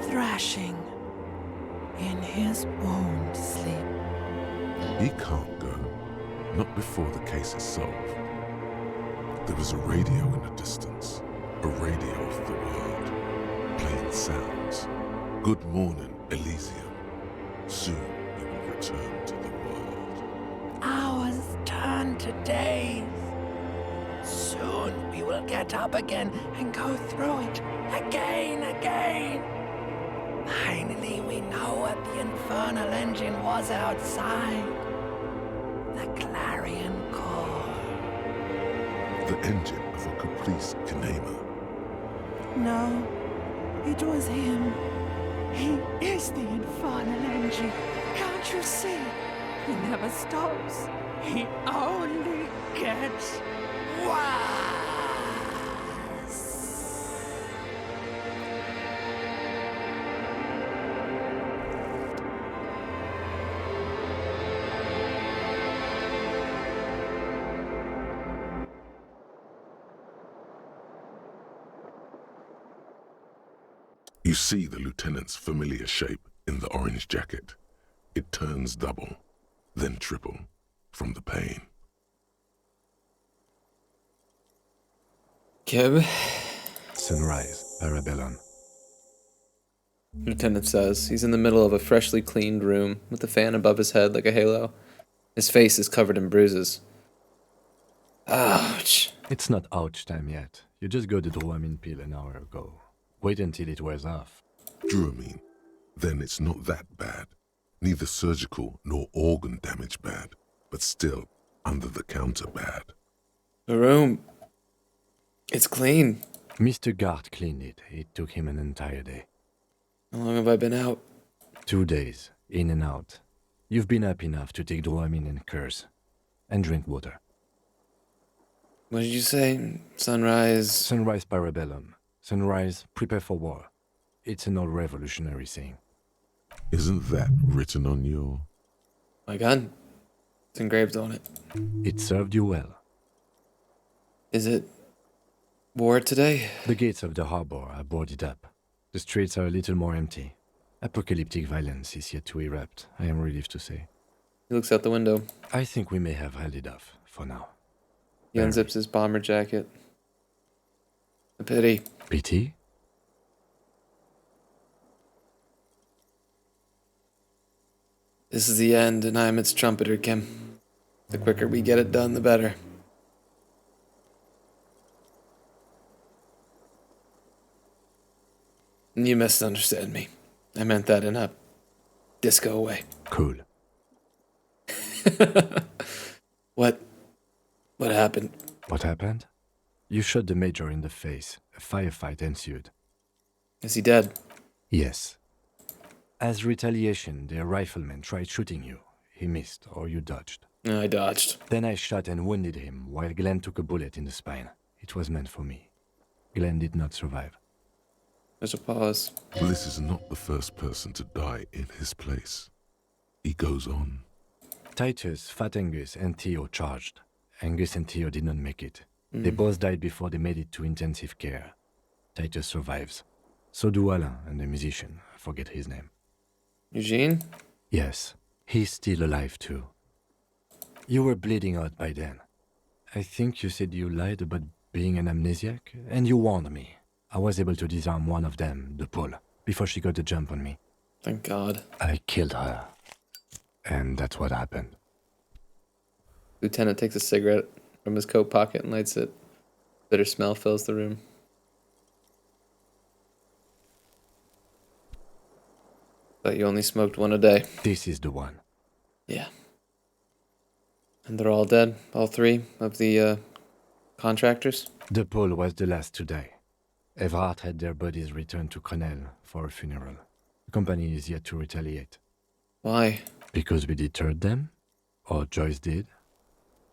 Thrashing. In his wound sleep. He can't go. Not before the case is solved. There is a radio in the distance. A radio of the world. Playing sounds. Good morning, Elysium. Soon we will return to the world. Hours turn to days. Soon we will get up again and go through it again. Finally, we know what the infernal engine was outside. The clarion call. The engine of a caprice Kanema. No, it was him. He is the infernal engine. Can't you see? He never stops. He only gets worse. You see the lieutenant's familiar shape in the orange jacket. It turns double, then triple, from the pain. Kib? Sunrise, Parabellum. Lieutenant says. He's in the middle of a freshly cleaned room with the fan above his head like a halo. His face is covered in bruises. Ouch. It's not ouch time yet. You just got the Dramamine pill an hour ago. Wait until it wears off. Dramamine? Then it's not that bad. Neither surgical nor organ damage bad, but still under the counter bad. The room. It's clean. Mr. Gart cleaned it. It took him an entire day. How long have I been out? 2 days, in and out. You've been up enough to take Dramamine and curse. And drink water. What did you say? Sunrise? Sunrise Parabellum. Sunrise, prepare for war. It's an old revolutionary saying. Isn't that written on your... My gun. It's engraved on it. It served you well. Is it war today? The gates of the harbor are boarded up. The streets are a little more empty. Apocalyptic violence is yet to erupt, I am relieved to say. He looks out the window. I think we may have held it off, for now. He unzips his bomber jacket. A pity. Pity? This is the end, and I am its trumpeter, Kim. The quicker we get it done, the better. You misunderstood me. I meant that in a disco way. Cool. What happened? What happened? You shot the major in the face. A firefight ensued. Is he dead? Yes. As retaliation, the rifleman tried shooting you. He missed, or you dodged. I dodged. Then I shot and wounded him, while Glenn took a bullet in the spine. It was meant for me. Glenn did not survive. There's a pause. Bliss is not the first person to die in his place. He goes on. Titus, Fat Angus, and Theo charged. Angus and Theo did not make it. They both died before they made it to intensive care. Titus survives. So do Alain and the musician. I forget his name. Eugene? Yes, he's still alive too. You were bleeding out by then. I think you said you lied about being an amnesiac, and you warned me. I was able to disarm one of them, the Pole, before she got the jump on me. Thank God. I killed her. And that's what happened. Lieutenant takes a cigarette from his coat pocket and lights it. Bitter smell fills the room. But you only smoked one a day. This is the one. Yeah. And they're all dead? All three of the Contractors? The Pole was the last to die. Everard had their bodies returned to Connell for a funeral. The company is yet to retaliate. Why? Because we deterred them? Or Joyce did?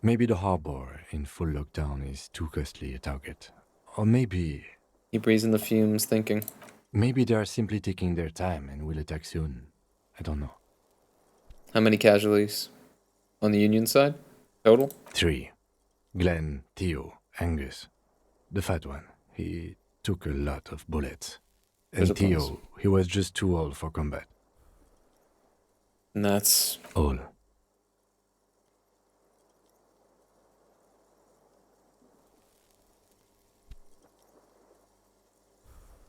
Maybe the harbor in full lockdown is too costly a target. Or maybe... He breathes in the fumes, thinking. Maybe they are simply taking their time and will attack soon. I don't know. How many casualties? On the Union side? Total? 3. Glenn, Theo, Angus. The fat one. He took a lot of bullets. And Theo, he was just too old for combat. And that's... all.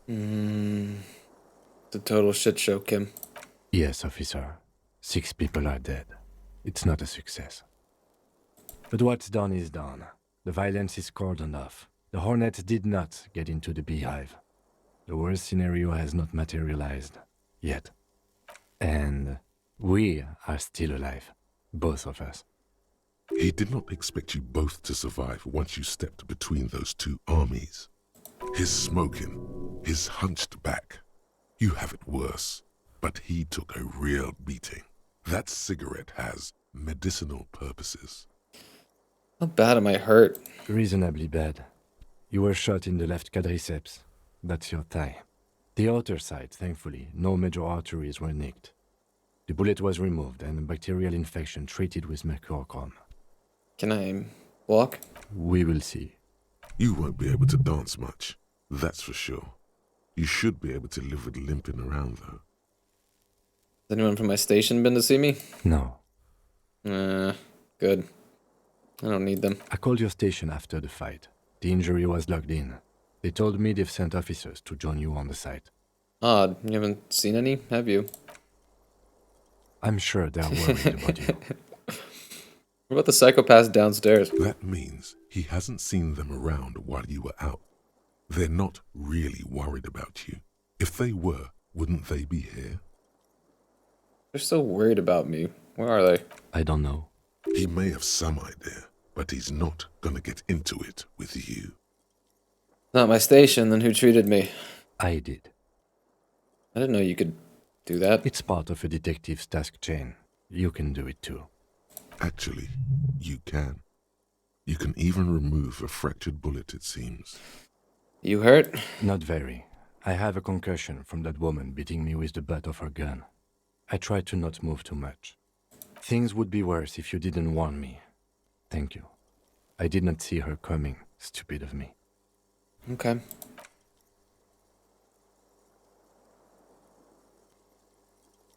It's a total shit show, Kim. Yes, officer. 6 people are dead. It's not a success. But what's done is done. The violence is cordoned off. The Hornets did not get into the beehive. The worst scenario has not materialized. Yet. And we are still alive. Both of us. He did not expect you both to survive once you stepped between those two armies. His smoking, his hunched back. You have it worse, but he took a real beating. That cigarette has medicinal purposes. How bad am I hurt? Reasonably bad. You were shot in the left quadriceps. That's your thigh. The outer side, thankfully, no major arteries were nicked. The bullet was removed and a bacterial infection treated with mercurochrome. Can I walk? We will see. You won't be able to dance much, that's for sure. You should be able to live with limping around, though. Has anyone from my station been to see me? No. Good. I don't need them. I called your station after the fight. The injury was logged in. They told me they've sent officers to join you on the site. Odd. You haven't seen any, have you? I'm sure they're worried about you. What about the psychopaths downstairs? That means he hasn't seen them around while you were out. They're not really worried about you. If they were, wouldn't they be here? They're so worried about me. Where are they? I don't know. He may have some idea, but he's not gonna get into it with you. Not my station, then who treated me? I did. I didn't know you could do that. It's part of a detective's task chain. You can do it too. Actually, you can. You can even remove a fractured bullet, it seems. You hurt? Not very. I have a concussion from that woman beating me with the butt of her gun. I tried to not move too much. Things would be worse if you didn't warn me. Thank you. I did not see her coming. Stupid of me. Okay.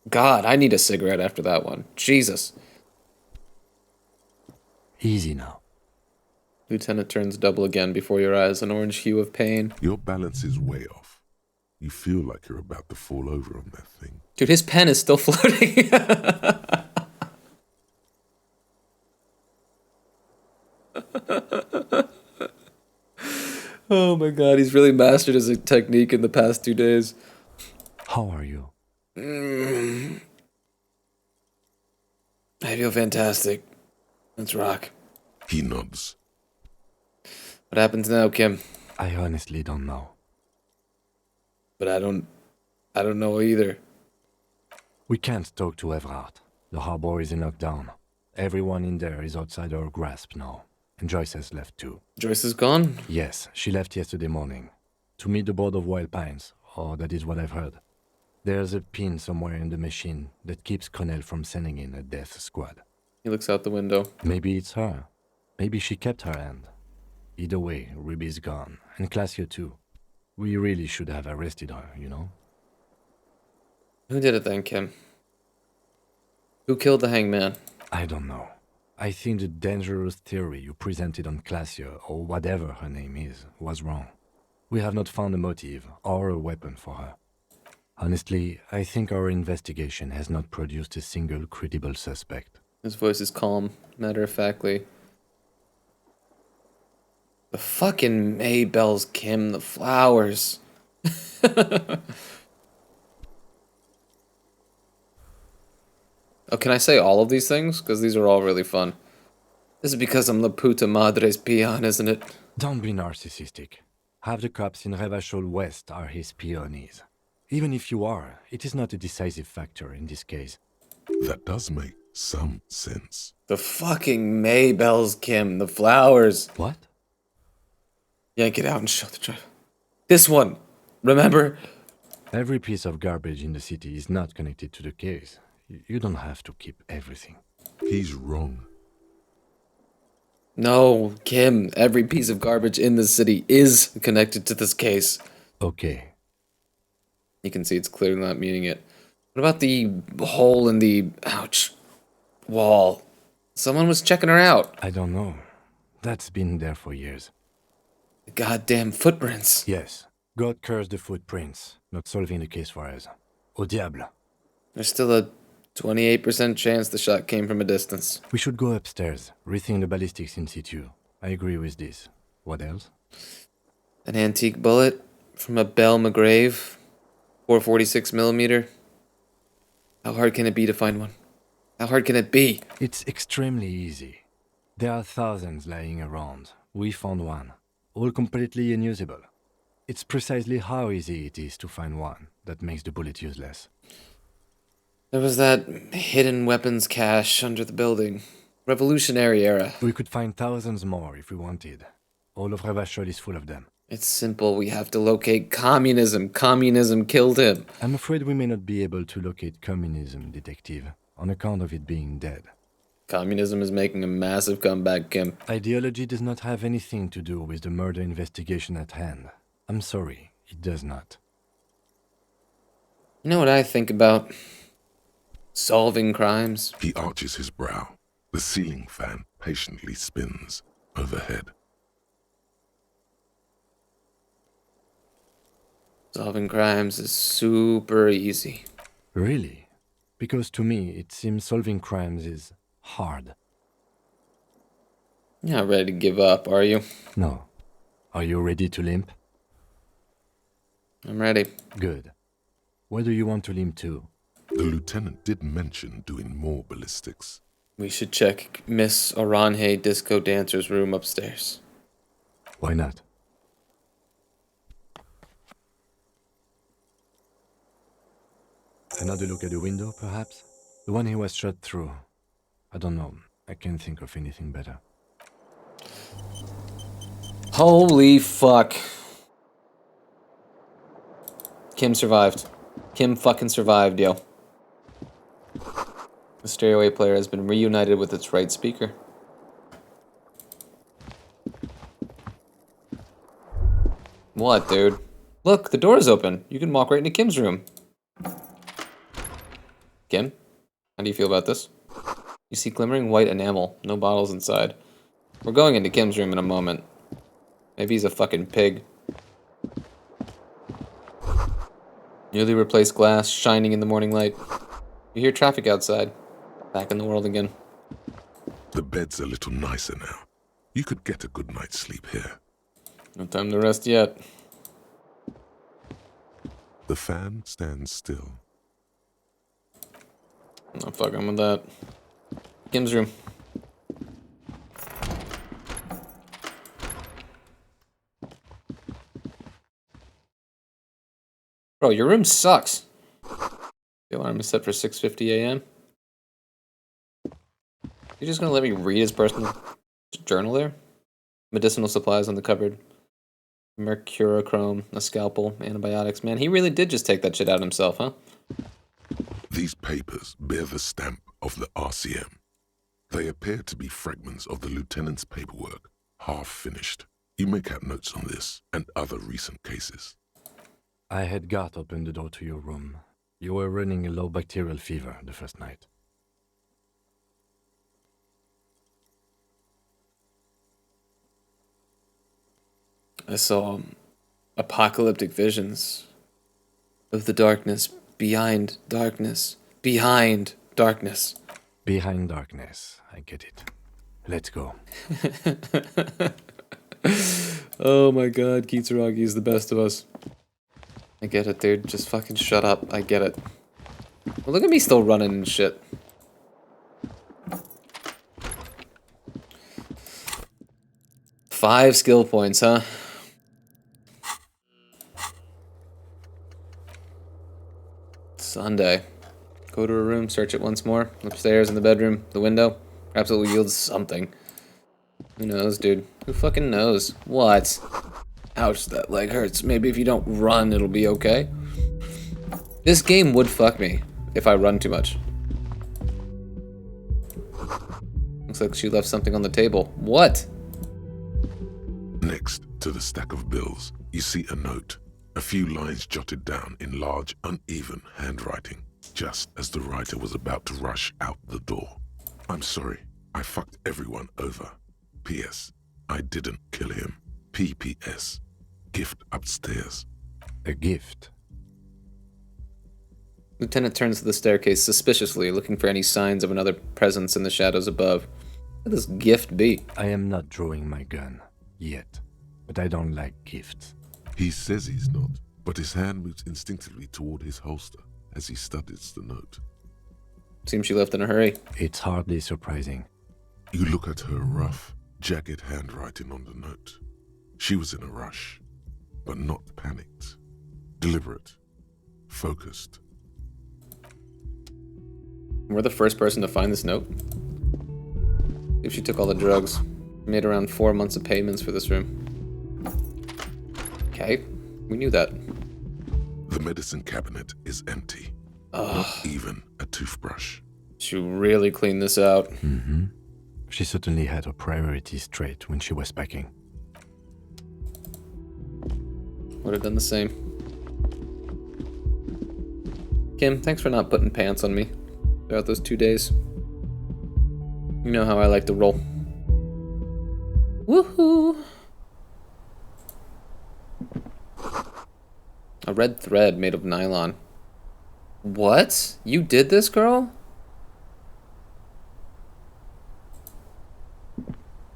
God, I need a cigarette after that one. Jesus. Easy now. Lieutenant turns double again before your eyes, an orange hue of pain. Your balance is way off. You feel like you're about to fall over on that thing. Dude, his pen is still floating. Oh my god, he's really mastered his technique in the past 2 days. How are you? I feel fantastic. Let's rock. He nods. What happens now, Kim? I honestly don't know. But I don't know either. We can't talk to Everard. The harbor is in lockdown. Everyone in there is outside our grasp now. And Joyce has left too. Joyce is gone? Yes, she left yesterday morning. To meet the board of Wild Pines, or that is what I've heard. There's a pin somewhere in the machine that keeps Connell from sending in a death squad. He looks out the window. Maybe it's her. Maybe she kept her hand. Either way, Ruby's gone. And Clasia too. We really should have arrested her, you know? Who did it then, Kim? Who killed the hangman? I don't know. I think the dangerous theory you presented on Clasia, or whatever her name is, was wrong. We have not found a motive or a weapon for her. Honestly, I think our investigation has not produced a single credible suspect. His voice is calm, matter-of-factly. The fucking Maybells, Kim, the flowers. Oh, can I say all of these things? Because these are all really fun. This is because I'm La Puta Madre's peon, isn't it? Don't be narcissistic. Half the cops in Revachol West are his peonies. Even if you are, it is not a decisive factor in this case. That does make some sense. The fucking Maybells, Kim. The flowers. What? Yank it out and show the drive. This one. Remember? Every piece of garbage in the city is not connected to the case. You don't have to keep everything. He's wrong. No, Kim. Every piece of garbage in the city is connected to this case. Okay. You can see it's clearly not meaning it. What about the hole in the... ouch. Wall? Someone was checking her out. I don't know. That's been there for years. The goddamn footprints. Yes. God curse the footprints. Not solving the case for us. Au diable. There's still a 28% chance the shot came from a distance. We should go upstairs, rethink the ballistics in situ. I agree with this. What else? An antique bullet from a Belle McGrave, 446 millimeter. How hard can it be to find one? How hard can it be? It's extremely easy. There are thousands lying around. We found one, all completely unusable. It's precisely how easy it is to find one that makes the bullet useless. There was that hidden weapons cache under the building. Revolutionary era. We could find thousands more if we wanted. All of Revachol is full of them. It's simple. We have to locate communism. Communism killed him. I'm afraid we may not be able to locate communism, Detective, on account of it being dead. Communism is making a massive comeback, Kim. Ideology does not have anything to do with the murder investigation at hand. I'm sorry, it does not. You know what I think about? Solving crimes. He arches his brow. The ceiling fan patiently spins overhead. Solving crimes is super easy. Really? Because to me, it seems solving crimes is hard. You're not ready to give up, are you? No. Are you ready to limp? I'm ready. Good. Where do you want to limp to? The lieutenant did mention doing more ballistics. We should check Miss Orange disco dancer's room upstairs. Why not? Another look at the window, perhaps? The one he was shot through. I don't know. I can't think of anything better. Holy fuck. Kim survived. Kim fucking survived, yo. The stereo A player has been reunited with its right speaker. What, dude? Look, the door is open. You can walk right into Kim's room. Kim, how do you feel about this? You see glimmering white enamel, no bottles inside. We're going into Kim's room in a moment. Maybe he's a fucking pig. Newly replaced glass, shining in the morning light. You hear traffic outside. Back in the world again. The bed's a little nicer now. You could get a good night's sleep here. No time to rest yet. The fan stands still. I'm not fucking with that. Kim's room. Bro, your room sucks. The alarm is set for 6:50 a.m. You're just gonna let me read his personal journal there? Medicinal supplies on the cupboard. Mercurochrome, a scalpel, antibiotics. Man, he really did just take that shit out himself, huh? These papers bear the stamp of the RCM. They appear to be fragments of the lieutenant's paperwork, half finished. You make out notes on this and other recent cases. I had Gart open the door to your room. You were running a low bacterial fever the first night. I saw apocalyptic visions of the darkness behind darkness. Behind darkness. Behind darkness. I get it. Let's go. Oh my god, Kitsuragi is the best of us. I get it, dude. Just fucking shut up. I get it. Well, look at me still running and shit. 5 skill points, huh? Sunday. Go to her room, search it once more. Upstairs, in the bedroom, the window. Perhaps it will yield something. Who knows, dude? Who fucking knows? What? Ouch, that leg hurts. Maybe if you don't run, it'll be okay. This game would fuck me if I run too much. Looks like she left something on the table. What? Next to the stack of bills, you see a note. A few lines jotted down in large, uneven handwriting, just as the writer was about to rush out the door. I'm sorry, I fucked everyone over. P.S. I didn't kill him. P.P.S. Gift upstairs. A gift? Lieutenant turns to the staircase suspiciously, looking for any signs of another presence in the shadows above. What could this gift be? I am not drawing my gun. Yet. But I don't like gifts. He says he's not, but his hand moves instinctively toward his holster as he studies the note. Seems she left in a hurry. It's hardly surprising. You look at her rough, jagged handwriting on the note. She was in a rush, but not panicked. Deliberate. Focused. We're the first person to find this note. If she took all the drugs. Made around 4 months of payments for this room. Okay, we knew that. The medicine cabinet is empty. Not even a toothbrush. She really cleaned this out. Mm-hmm. She certainly had her priorities straight when she was packing. Would have done the same. Kim, thanks for not putting pants on me throughout those 2 days. You know how I like to roll. Woohoo! A red thread made of nylon. What? You did this, girl?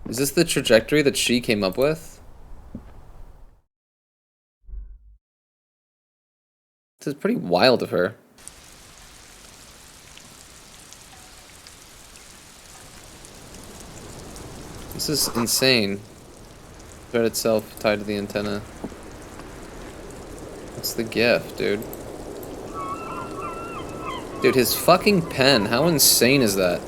Is this the trajectory that she came up with? This is pretty wild of her. This is insane. Thread itself tied to the antenna. What's the gift, dude? Dude, his fucking pen. How insane is that?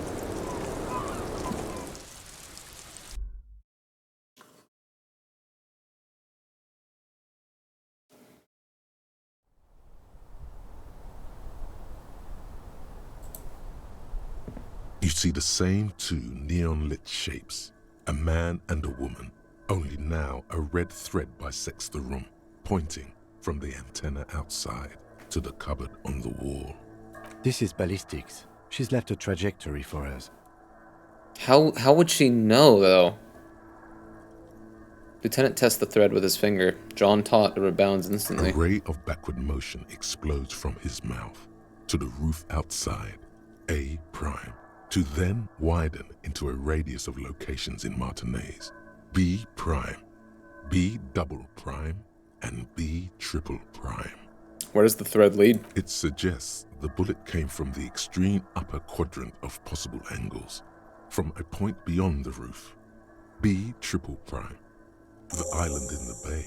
You see the same 2 neon-lit shapes. A man and a woman. Only now a red thread bisects the room, pointing from the antenna outside to the cupboard on the wall. This is ballistics. She's left a trajectory for us. How would she know, though? Lieutenant tests the thread with his finger. Drawn taut, it rebounds instantly. A ray of backward motion explodes from his mouth to the roof outside, A prime, to then widen into a radius of locations in Martinez. B prime, B double prime, and B triple prime. Where does the thread lead? It suggests the bullet came from the extreme upper quadrant of possible angles, from a point beyond the roof. B triple prime, the island in the bay.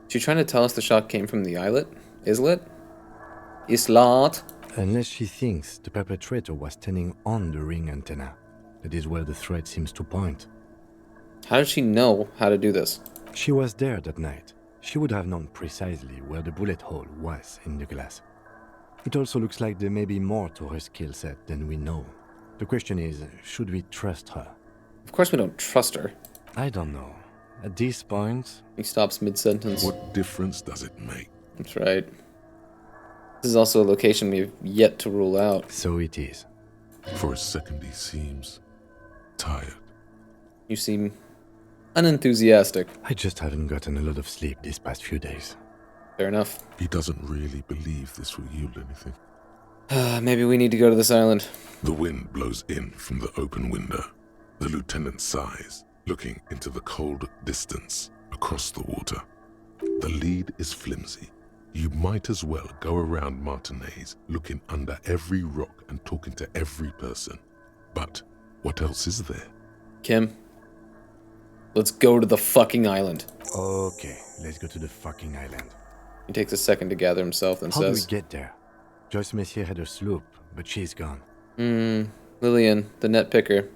She trying to tell us the shot came from the islet? Islet? Islat? Unless she thinks the perpetrator was standing on the ring antenna. That is where the thread seems to point. How did she know how to do this? She was there that night. She would have known precisely where the bullet hole was in the glass. It also looks like there may be more to her skill set than we know. The question is, should we trust her? Of course we don't trust her. I don't know. At this point... He stops mid-sentence. What difference does it make? That's right. This is also a location we've yet to rule out. So it is. For a second he seems tired. You seem unenthusiastic. I just haven't gotten a lot of sleep these past few days. Fair enough. He doesn't really believe this will yield anything. Maybe we need to go to this island. The wind blows in from the open window. The lieutenant sighs, looking into the cold distance across the water. The lead is flimsy. You might as well go around Martinez, looking under every rock and talking to every person. But What else is there? Kim, let's go to the fucking island. Okay, let's go to the fucking island. He takes a second to gather himself and How do we says, get there? Joyce Messier had a sloop, but she's gone. Lillian, the net picker.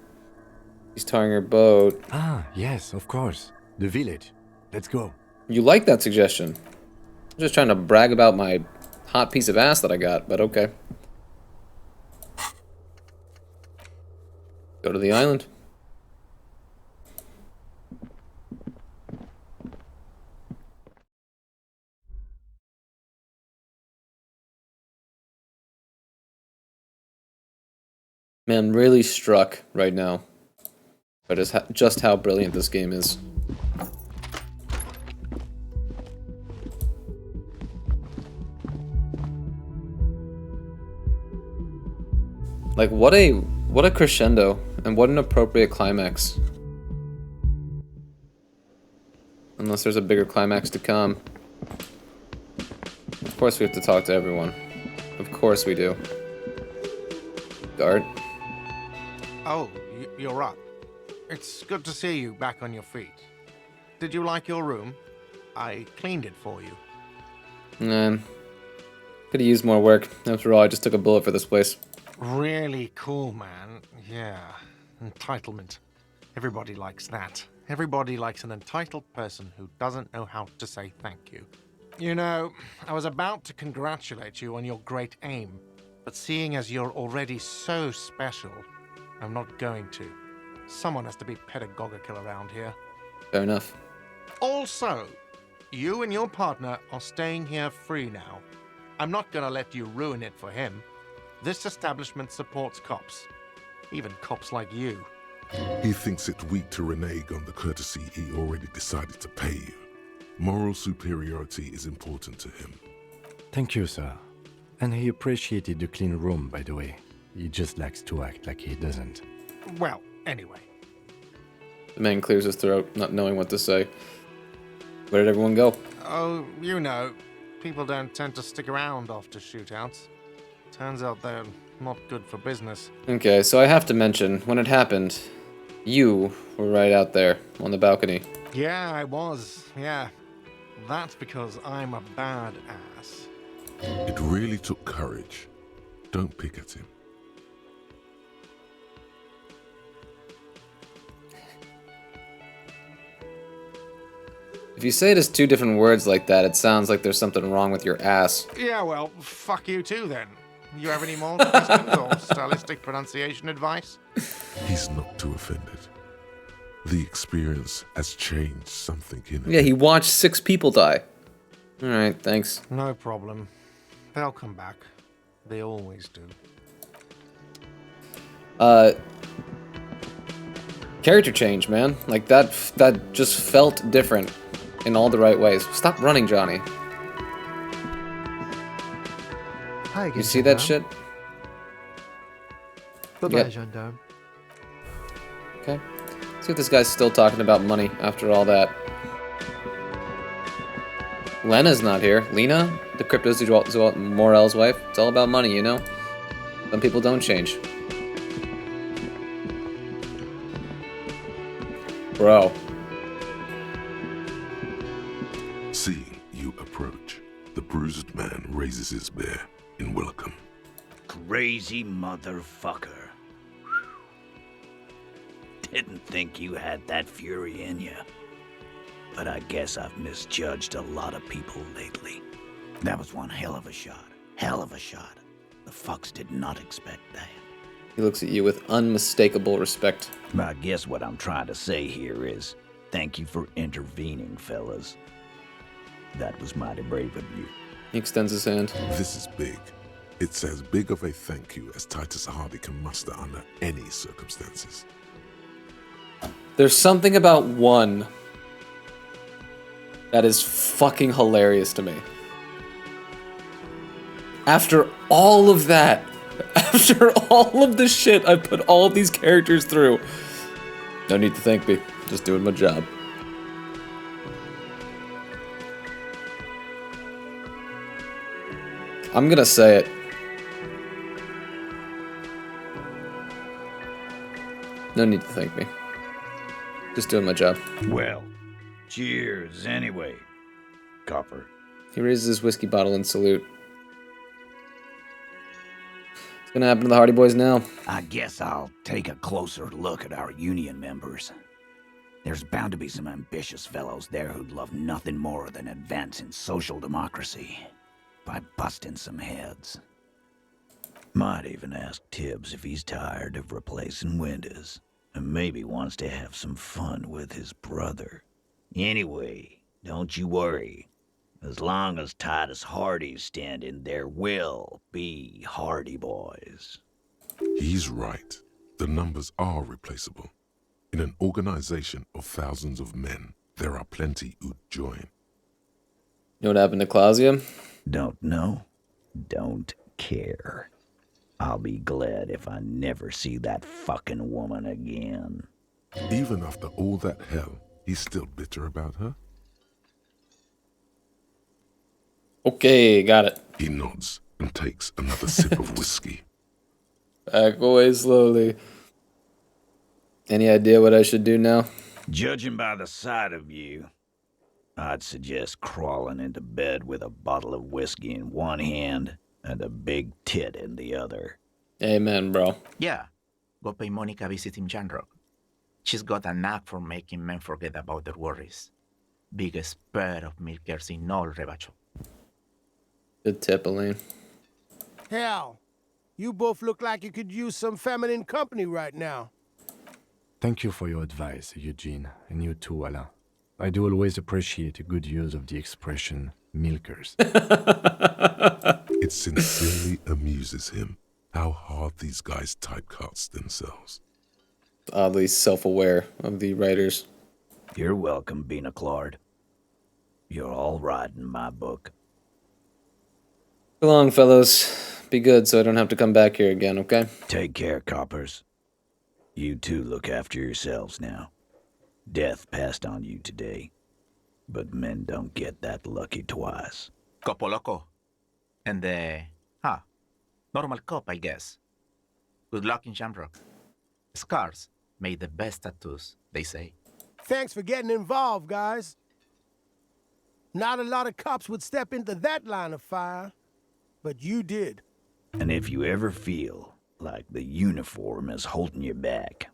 She's towing her boat. Ah, yes, of course. The village. Let's go. You like that suggestion. I'm just trying to brag about my hot piece of ass that I got, but okay. Go to the island. Man, really struck right now. But just how brilliant this game is. Like, what a crescendo, and what an appropriate climax. Unless there's a bigger climax to come. Of course we have to talk to everyone. Of course we do. Guard. Oh, you're up. It's good to see you back on your feet. Did you like your room? I cleaned it for you. Man. Could've used more work. After all, I just took a bullet for this place. Really cool, man. Yeah. Entitlement. Everybody likes that. Everybody likes an entitled person who doesn't know how to say thank you. You know, I was about to congratulate you on your great aim, but seeing as you're already so special, I'm not going to. Someone has to be pedagogical around here. Fair enough. Also, you and your partner are staying here free now. I'm not gonna let you ruin it for him. This establishment supports cops. Even cops like you. He thinks it weak to renege on the courtesy he already decided to pay you. Moral superiority is important to him. Thank you, sir. And he appreciated the clean room, by the way. He just likes to act like he doesn't. Well, anyway. The man clears his throat, not knowing what to say. Where did everyone go? Oh, you know, people don't tend to stick around after shootouts. Turns out they're not good for business. Okay, so I have to mention, when it happened, you were right out there, on the balcony. Yeah, I was. Yeah. That's because I'm a bad ass. It really took courage. Don't pick at him. If you say it as two different words like that, it sounds like there's something wrong with your ass. Yeah, well, fuck you too then. You have any more questions or stylistic pronunciation advice? He's not too offended. The experience has changed something in him. Yeah, he watched 6 people die. Alright, thanks. No problem. They'll come back. They always do. Character change, man. Like, that just felt different in all the right ways. Stop running, Johnny. Hi again, You see that gendarme. shit? Bye-bye, Yeah. gendarme. Okay. Let's see if this guy's still talking about money after all that. Lena's not here. Lena, the cryptozoologist Morel's wife. It's all about money, you know? Some people don't change. Bro. Seeing you approach, the bruised man raises his bear in welcome. Crazy motherfucker. Didn't think you had that fury in you. But I guess I've misjudged a lot of people lately. That was one hell of a shot. Hell of a shot. The fucks did not expect that. He looks at you with unmistakable respect. I guess what I'm trying to say here is, thank you for intervening, fellas. That was mighty brave of you. He extends his hand. This is big. It's as big of a thank you as Titus Hardy can muster under any circumstances. There's something about one that is fucking hilarious to me. After all of that, after all of the shit I put all of these characters through, no need to thank me. Just doing my job. I'm gonna say it. No need to thank me. Just doing my job. Well, cheers anyway, Copper. He raises his whiskey bottle in salute. What's gonna happen to the Hardy Boys now? I guess I'll take a closer look at our union members. There's bound to be some ambitious fellows there who'd love nothing more than advancing social democracy by busting some heads. Might even ask Tibbs if he's tired of replacing windows, and maybe wants to have some fun with his brother. Anyway, don't you worry. As long as Titus Hardy's standing, there will be Hardy Boys. He's right. The numbers are replaceable. In an organization of thousands of men, there are plenty who'd join. You know what happened to Clausia? Don't know. Don't care. I'll be glad if I never see that fucking woman again. Even after all that hell, he's still bitter about her? Okay, got it. He nods and takes another sip of whiskey. Back away slowly. Any idea what I should do now? Judging by the sight of you, I'd suggest crawling into bed with a bottle of whiskey in one hand and a big tit in the other. Amen, bro. Yeah, go pay Monica a visit in Janrock. She's got a knack for making men forget about their worries. Biggest pair of milkers in all Rebacho. Good tip, Elaine. Hell, you both look like you could use some feminine company right now. Thank you for your advice, Eugene, and you too, Alain. I do always appreciate a good use of the expression milkers. It sincerely amuses him how hard these guys typecast themselves. Oddly self-aware of the writers. You're welcome, Bina Claude. You're all right in my book. So long, fellows. Be good so I don't have to come back here again, okay? Take care, coppers. You two look after yourselves now. Death passed on you today, but men don't get that lucky twice. Copo loco. And normal cop, I guess. Good luck in Shamrock. Scars made the best tattoos, they say. Thanks for getting involved, guys. Not a lot of cops would step into that line of fire, but you did. And if you ever feel like the uniform is holding you back,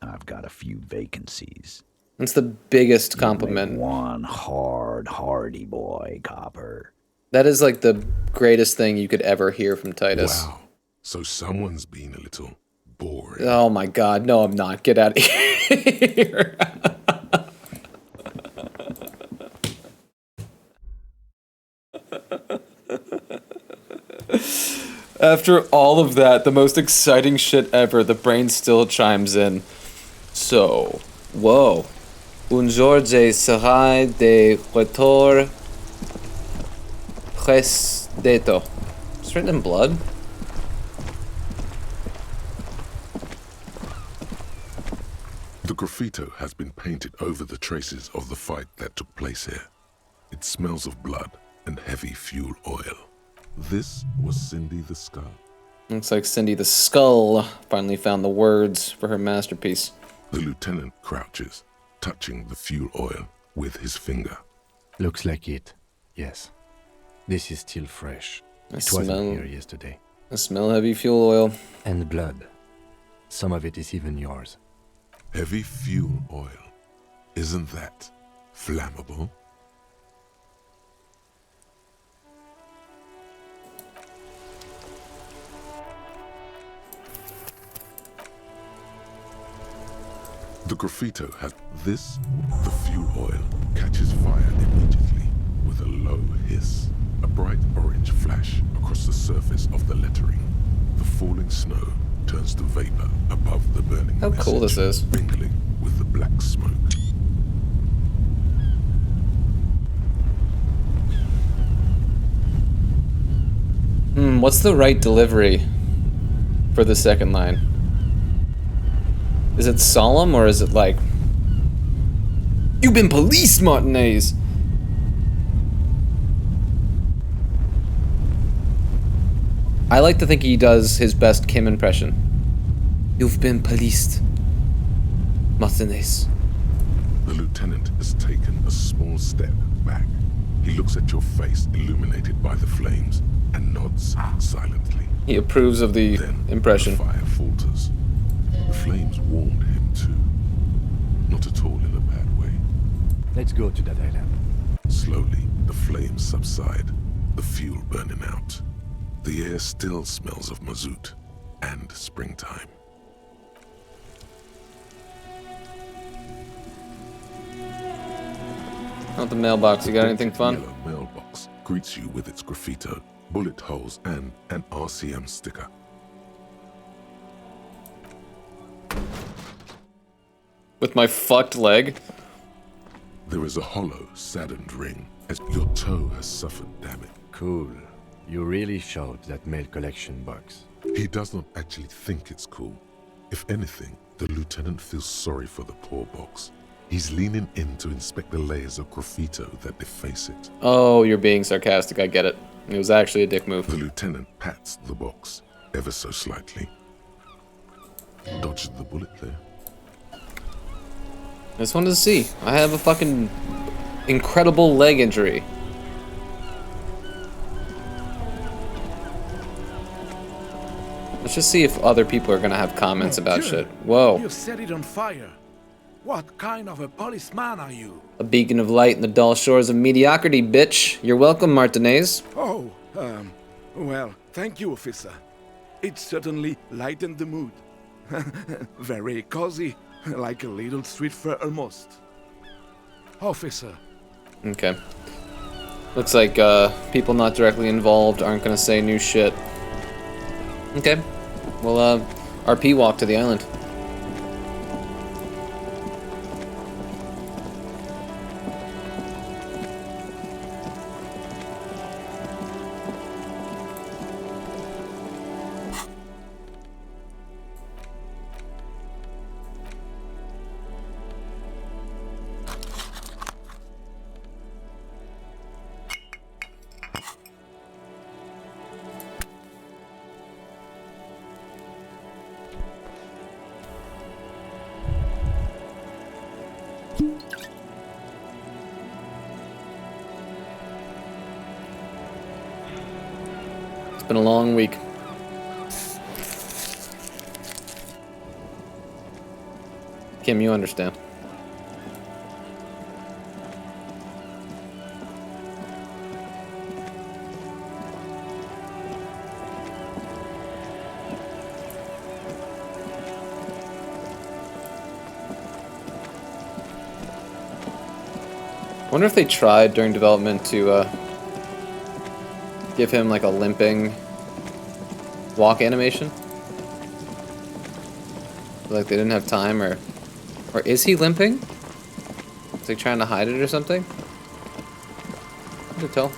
I've got a few vacancies. That's the biggest compliment. One hardy boy, Copper. That is like the greatest thing you could ever hear from Titus. Wow. So someone's been a little boring. Oh my god, no I'm not. Get out of here. After all of that, the most exciting shit ever, the brain still chimes in. So, whoa. Un jour je serai de retour d'eto. It's written in blood. The graffito has been painted over the traces of the fight that took place here. It smells of blood and heavy fuel oil. This was Cindy the Skull. Looks like Cindy the Skull finally found the words for her masterpiece. The lieutenant crouches, touching the fuel oil with his finger. Looks like it, yes. This is still fresh. I It wasn't here yesterday. I smell heavy fuel oil. And blood. Some of it is even yours. Heavy fuel oil. Isn't that flammable? The graffito has this. The fuel oil catches fire immediately with a low hiss. A bright orange flash across the surface of the lettering. The falling snow turns to vapor above the burning How cool this is. mingling with the black smoke. What's the right delivery for the second line? Is it solemn or is it like, "You've been policed, Martinez"? I like to think he does his best Kim impression. "You've been policed." Martinez. The lieutenant has taken a small step back. He looks at your face illuminated by the flames and nods silently. He approves of the impression. The fire falters. The flames warmed him too. Not at all in a bad way. Let's go to that island. Slowly, the flames subside, the fuel burning out. The air still smells of mazout and springtime. Not the mailbox. You got anything fun? Yellow mailbox greets you with its graffito, bullet holes, and an RCM sticker. With my fucked leg? There is a hollow, saddened ring as your toe has suffered damage. Cool. You really showed that mail collection box. He does not actually think it's cool. If anything, the lieutenant feels sorry for the poor box. He's leaning in to inspect the layers of graffito that deface it. Oh, you're being sarcastic. I get it. It was actually a dick move. The lieutenant pats the box, ever so slightly. Dodged the bullet there. I just wanted to see. I have a fucking incredible leg injury. Let's just see if other people are gonna have comments about shit. Whoa. You set it on fire. What kind of a policeman are you? A beacon of light in the dull shores of mediocrity, bitch. You're welcome, Martinez. Oh, well, thank you, officer. It certainly lightened the mood. Very cozy, like a little street fair almost. Officer. Okay. Looks like people not directly involved aren't gonna say new shit. Okay. Well, RP walk to the island. It's been a long week. Kim, you understand. I wonder if they tried during development to give him like a limping walk animation. Like they didn't have time, or is he limping? Is he trying to hide it or something? Hard to tell.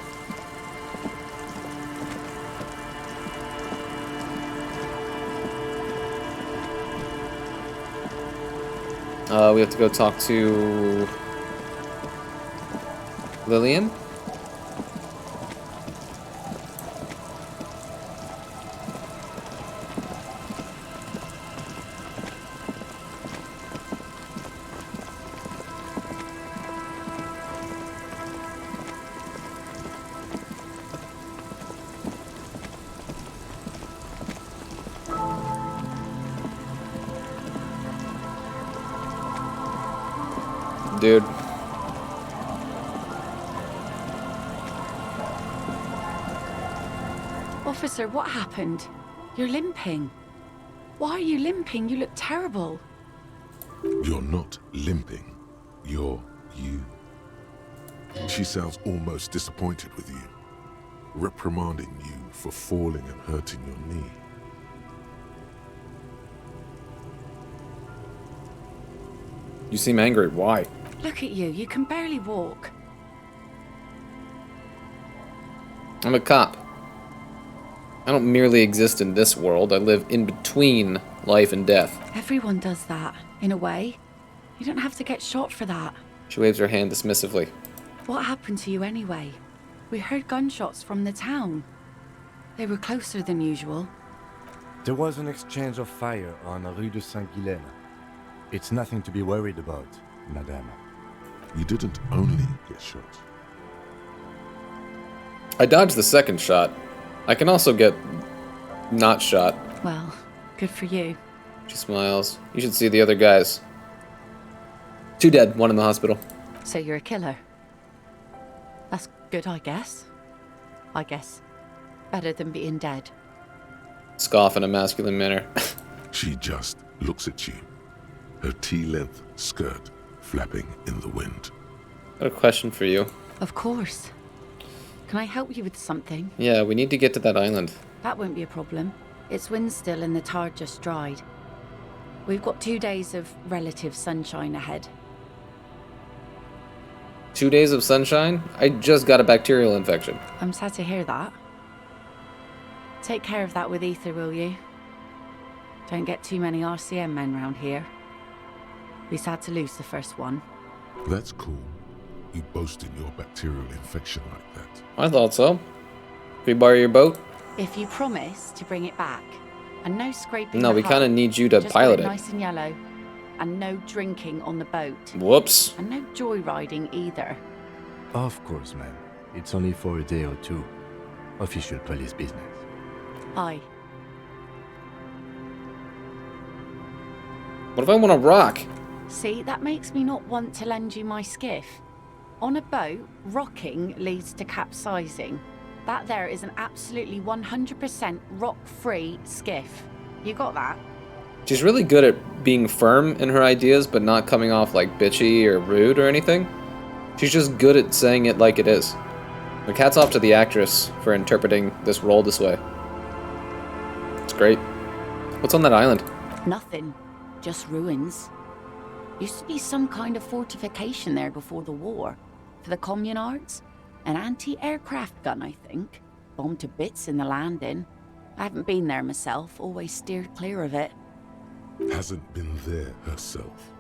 We have to go talk to Lillian? Dude. Officer, what happened? You're limping. Why are you limping? You look terrible. You're not limping. You're you. She sounds almost disappointed with you, reprimanding you for falling and hurting your knee. You seem angry. Why? Look at you. You can barely walk. I'm a cop. I don't merely exist in this world. I live in between life and death. Everyone does that, in a way. You don't have to get shot for that. She waves her hand dismissively. What happened to you anyway? We heard gunshots from the town. They were closer than usual. There was an exchange of fire on Rue de Saint-Guylaine. It's nothing to be worried about, madame. You didn't only get shot. I dodged the second shot. I can also get not shot. Well, good for you. She smiles. You should see the other guys. 2 dead, 1 in the hospital. So you're a killer. That's good, I guess. Better than being dead. Scoff in a masculine manner. She just looks at you. Her tea-length skirt flapping in the wind. Got a question for you. Of course. Can I help you with something? Yeah, we need to get to that island. That won't be a problem. It's wind still and the tar just dried. We've got 2 days of relative sunshine ahead. 2 days of sunshine? I just got a bacterial infection. I'm sad to hear that. Take care of that with ether, will you? Don't get too many RCM men round here. We sad to lose the first one. That's cool. You boasting your bacterial infection like that. I thought so. Can we borrow your boat? If you promise to bring it back, and no scraping. No, the we hull, kind of need you to just pilot do it. Nice and yellow, and no drinking on the boat. Whoops. And no joyriding either. Of course, ma'am. It's only for a day or two. Official police business. Aye. What if I want to rock? See, that makes me not want to lend you my skiff. On a boat, rocking leads to capsizing. That there is an absolutely 100% rock-free skiff. You got that? She's really good at being firm in her ideas, but not coming off like bitchy or rude or anything. She's just good at saying it like it is. The cat's off to the actress for interpreting this role this way. It's great. What's on that island? Nothing. Just ruins. Used to be some kind of fortification there before the war. For the communards. An anti-aircraft gun, I think. Bombed to bits in the landing. I haven't been there myself, always steered clear of it. Hasn't been there herself.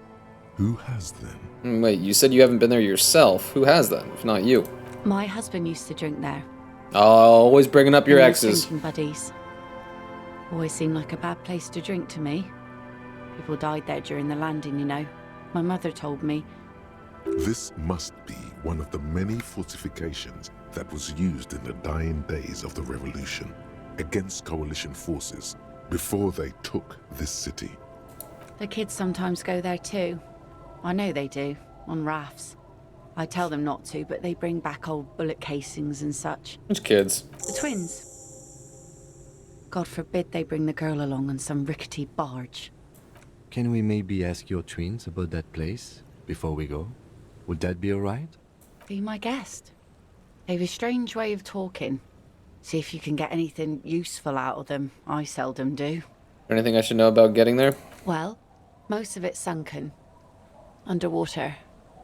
Who has then? Wait, you said you haven't been there yourself. Who has then, if not you? My husband used to drink there. Oh, always bringing up your And his exes. drinking buddies. Always seemed like a bad place to drink to me. People died there during the landing, you know. My mother told me. This must be one of the many fortifications that was used in the dying days of the revolution against coalition forces before they took this city. The kids sometimes go there too. I know they do, on rafts. I tell them not to, but they bring back old bullet casings and such. Which kids? The twins. God forbid they bring the girl along on some rickety barge. Can we maybe ask your twins about that place before we go? Would that be alright? Be my guest. They've a strange way of talking. See if you can get anything useful out of them. I seldom do. Anything I should know about getting there? Well, most of it's sunken. Underwater.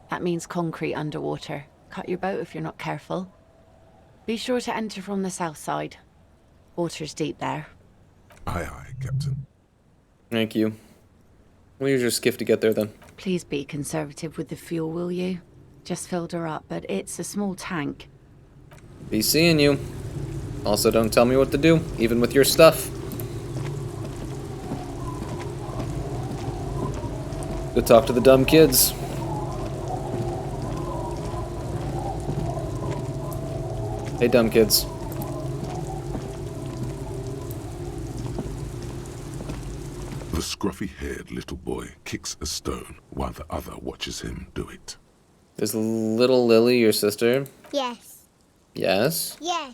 That means concrete underwater. Cut your boat if you're not careful. Be sure to enter from the south side. Water's deep there. Aye, aye, Captain. Thank you. We'll use your skiff to get there then. Please be conservative with the fuel, will you? Just filled her up, but it's a small tank. Be seeing you. Also, don't tell me what to do, even with your stuff. Go talk to the dumb kids. Hey, dumb kids. The scruffy-haired little boy kicks a stone while the other watches him do it. Is little Lily your sister? Yes. Yes? Yes.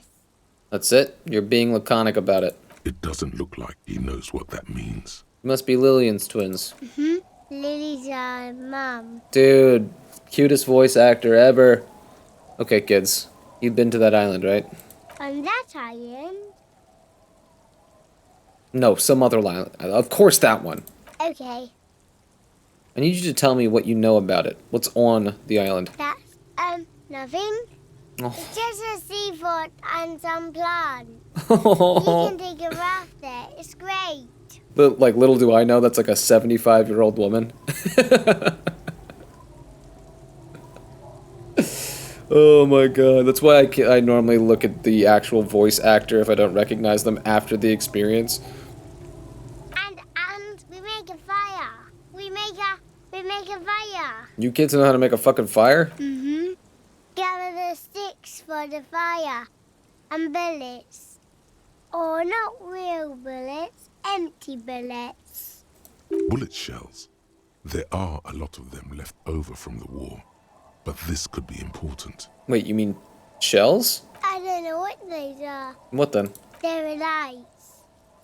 That's it? You're being laconic about it. It doesn't look like he knows what that means. You must be Lillian's twins. Mm-hmm. Lily's our mum. Dude, cutest voice actor ever. Okay, kids. You've been to that island, right? On that island? No, some other island. Of course that one. Okay. I need you to tell me what you know about it. What's on the island? That's, nothing. Oh. It's just a seafort and some plants. You can take a raft there. It's great. Like, little do I know, that's like a 75-year-old woman. Oh my god, that's why I normally look at the actual voice actor if I don't recognize them after the experience. And we make a fire. We make a You kids know how to make a fucking fire? Mm-hmm. Gather the sticks for the fire. And bullets. Or not real bullets, empty bullets. Bullet shells. There are a lot of them left over from the war. But this could be important. Wait, you mean shells? I don't know what those are. What then? They're lights.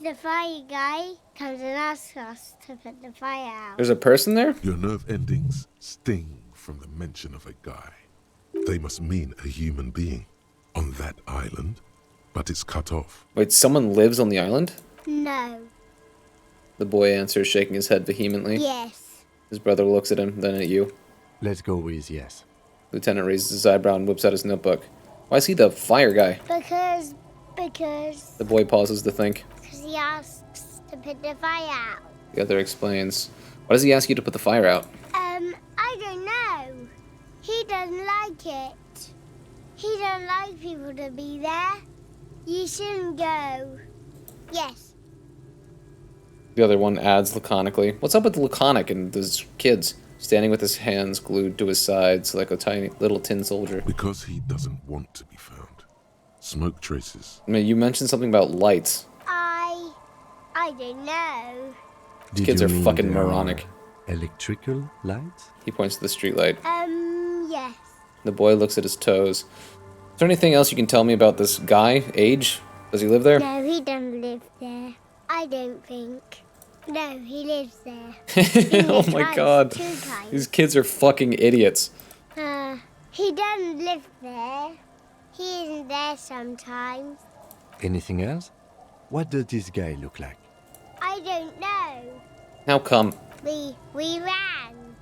The fire guy comes and asks us to put the fire out. There's a person there? Your nerve endings sting from the mention of a guy. They must mean a human being on that island, but it's cut off. Wait, someone lives on the island? No. The boy answers, shaking his head vehemently. Yes. His brother looks at him, then at you. Let's go with yes. Lieutenant raises his eyebrow and whips out his notebook. Why is he the fire guy? Because The boy pauses to think. he asks to put the fire out. The other explains. Why does he ask you to put the fire out? I don't know. He doesn't like it. He don't like people to be there. You shouldn't go. Yes. The other one adds laconically. What's up with laconic and those kids? Standing with his hands glued to his sides like a tiny little tin soldier. Because he doesn't want to be found. Smoke traces. I mean, you mentioned something about lights. I don't know. These kids you are mean fucking there moronic. are electrical lights? He points to the streetlight. Yes. The boy looks at his toes. Is there anything else you can tell me about this guy? Age? Does he live there? No, he doesn't live there. I don't think. No, he lives there. Oh my god. 2 times. These kids are fucking idiots. He doesn't live there. He isn't there sometimes. Anything else? What does this guy look like? I don't know. How come? We ran.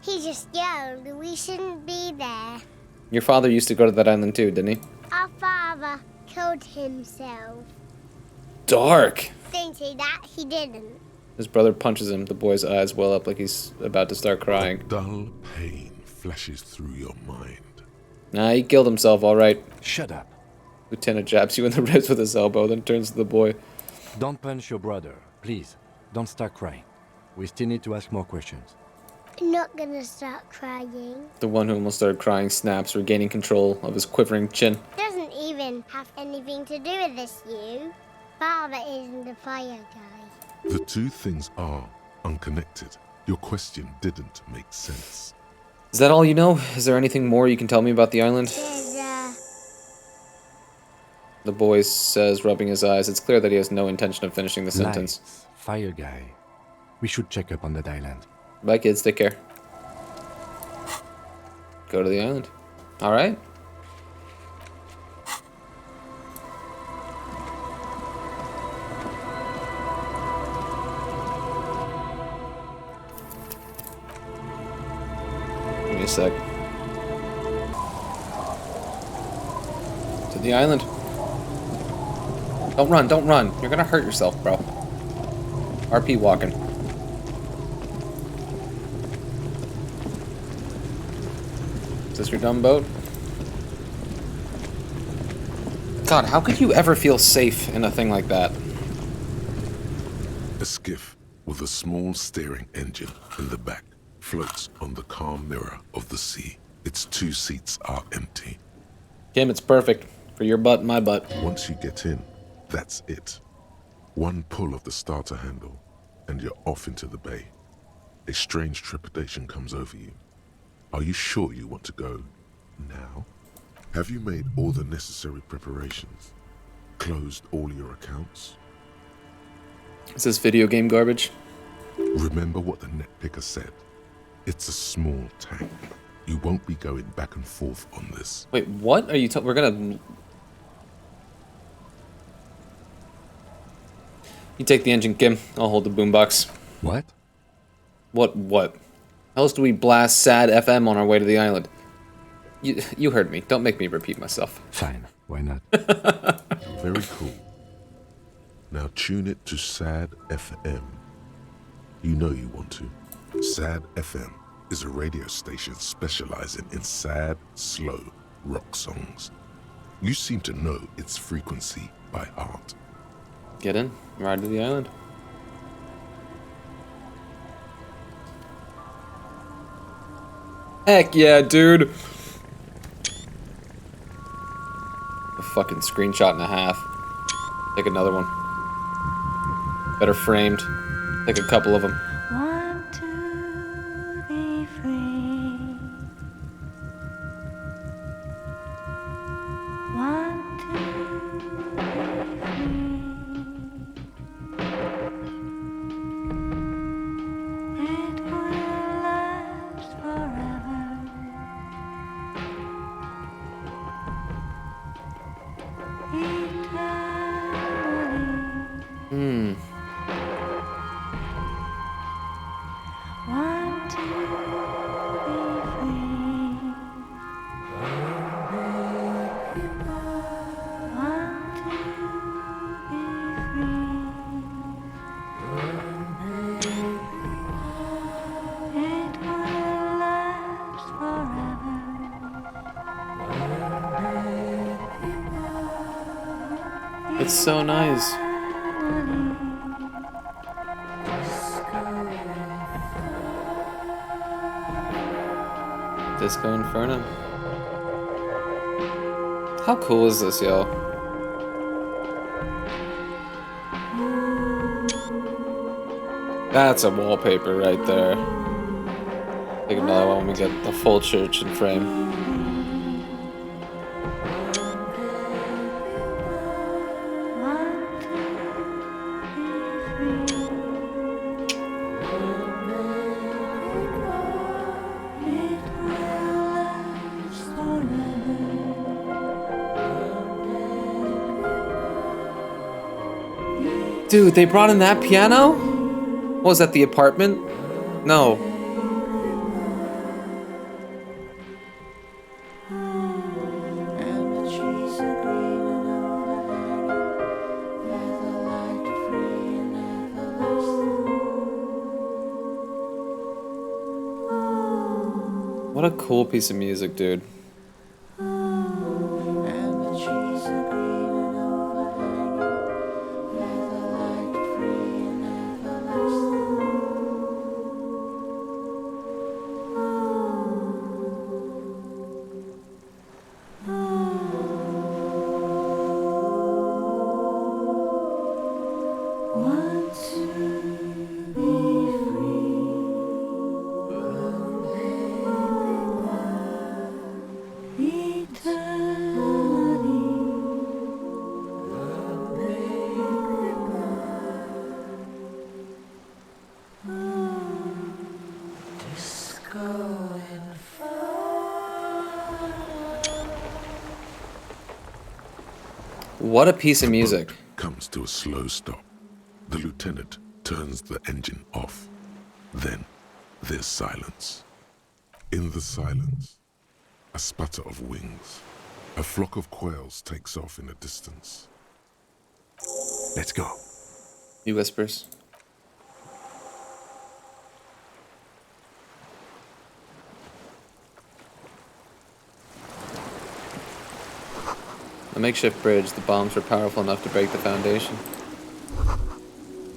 He just yelled we shouldn't be there. Your father used to go to that island too, didn't he? Our father killed himself. Dark. Don't say that, he didn't. His brother punches him. The boy's eyes well up like he's about to start crying. Dull pain flashes through your mind. Nah, he killed himself, alright. Shut up. Lieutenant jabs you in the ribs with his elbow, then turns to the boy. Don't punch your brother, please. Don't start crying. We still need to ask more questions. I'm not gonna start crying. The one who almost started crying snaps, regaining control of his quivering chin. Doesn't even have anything to do with this, you. Father isn't the fire guy. The two things are unconnected. Your question didn't make sense. Is that all you know? Is there anything more you can tell me about the island? The boy says, rubbing his eyes. It's clear that he has no intention of finishing the sentence. Lights, fire guy. We should check up on that island. Bye, kids. Take care. Go to the island. All right. Give me a sec. To the island. Don't run, don't run. You're gonna hurt yourself, bro. RP walking. Is this your dumb boat? God, how could you ever feel safe in a thing like that? A skiff with a small steering engine in the back floats on the calm mirror of the sea. Its 2 seats are empty. Kim, it's perfect. For your butt, my butt. Once you get in, that's it. One pull of the starter handle, and you're off into the bay. A strange trepidation comes over you. Are you sure you want to go now? Have you made all the necessary preparations? Closed all your accounts? Is this video game garbage? Remember what the net picker said. It's a small tank. You won't be going back and forth on this. Wait, what are you talking? We're gonna... You take the engine, Kim. I'll hold the boombox. What? What? How else do we blast sad FM on our way to the island? You heard me. Don't make me repeat myself. Fine. Why not? Very cool. Now tune it to Sad FM. You know you want to. Sad FM is a radio station specializing in sad, slow rock songs. You seem to know its frequency by heart. Get in. Ride to the island. Heck yeah, dude. A fucking screenshot and a half. Take another one. Better framed. Take a couple of them. Want to be free. Want to be free. It will last forever. Hmm. Want to be free. Want to be free. It will last forever. It's so nice. Disco Inferno. How cool is this, yo? That's a wallpaper right there. Take another one when we get the full church in frame. Dude, they brought in that piano? What was that, the apartment? No. What a cool piece of music, dude. What a piece of music. Comes to a slow stop. The lieutenant turns the engine off. Then there's silence. In the silence, a sputter of wings. A flock of quails takes off in the distance. Let's go. He whispers. A makeshift bridge, the bombs were powerful enough to break the foundation.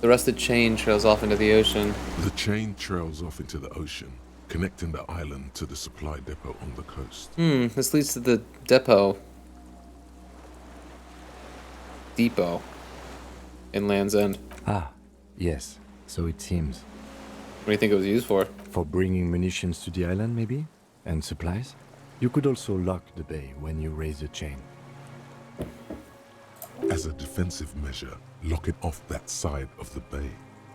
The rusted chain trails off into the ocean. The chain trails off into the ocean, connecting the island to the supply depot on the coast. This leads to the depot. Depot. In Land's End. Ah, yes, so it seems. What do you think it was used for? For bringing munitions to the island, maybe? And supplies? You could also lock the bay when you raise the chain. As a defensive measure, lock it off that side of the bay.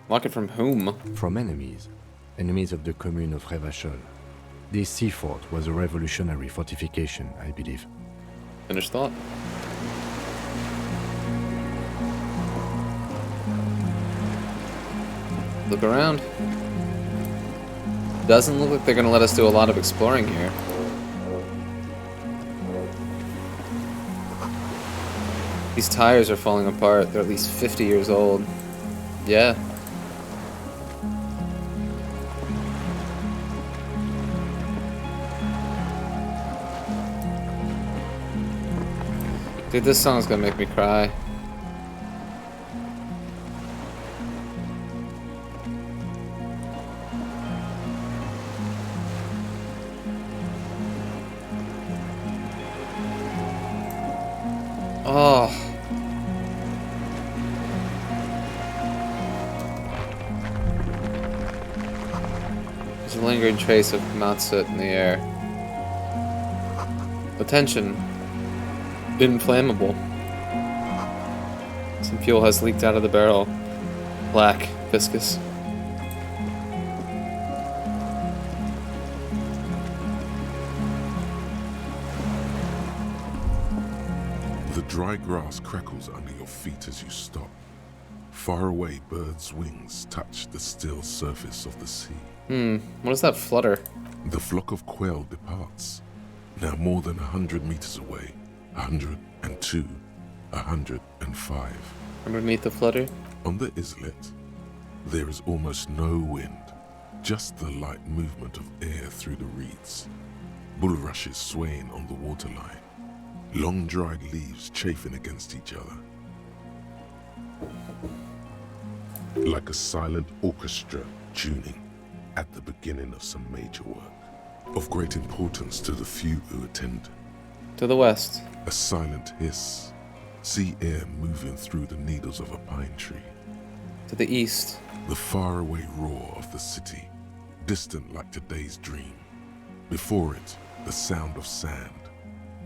Lock it from whom? From enemies. Enemies of the commune of Revachol. This sea fort was a revolutionary fortification, I believe. Finished thought. Look around. Doesn't look like they're gonna let us do a lot of exploring here. These tires are falling apart. They're at least 50 years old. Yeah. Dude, this song's gonna make me cry. Oh. There's a lingering trace of mouth soot in the air. Attention. Inflammable. Some fuel has leaked out of the barrel. Black, viscous. The dry grass crackles under your feet as you stop. Far away, birds' wings touch the still surface of the sea. What is that flutter? The flock of quail departs. Now more than 100 meters away. 102, 105. Underneath the flutter? On the islet, there is almost no wind, just the light movement of air through the reeds. Bulrushes swaying on the waterline. Long dried leaves chafing against each other. Like a silent orchestra tuning at the beginning of some major work, of great importance to the few who attend. To the west. A silent hiss, sea air moving through the needles of a pine tree. To the east. The faraway roar of the city, distant like today's dream. Before it, the sound of sand,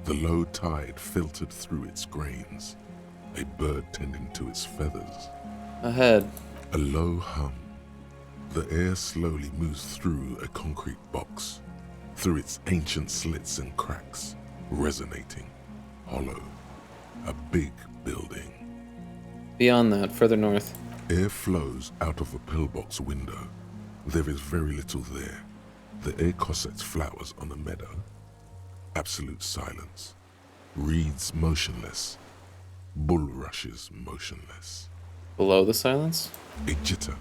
the low tide filtered through its grains, a bird tending to its feathers. Ahead. A low hum. The air slowly moves through a concrete box, through its ancient slits and cracks, resonating, hollow. A big building. Beyond that, further north. Air flows out of a pillbox window. There is very little there. The air cossets flowers on a meadow. Absolute silence. Reeds motionless. Bulrushes motionless. Below the silence? A jitter.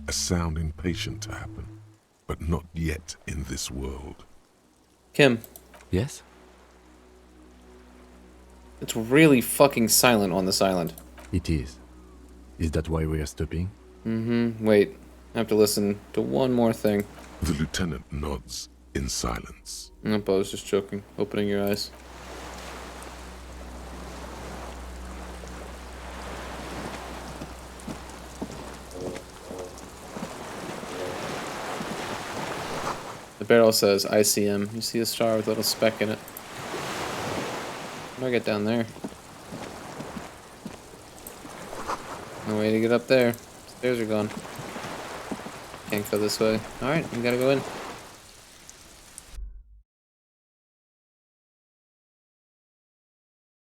A sound impatient to happen, but not yet in this world. Kim. Yes? It's really fucking silent on this island. It is. Is that why we are stopping? Wait. I have to listen to one more thing. The lieutenant nods in silence. Nope, I was just joking. Opening your eyes. The barrel says ICM. You see a star with a little speck in it. How do I get down there? No way to get up there. Stairs are gone. Can't go this way. Alright, we gotta go in.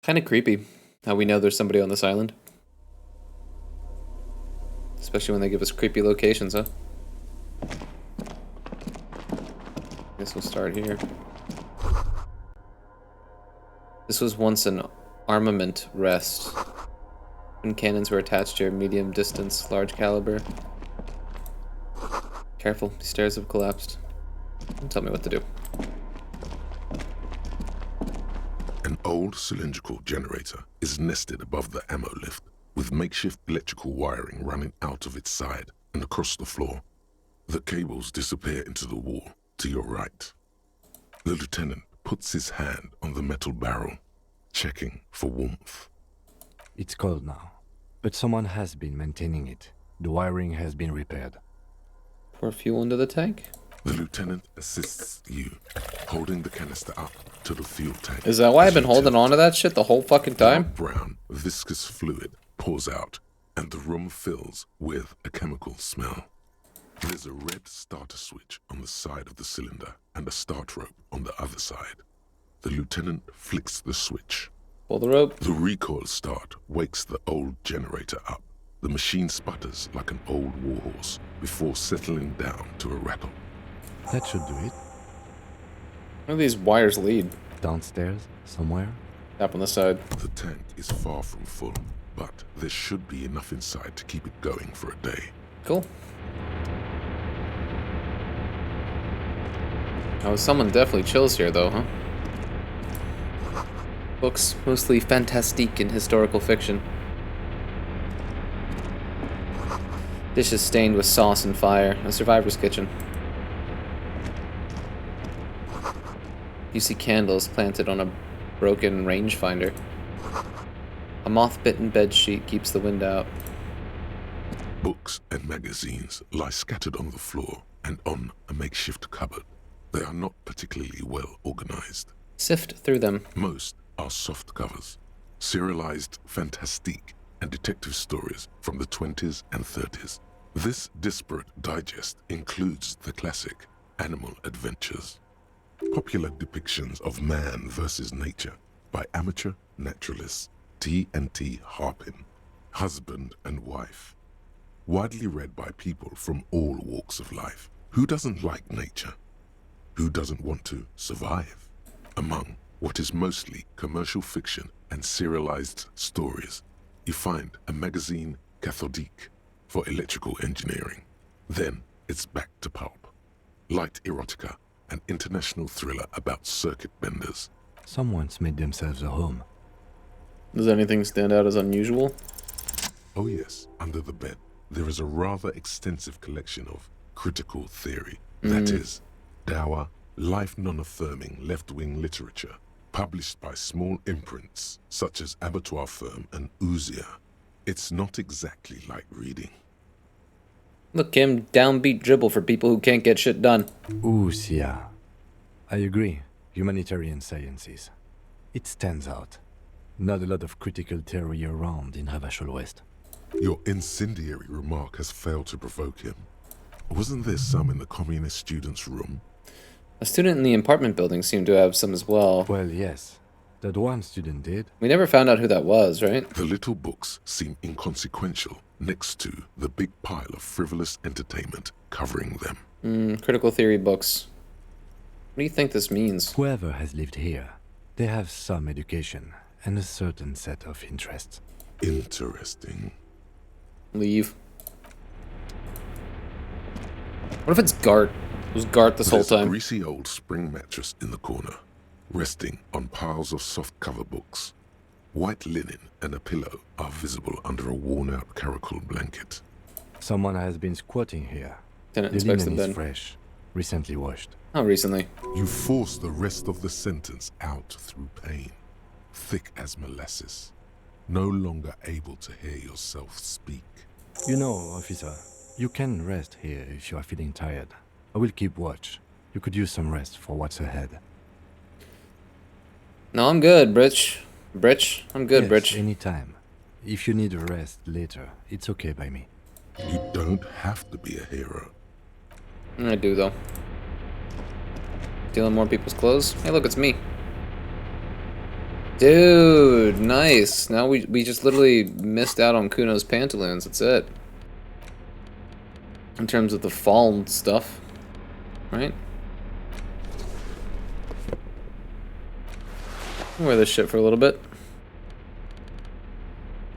Kinda creepy how we know there's somebody on this island. Especially when they give us creepy locations, huh? Guess we'll start here. This was once an armament rest. When cannons were attached to your medium distance, large caliber. Careful, these stairs have collapsed. Don't tell me what to do. An old cylindrical generator is nested above the ammo lift, with makeshift electrical wiring running out of its side and across the floor. The cables disappear into the wall to your right. The lieutenant puts his hand on the metal barrel, checking for warmth. It's cold now, but someone has been maintaining it. The wiring has been repaired. Pour fuel into the tank? The lieutenant assists you, holding the canister up to the fuel tank. Is that why I've been holding on to that shit the whole fucking time? Brown, viscous fluid pours out, and the room fills with a chemical smell. There's a red starter switch on the side of the cylinder and a start rope on the other side. The lieutenant flicks the switch. Pull the rope. The recoil start wakes the old generator up. The machine sputters like an old warhorse before settling down to a rattle. That should do it. Where do these wires lead? Downstairs, somewhere? Tap on the side. The tank is far from full, but there should be enough inside to keep it going for a day. Cool. Oh, someone definitely chills here, though, huh? Books, mostly fantastique and historical fiction. Dishes stained with sauce and fire. A survivor's kitchen. You see candles planted on a broken rangefinder. A moth-bitten bedsheet keeps the wind out. Books and magazines lie scattered on the floor and on a makeshift cupboard. They are not particularly well organized. Sift through them. Most are soft covers, serialized fantastique and detective stories from the 20s and 30s. This disparate digest includes the classic Animal Adventures, popular depictions of man versus nature by amateur naturalists T&T Harpin, husband and wife, widely read by people from all walks of life. Who doesn't like nature? Who doesn't want to survive? Among what is mostly commercial fiction and serialized stories, you find a magazine cathodique for electrical engineering. Then it's back to pulp. Light erotica, an international thriller about circuit benders. Someone's made themselves a home. Does anything stand out as unusual? Oh yes, under the bed, there is a rather extensive collection of critical theory. That is, dour, life non-affirming left-wing literature, published by small imprints such as Abattoir Firm and Ouzia. It's not exactly like reading. Look, Kim, downbeat dribble for people who can't get shit done. Ouzia. I agree. Humanitarian sciences. It stands out. Not a lot of critical theory around in Havashul West. Your incendiary remark has failed to provoke him. Wasn't there some in the communist students' room? A student in the apartment building seemed to have some as well. Well, yes. That one student did. We never found out who that was, right? The little books seem inconsequential next to the big pile of frivolous entertainment covering them. Critical theory books. What do you think this means? Whoever has lived here, they have some education and a certain set of interests. Interesting. Leave. What if it's Gart? It was Gart this whole There's a time. greasy old spring mattress in the corner, resting on piles of soft cover books. White linen and a pillow are visible under a worn-out caracal blanket. Someone has been squatting here. Tenant The inspects the linen is bed. fresh, recently washed. How recently? You force the rest of the sentence out through pain, thick as molasses, no longer able to hear yourself speak. You know, officer, you can rest here if you are feeling tired. I will keep watch. You could use some rest for what's ahead. No, I'm good, Britch. Britch? I'm good, Yes, Britch. anytime. If you need a rest later, it's okay by me. You don't have to be a hero. I do, though. Stealing more people's clothes? Hey, look, it's me. Dude, nice. Now we just literally missed out on Kuno's pantaloons. That's it. In terms of the fallen stuff. Right? I'll wear this shit for a little bit.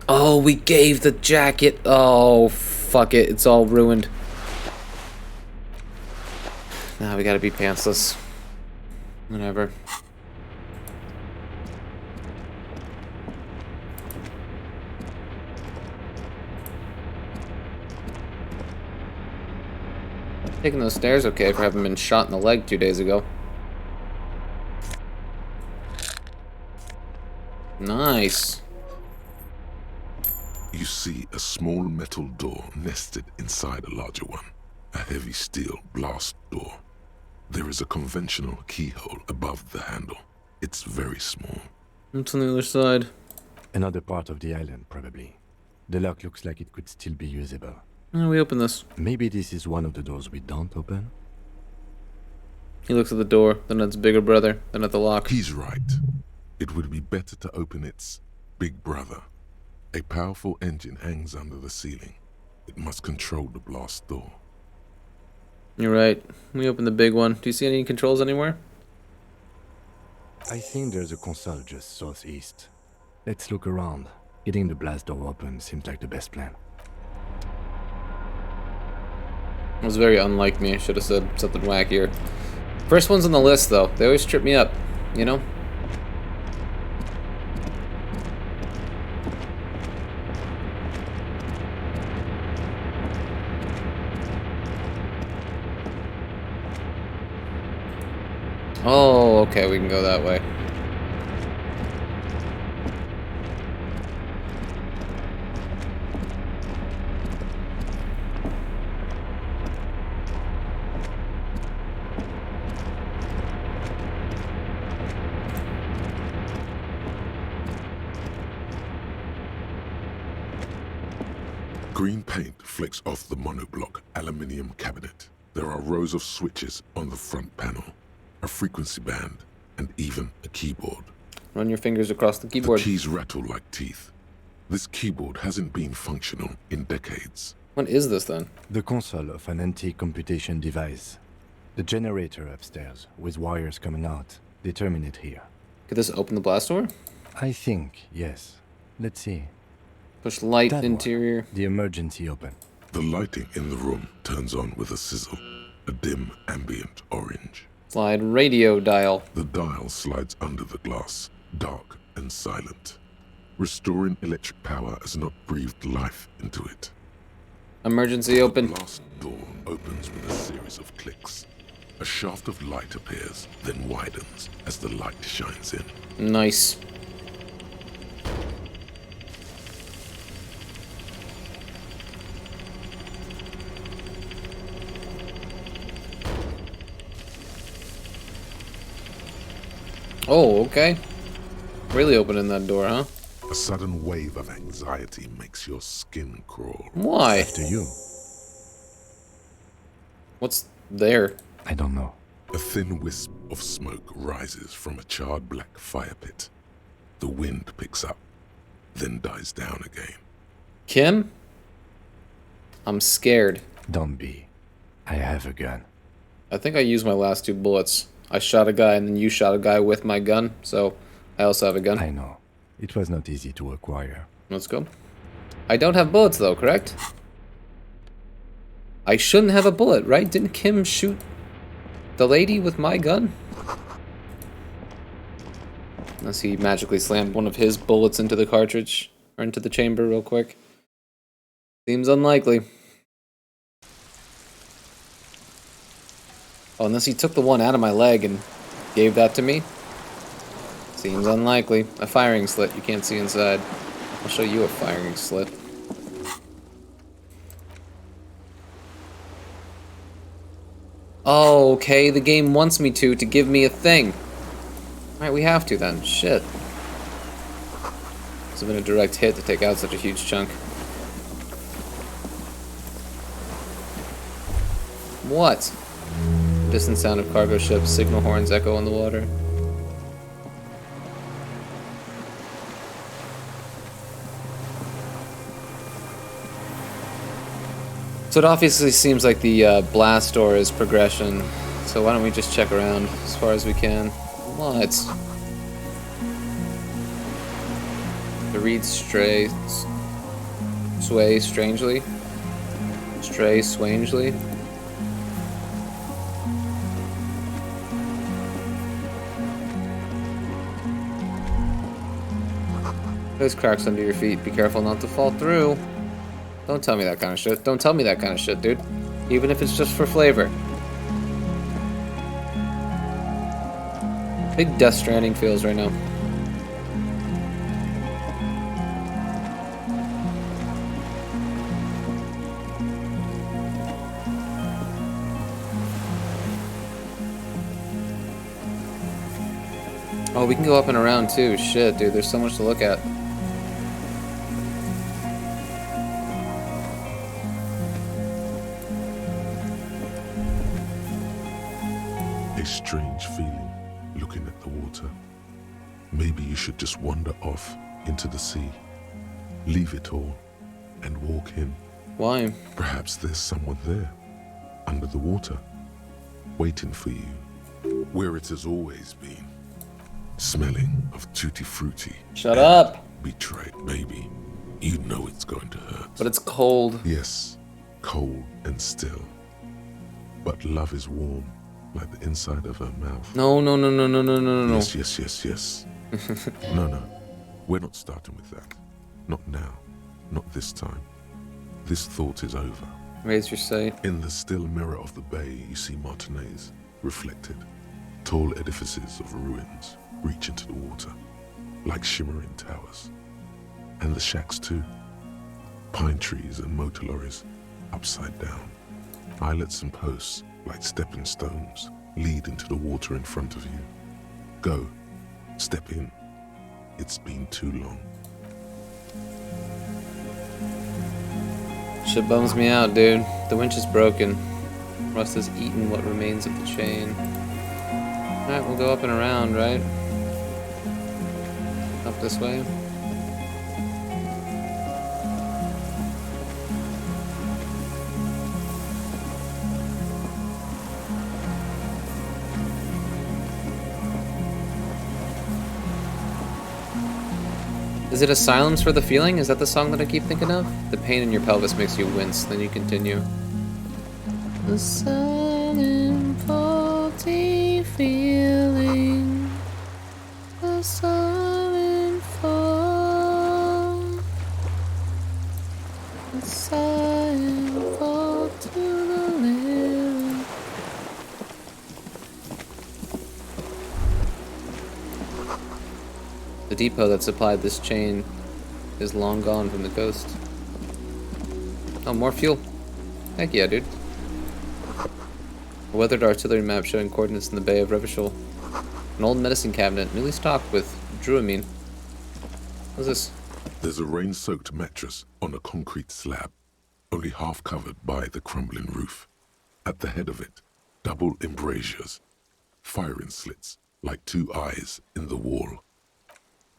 Oh, we gave the jacket. Oh, fuck it. It's all ruined. Now we gotta be pantsless. Whatever. Taking those stairs okay for having been shot in the leg 2 days ago. Nice. You see a small metal door nested inside a larger one. A heavy steel blast door. There is a conventional keyhole above the handle. It's very small. What's on the other side? Another part of the island, probably. The lock looks like it could still be usable. Oh, we open this. Maybe this is one of the doors we don't open? He looks at the door, then at its bigger brother, then at the lock. He's right. It would be better to open its big brother. A powerful engine hangs under the ceiling. It must control the blast door. You're right. We open the big one. Do you see any controls anywhere? I think there's a console just southeast. Let's look around. Getting the blast door open seems like the best plan. It was very unlike me. I should have said something wackier. First one's on the list, though. They always trip me up, you know? Oh, okay, we can go that way. Green paint flecks off the monoblock aluminium cabinet. There are rows of switches on the front panel, a frequency band, and even a keyboard. Run your fingers across the keyboard. The keys rattle like teeth. This keyboard hasn't been functional in decades. What is this then? The console of an anti-computation device. The generator upstairs, with wires coming out. They terminate here. Could this open the blast door? I think, yes. Let's see. Push light That interior. one, the emergency open. The lighting in the room turns on with a sizzle, a dim ambient orange. Slide radio dial. The dial slides under the glass, dark and silent. Restoring electric power has not breathed life into it. Emergency open. The glass door opens with a series of clicks. A shaft of light appears, then widens as the light shines in. Nice. Oh, okay. Really opening that door, huh? A sudden wave of anxiety makes your skin crawl. Why? After you. What's there? I don't know. A thin wisp of smoke rises from a charred black fire pit. The wind picks up, then dies down again. Kim? I'm scared. Don't be. I have a gun. I think I used my last 2 bullets. I shot a guy and then you shot a guy with my gun, so I also have a gun. I know. It was not easy to acquire. Let's go. I don't have bullets though, correct? I shouldn't have a bullet, right? Didn't Kim shoot the lady with my gun? Unless he magically slammed one of his bullets into the cartridge, or into the chamber real quick. Seems unlikely. Oh, unless he took the one out of my leg and gave that to me. Seems unlikely. A firing slit, you can't see inside. I'll show you a firing slit. Oh, okay, the game wants me to give me a thing. Alright, we have to then. Shit. It's been a direct hit to take out such a huge chunk. What? Distant sound of cargo ships, signal horns echo on the water. So it obviously seems like the blast door is progression. So why don't we just check around as far as we can? What? The reeds sway strangely. Stray swangely. There's cracks under your feet. Be careful not to fall through. Don't tell me that kind of shit. Don't tell me that kind of shit, dude. Even if it's just for flavor. Big Death Stranding feels right now. Oh, we can go up and around too. Shit, dude. There's so much to look at. A strange feeling looking at the water. Maybe you should just wander off into the sea. Leave it all and walk in. Why? Perhaps there's someone there, under the water, waiting for you, where it has always been. Smelling of tutti frutti. Shut up! Betrayed, maybe. You know it's going to hurt. But it's cold. Yes, cold and still. But love is warm, like the inside of her mouth. No, no, no, no, no, no, no, no. Yes, yes, yes, yes. No, we're not starting with that. Not now. Not this time. This thought is over. Raise your sight. In the still mirror of the bay, you see Martinez, reflected. Tall edifices of ruins reach into the water, like shimmering towers. And the shacks too. Pine trees and motor lorries, upside down. Islets and posts, like stepping stones, lead into the water in front of you. Go. Step in. It's been too long. Shit bums me out, dude. The winch is broken. Rust has eaten what remains of the chain. Alright, we'll go up and around, right? Up this way. Is it Asylums for the Feeling? Is that the song that I keep thinking of? The pain in your pelvis makes you wince, then you continue. The silent, faulty feeling. The silent fall. The silent fall to the living. The depot that supplied this chain is long gone from the coast. Oh, more fuel. Heck yeah, dude. A weathered artillery map showing coordinates in the Bay of Revachol. An old medicine cabinet, newly stocked with druamine. What's this? There's a rain-soaked mattress on a concrete slab, only half covered by the crumbling roof. At the head of it, double embrasures, firing slits like two eyes in the wall.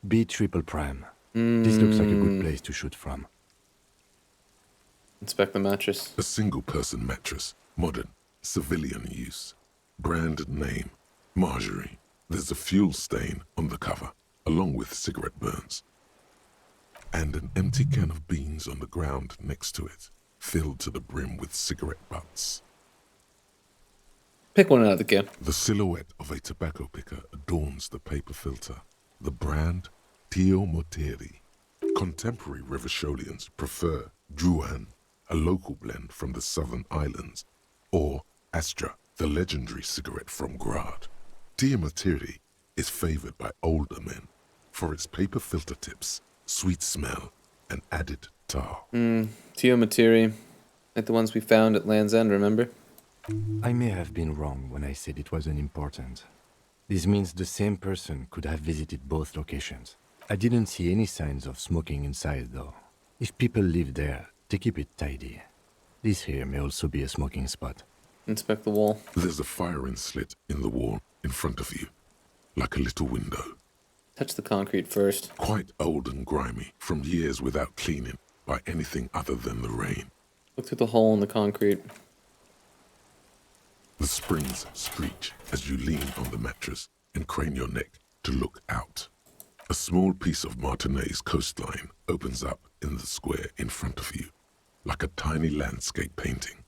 B triple prime. This looks like a good place to shoot from. Inspect the mattress. A single-person mattress, modern, civilian use. Brand name, Marjorie. There's a fuel stain on the cover, along with cigarette burns. And an empty can of beans on the ground next to it, filled to the brim with cigarette butts. Pick one out of the can. The silhouette of a tobacco picker adorns the paper filter. The brand, Tio Moteri. Contemporary Revacholians prefer Juan, a local blend from the southern islands, or Astra, the legendary cigarette from Grad. Tio Moteri is favored by older men for its paper filter tips, sweet smell, and added tar. Tio Materi. Like the ones we found at Land's End, remember? I may have been wrong when I said it wasn't important. This means the same person could have visited both locations. I didn't see any signs of smoking inside, though. If people live there, they keep it tidy. This here may also be a smoking spot. Inspect the wall. There's a firing slit in the wall in front of you, like a little window. Touch the concrete first. Quite old and grimy, from years without cleaning by anything other than the rain. Look through the hole in the concrete. The springs screech as you lean on the mattress and crane your neck to look out. A small piece of Martinez coastline opens up in the square in front of you, like a tiny landscape painting.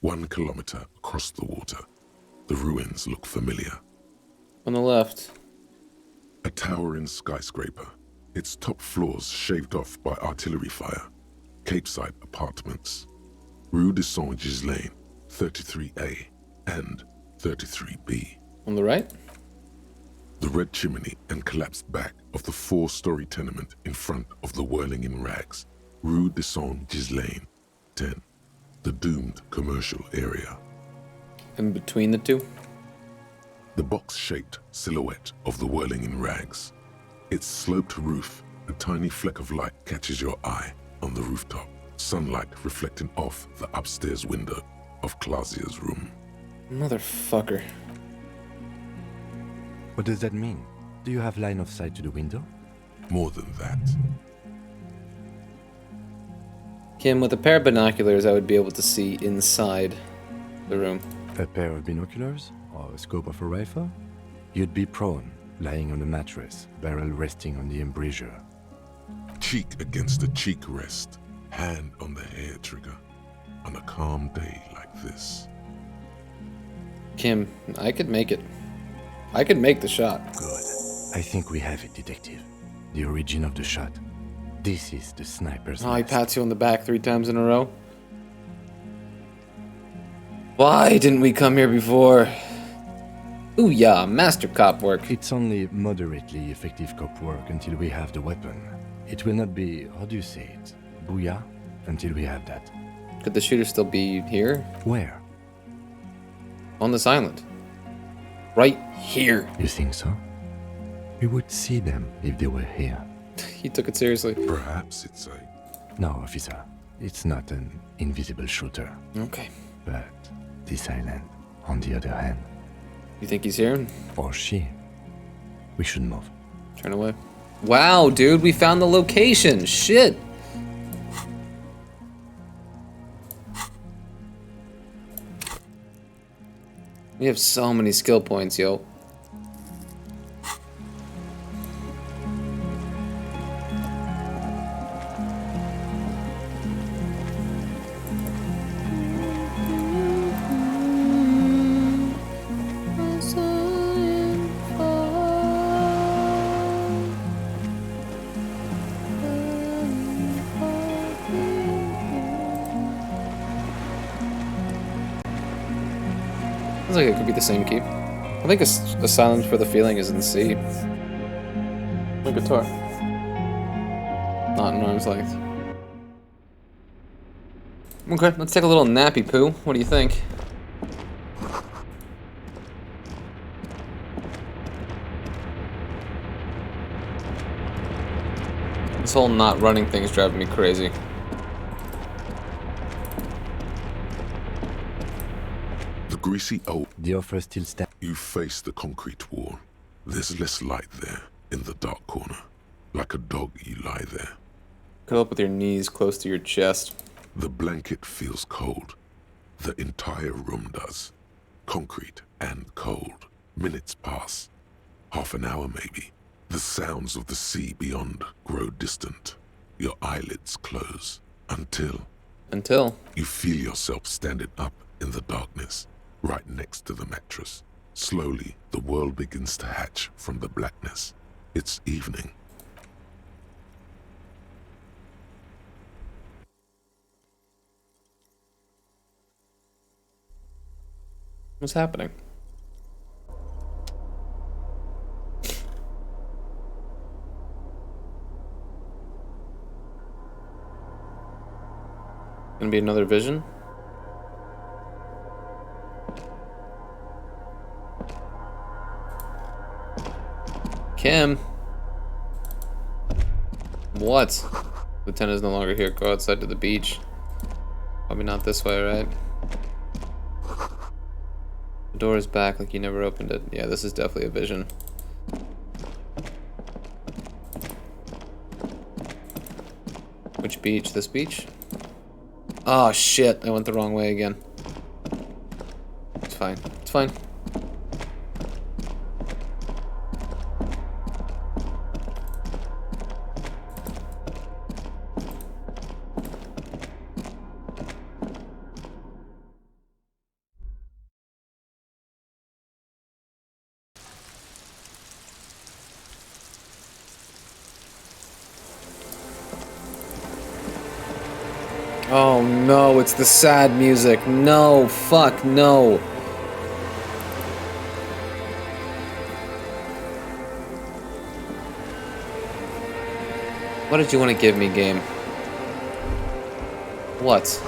1 kilometer across the water, the ruins look familiar. On the left. A towering skyscraper, its top floors shaved off by artillery fire. Capeside apartments. Rue de Saint-Ghislain, 33A and 33B. On the right? The red chimney and collapsed back of the 4-story tenement in front of the Whirling in Rags, Rue de Saint-Ghislain, 10. The doomed commercial area. In between the two? The box-shaped silhouette of the Whirling in Rags. Its sloped roof, a tiny fleck of light catches your eye on the rooftop, sunlight reflecting off the upstairs window of Clausia's room. Motherfucker. What does that mean? Do you have line of sight to the window? More than that. Kim, with a pair of binoculars, I would be able to see inside the room. A pair of binoculars? Or a scope of a rifle? You'd be prone, lying on a mattress, barrel resting on the embrasure. Cheek against a cheek rest, hand on the hair trigger, on a calm day like this. Kim, I could make it. I could make the shot. Good. I think we have it, Detective. The origin of the shot. This is the sniper's Oh, he nest. pats you on the back 3 times in a row. Why didn't we come here before? Ooh yeah, master cop work. It's only moderately effective cop work until we have the weapon. It will not be, how do you say it, booyah, until we have that. Could the shooter still be here? Where? On this island. Right here. You think so? We would see them if they were here. He took it seriously. Perhaps it's a... No, officer. It's not an invisible shooter. Okay. But this island, on the other hand. You think he's here? Or she. We should move. Turn away. Wow, dude, we found the location. Shit. We have so many skill points, yo. Sounds like it could be the same key. I think a silence for the feeling is in C. My guitar. Not in arm's length. Okay, let's take a little nappy poo. What do you think? This whole not running thing is driving me crazy. Greasy old. The offer still stands. You face the concrete wall. There's less light there, in the dark corner. Like a dog, you lie there. Curl up with your knees close to your chest. The blanket feels cold. The entire room does. Concrete and cold. Minutes pass. Half an hour maybe. The sounds of the sea beyond grow distant. Your eyelids close. Until you feel yourself standing up in the darkness. Right next to the mattress. Slowly, the world begins to hatch from the blackness. It's evening. What's happening? Gonna be another vision? Kim? What? Lieutenant is no longer here. Go outside to the beach. Probably not this way, right? The door is back like you never opened it. Yeah, this is definitely a vision. Which beach? This beach? Oh shit, I went the wrong way again. It's fine. It's fine. Oh no, it's the sad music. No, fuck, no. What did you want to give me, game? What?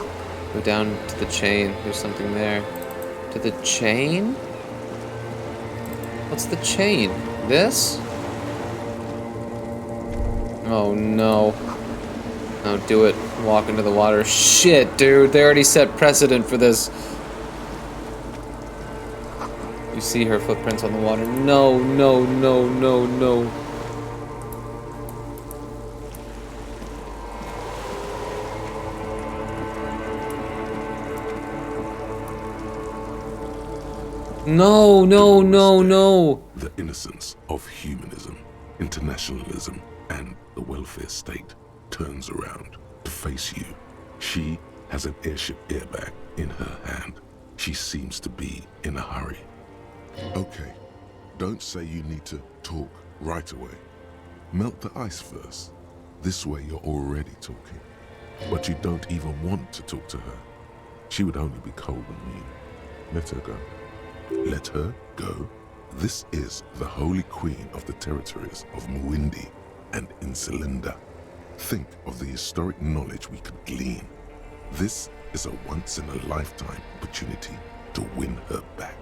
Go down to the chain. There's something there. To the chain? What's the chain? This? Oh no. No, do it. Walk into the water. Shit, dude. They already set precedent for this. You see her footprints on the water. No, no, no, no, no. No, no, no, no. The innocence of humanism, internationalism, and the welfare state turns around to face you. She has an airship airbag in her hand. She seems to be in a hurry. Okay, don't say you need to talk right away. Melt the ice first. This way you're already talking. But you don't even want to talk to her. She would only be cold and mean. Let her go. Let her go. This is the holy queen of the territories of Muindi and Insulinda. Think of the historic knowledge we could glean. This is a once-in-a-lifetime opportunity to win her back.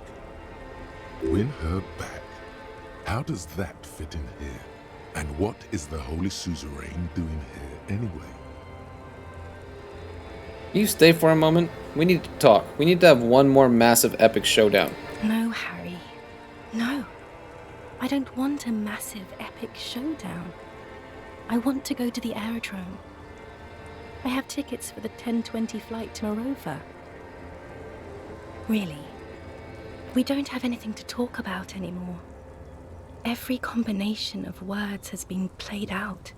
Win her back? How does that fit in here? And what is the Holy Suzerain doing here anyway? Can you stay for a moment? We need to talk. We need to have one more massive epic showdown. No, Harry. No. I don't want a massive epic showdown. I want to go to the aerodrome. I have tickets for the 10:20 flight to Morova. Really, we don't have anything to talk about anymore. Every combination of words has been played out.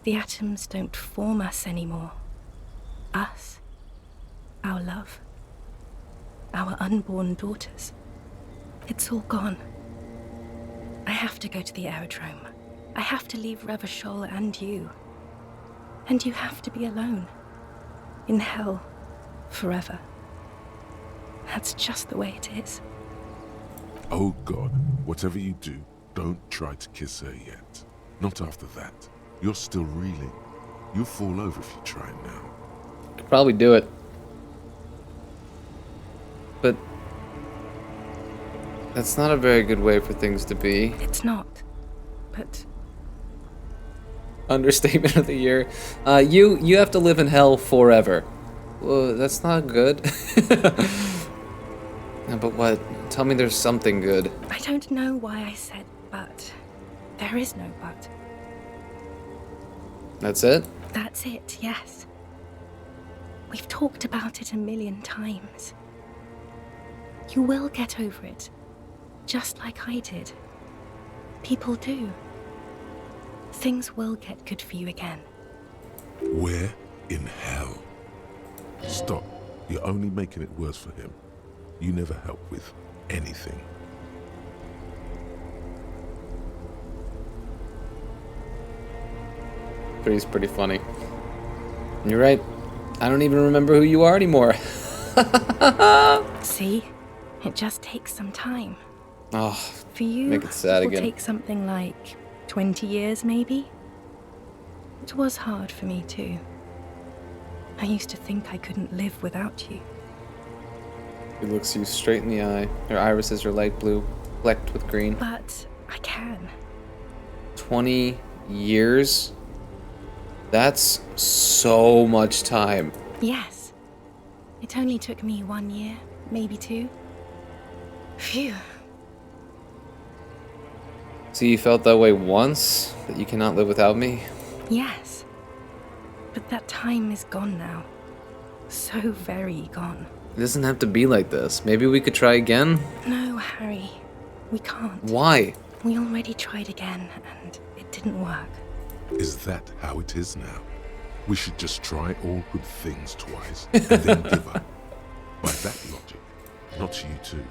The atoms don't form us anymore. Us, our love, our unborn daughters. It's all gone. I have to go to the aerodrome. I have to leave Revachol and you. And you have to be alone. In hell. Forever. That's just the way it is. Oh God, whatever you do, don't try to kiss her yet. Not after that. You're still reeling. You'll fall over if you try now. Could probably do it. But that's not a very good way for things to be. It's not. But Understatement of the year. You have to live in hell forever. Well, that's not good. But what? Tell me there's something good. I don't know why I said but. There is no but. That's it? That's it, yes. We've talked about it a million times. You will get over it. Just like I did. People do. Things will get good for you again. Where in hell? Stop. You're only making it worse for him. You never help with anything. Three's pretty funny. You're right. I don't even remember who you are anymore. See? It just takes some time. Oh, For you, make it sad it will again. take something like 20 years, maybe? It was hard for me, too. I used to think I couldn't live without you. He looks you straight in the eye. Her irises are light blue, flecked with green. But I can. 20 years? That's so much time. Yes. It only took me 1 year, maybe 2. Phew. So you felt that way once? That you cannot live without me? Yes. But that time is gone now. So very gone. It doesn't have to be like this. Maybe we could try again? No, Harry. We can't. Why? We already tried again, and it didn't work. Is that how it is now? We should just try all good things twice and then give up. By that logic, not you too.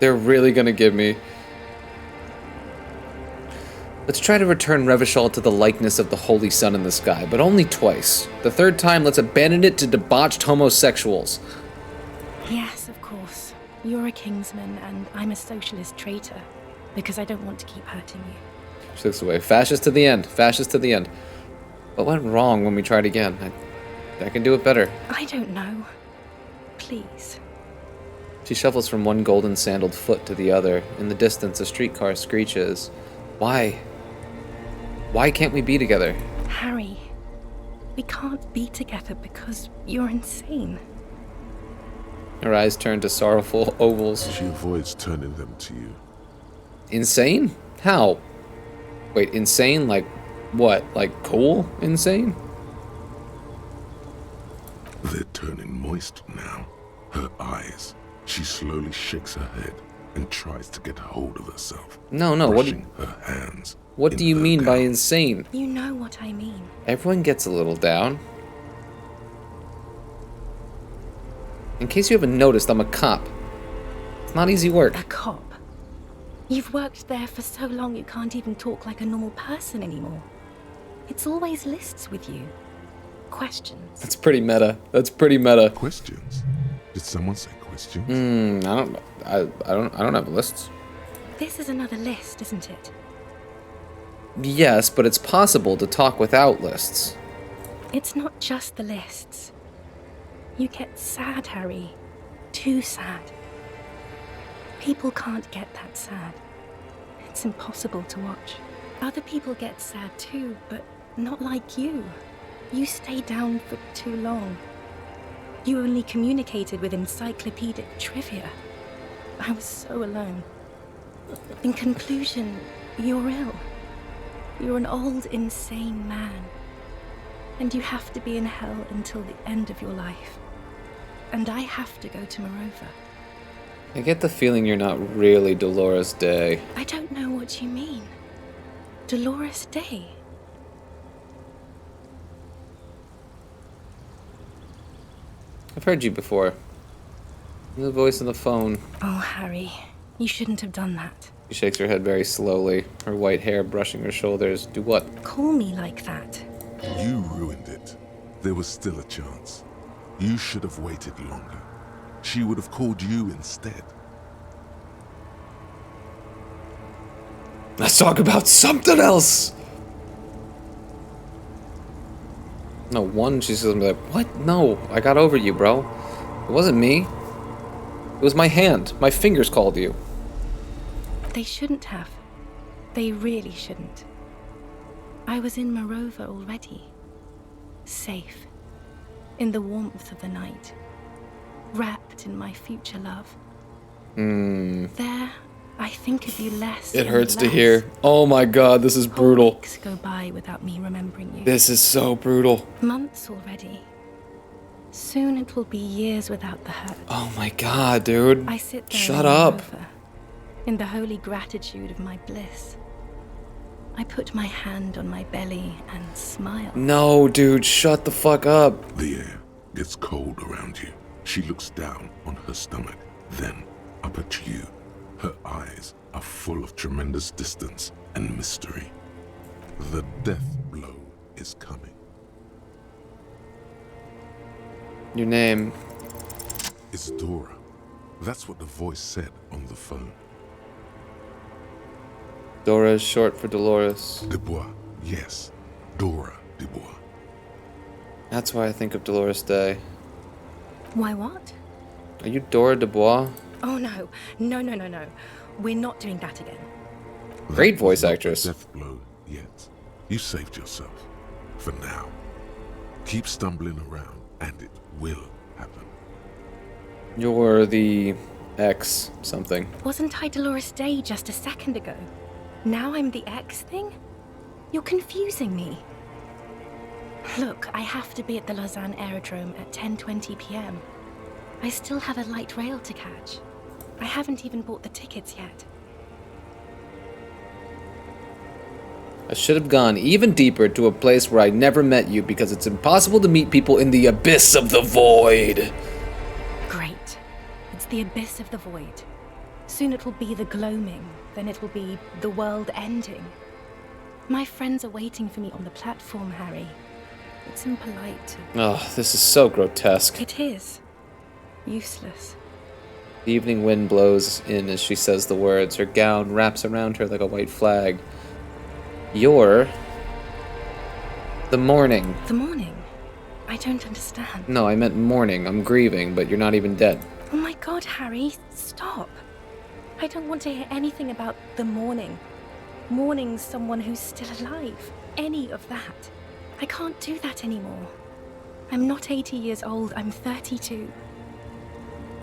They're really gonna give me. Let's try to return Revachol to the likeness of the holy sun in the sky, but only twice. The third time, let's abandon it to debauched homosexuals. Yes, of course. You're a Kingsman, and I'm a socialist traitor, because I don't want to keep hurting you. She looks away. Fascist to the end. Fascist to the end. What went wrong when we tried again? I can do it better. I don't know. Please. She shuffles from one golden sandaled foot to the other. In the distance, a streetcar screeches. Why? Why can't we be together? Harry, we can't be together because you're insane. Her eyes turn to sorrowful ovals. She avoids turning them to you. Insane? How? Wait, insane? Like what? Like cool insane? They're turning moist now. Her eyes. She slowly shakes her head and tries to get hold of herself. No, what do you, her hands. What do you mean by insane? You know what I mean. Everyone gets a little down. In case you haven't noticed, I'm a cop. It's not easy work. A cop? You've worked there for so long you can't even talk like a normal person anymore. It's always lists with you. Questions. That's pretty meta. That's pretty meta. Questions? Did someone say questions? I don't know. I don't have lists. This is another list, isn't it? Yes, but it's possible to talk without lists. It's not just the lists. You get sad, Harry. Too sad. People can't get that sad. It's impossible to watch. Other people get sad too, but not like you. You stayed down for too long. You only communicated with encyclopedic trivia. I was so alone. In conclusion, you're ill. You're an old, insane man. And you have to be in hell until the end of your life. And I have to go to Morova. I get the feeling you're not really Dolores Day. I don't know what you mean. Dolores Day? I've heard you before. The voice on the phone. Oh, Harry, you shouldn't have done that. She shakes her head very slowly, her white hair brushing her shoulders. Do what? Call me like that. You ruined it. There was still a chance. You should have waited longer. She would have called you instead. Let's talk about something else! No, one, she's gonna be like, what? No, I got over you, bro. It wasn't me. It was my hand. My fingers called you. They shouldn't have. They really shouldn't. I was in Morova already. Safe. In the warmth of the night. Wrapped in my future love. There, I think of you less. It and hurts to less. hear. Oh my god, this is brutal. Weeks go by without me remembering you. This is so brutal. Months already. Soon it will be years without the hurt. Oh my god, dude. I sit there Shut in up. Morova, in the holy gratitude of my bliss. I put my hand on my belly and smile. No, dude, shut the fuck up. The air gets cold around you. She looks down on her stomach, then up at you. Her eyes are full of tremendous distance and mystery. The death blow is coming. Your name. It's Dora. That's what the voice said on the phone. Dora is short for Dolores. Dubois, yes. Dora Dubois. That's why I think of Dolores Day. Why what? Are you Dora Dubois? Oh no. No. We're not doing that again. Great voice actress. Death blow yet. You saved yourself. For now. Keep stumbling around and it will happen. You're the X something. Wasn't I Dolores Day just a second ago? Now I'm the X thing? You're confusing me. Look, I have to be at the Lausanne Aerodrome at 10:20 p.m. I still have a light rail to catch. I haven't even bought the tickets yet. I should have gone even deeper to a place where I never met you because it's impossible to meet people in the abyss of the void. Great. It's the abyss of the void. Soon it will be the gloaming, then it will be the world ending. My friends are waiting for me on the platform, Harry. It's impolite to... Oh, this is so grotesque. It is. Useless. The evening wind blows in as she says the words. Her gown wraps around her like a white flag. You're... the morning. The morning? I don't understand. No, I meant mourning. I'm grieving, but you're not even dead. Oh my god, Harry, stop. I don't want to hear anything about the morning. Mourning someone who's still alive. Any of that. I can't do that anymore. I'm not 80 years old, I'm 32.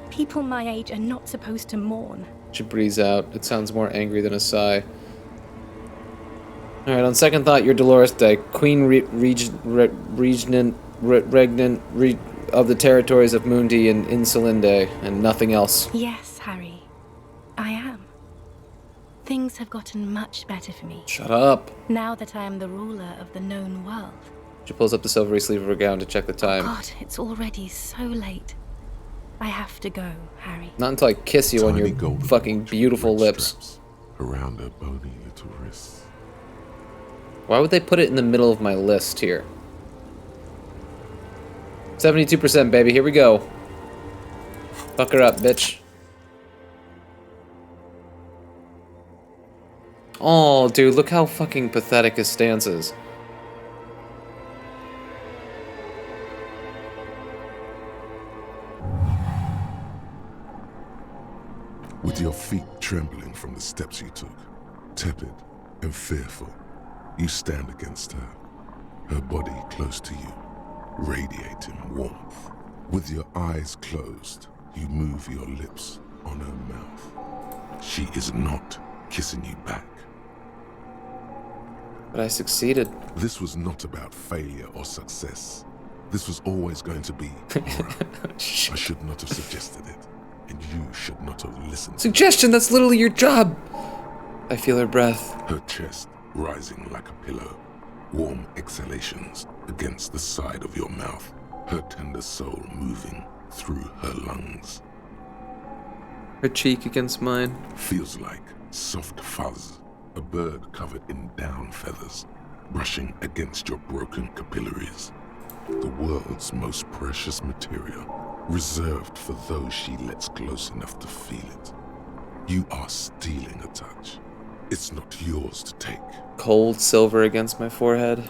People my age are not supposed to mourn. She breathes out. It sounds more angry than a sigh. Alright, on second thought, you're Dolores Day, Queen Regnant of the territories of Mundi and Insulinde, and nothing else. Yes, Harry. I am. Things have gotten much better for me. Shut up. Now that I am the ruler of the known world. She pulls up the silvery sleeve of her gown to check the time. God, it's already so late. I have to go, Harry. Not until I kiss you on your fucking beautiful lips. Around her bony little wrists. Why would they put it in the middle of my list here? 72%, baby. Here we go. Fuck her up, bitch. Oh, dude, look how fucking pathetic his stance is. With your feet trembling from the steps you took, tepid and fearful, you stand against her. her body close to you, radiating warmth. With your eyes closed, you move your lips on her mouth. She is not kissing you back. But I succeeded. This was not about failure or success. This was always going to be horror. I should not have suggested it, and you should not have listened. Suggestion, that's literally your job. I feel her breath. Her chest rising like a pillow, warm exhalations against the side of your mouth, her tender soul moving through her lungs. Her cheek against mine. Feels like soft fuzz, a bird covered in down feathers, brushing against your broken capillaries. The world's most precious material, reserved for those she lets close enough to feel it. You are stealing a touch. It's not yours to take. Cold silver against my forehead.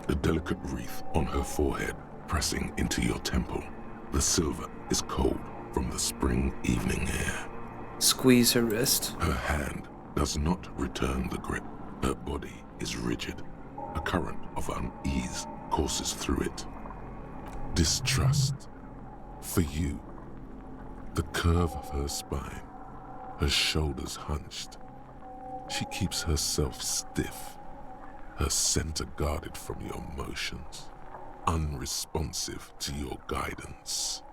A delicate wreath on her forehead, pressing into your temple. The silver is cold from the spring evening air. Squeeze her wrist. Her hand does not return the grip. Her body is rigid. A current of unease courses through it. Distrust. For you. The curve of her spine, her shoulders hunched. She keeps herself stiff, her center guarded from your motions, unresponsive to your guidance.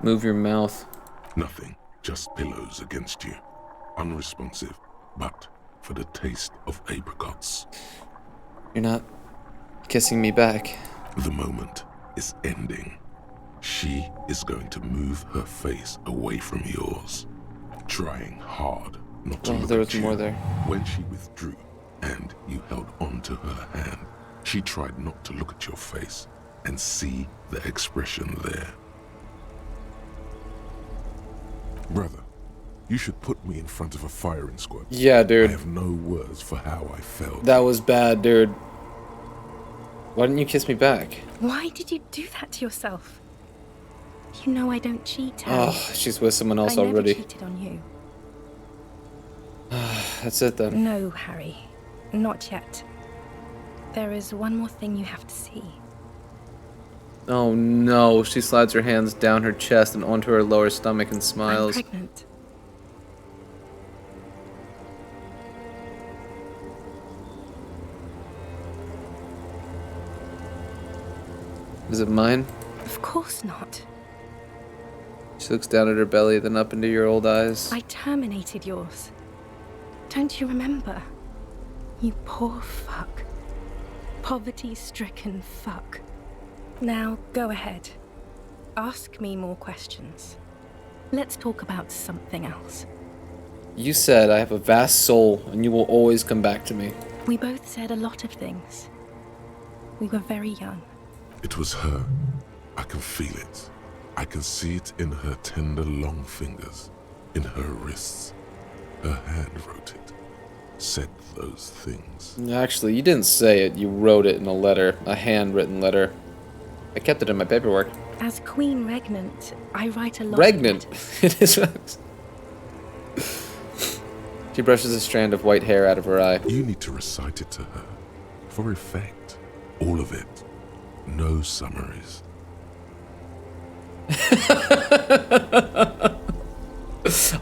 Move your mouth. Nothing, just pillows against you. Unresponsive, but for the taste of apricots. You're not kissing me back. The moment is ending. She is going to move her face away from yours, trying hard not to look there at was you. more there. When she withdrew and you held onto her hand, she tried not to look at your face and see the expression there. Brother, you should put me in front of a firing squad. Yeah, dude. I have no words for how I felt. That was bad, dude. Why didn't you kiss me back? Why did you do that to yourself? You know I don't cheat, Harry. Oh, she's with someone else I already. never cheated on you. That's it then. No, Harry. Not yet. There is one more thing you have to see. Oh no, she slides her hands down her chest and onto her lower stomach and smiles. I'm pregnant. Is it mine? Of course not. She looks down at her belly, then up into your old eyes. I terminated yours. Don't you remember? You poor fuck. Poverty-stricken fuck. Now, go ahead. Ask me more questions. Let's talk about something else. You said I have a vast soul and you will always come back to me. We both said a lot of things. We were very young. It was her. I can feel it. I can see it in her tender long fingers, in her wrists. Her hand wrote it, said those things. Actually, you didn't say it, you wrote it in a letter, a handwritten letter. I kept it in my paperwork. As Queen Regnant, I write a lot. Regnant? It is. She brushes a strand of white hair out of her eye. You need to recite it to her, for effect. All of it. No summaries.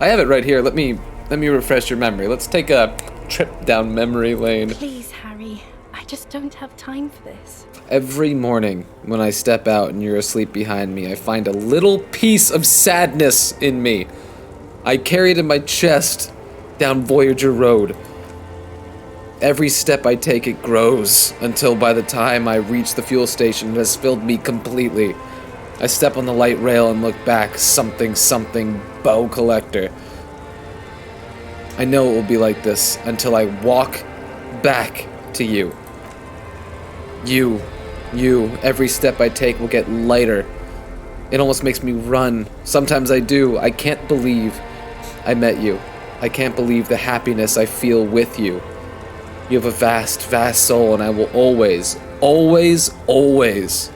I have it right here. Let me refresh your memory. Let's take a trip down memory lane. Please, Harry. I just don't have time for this. Every morning when I step out and you're asleep behind me, I find a little piece of sadness in me. I carry it in my chest down Voyager Road. Every step I take, it grows, until by the time I reach the fuel station, it has filled me completely. I step on the light rail and look back, something, bow collector. I know it will be like this until I walk back to you. You, every step I take will get lighter. It almost makes me run. Sometimes I do. I can't believe I met you. I can't believe the happiness I feel with you. You have a vast, vast soul, and I will always, always, always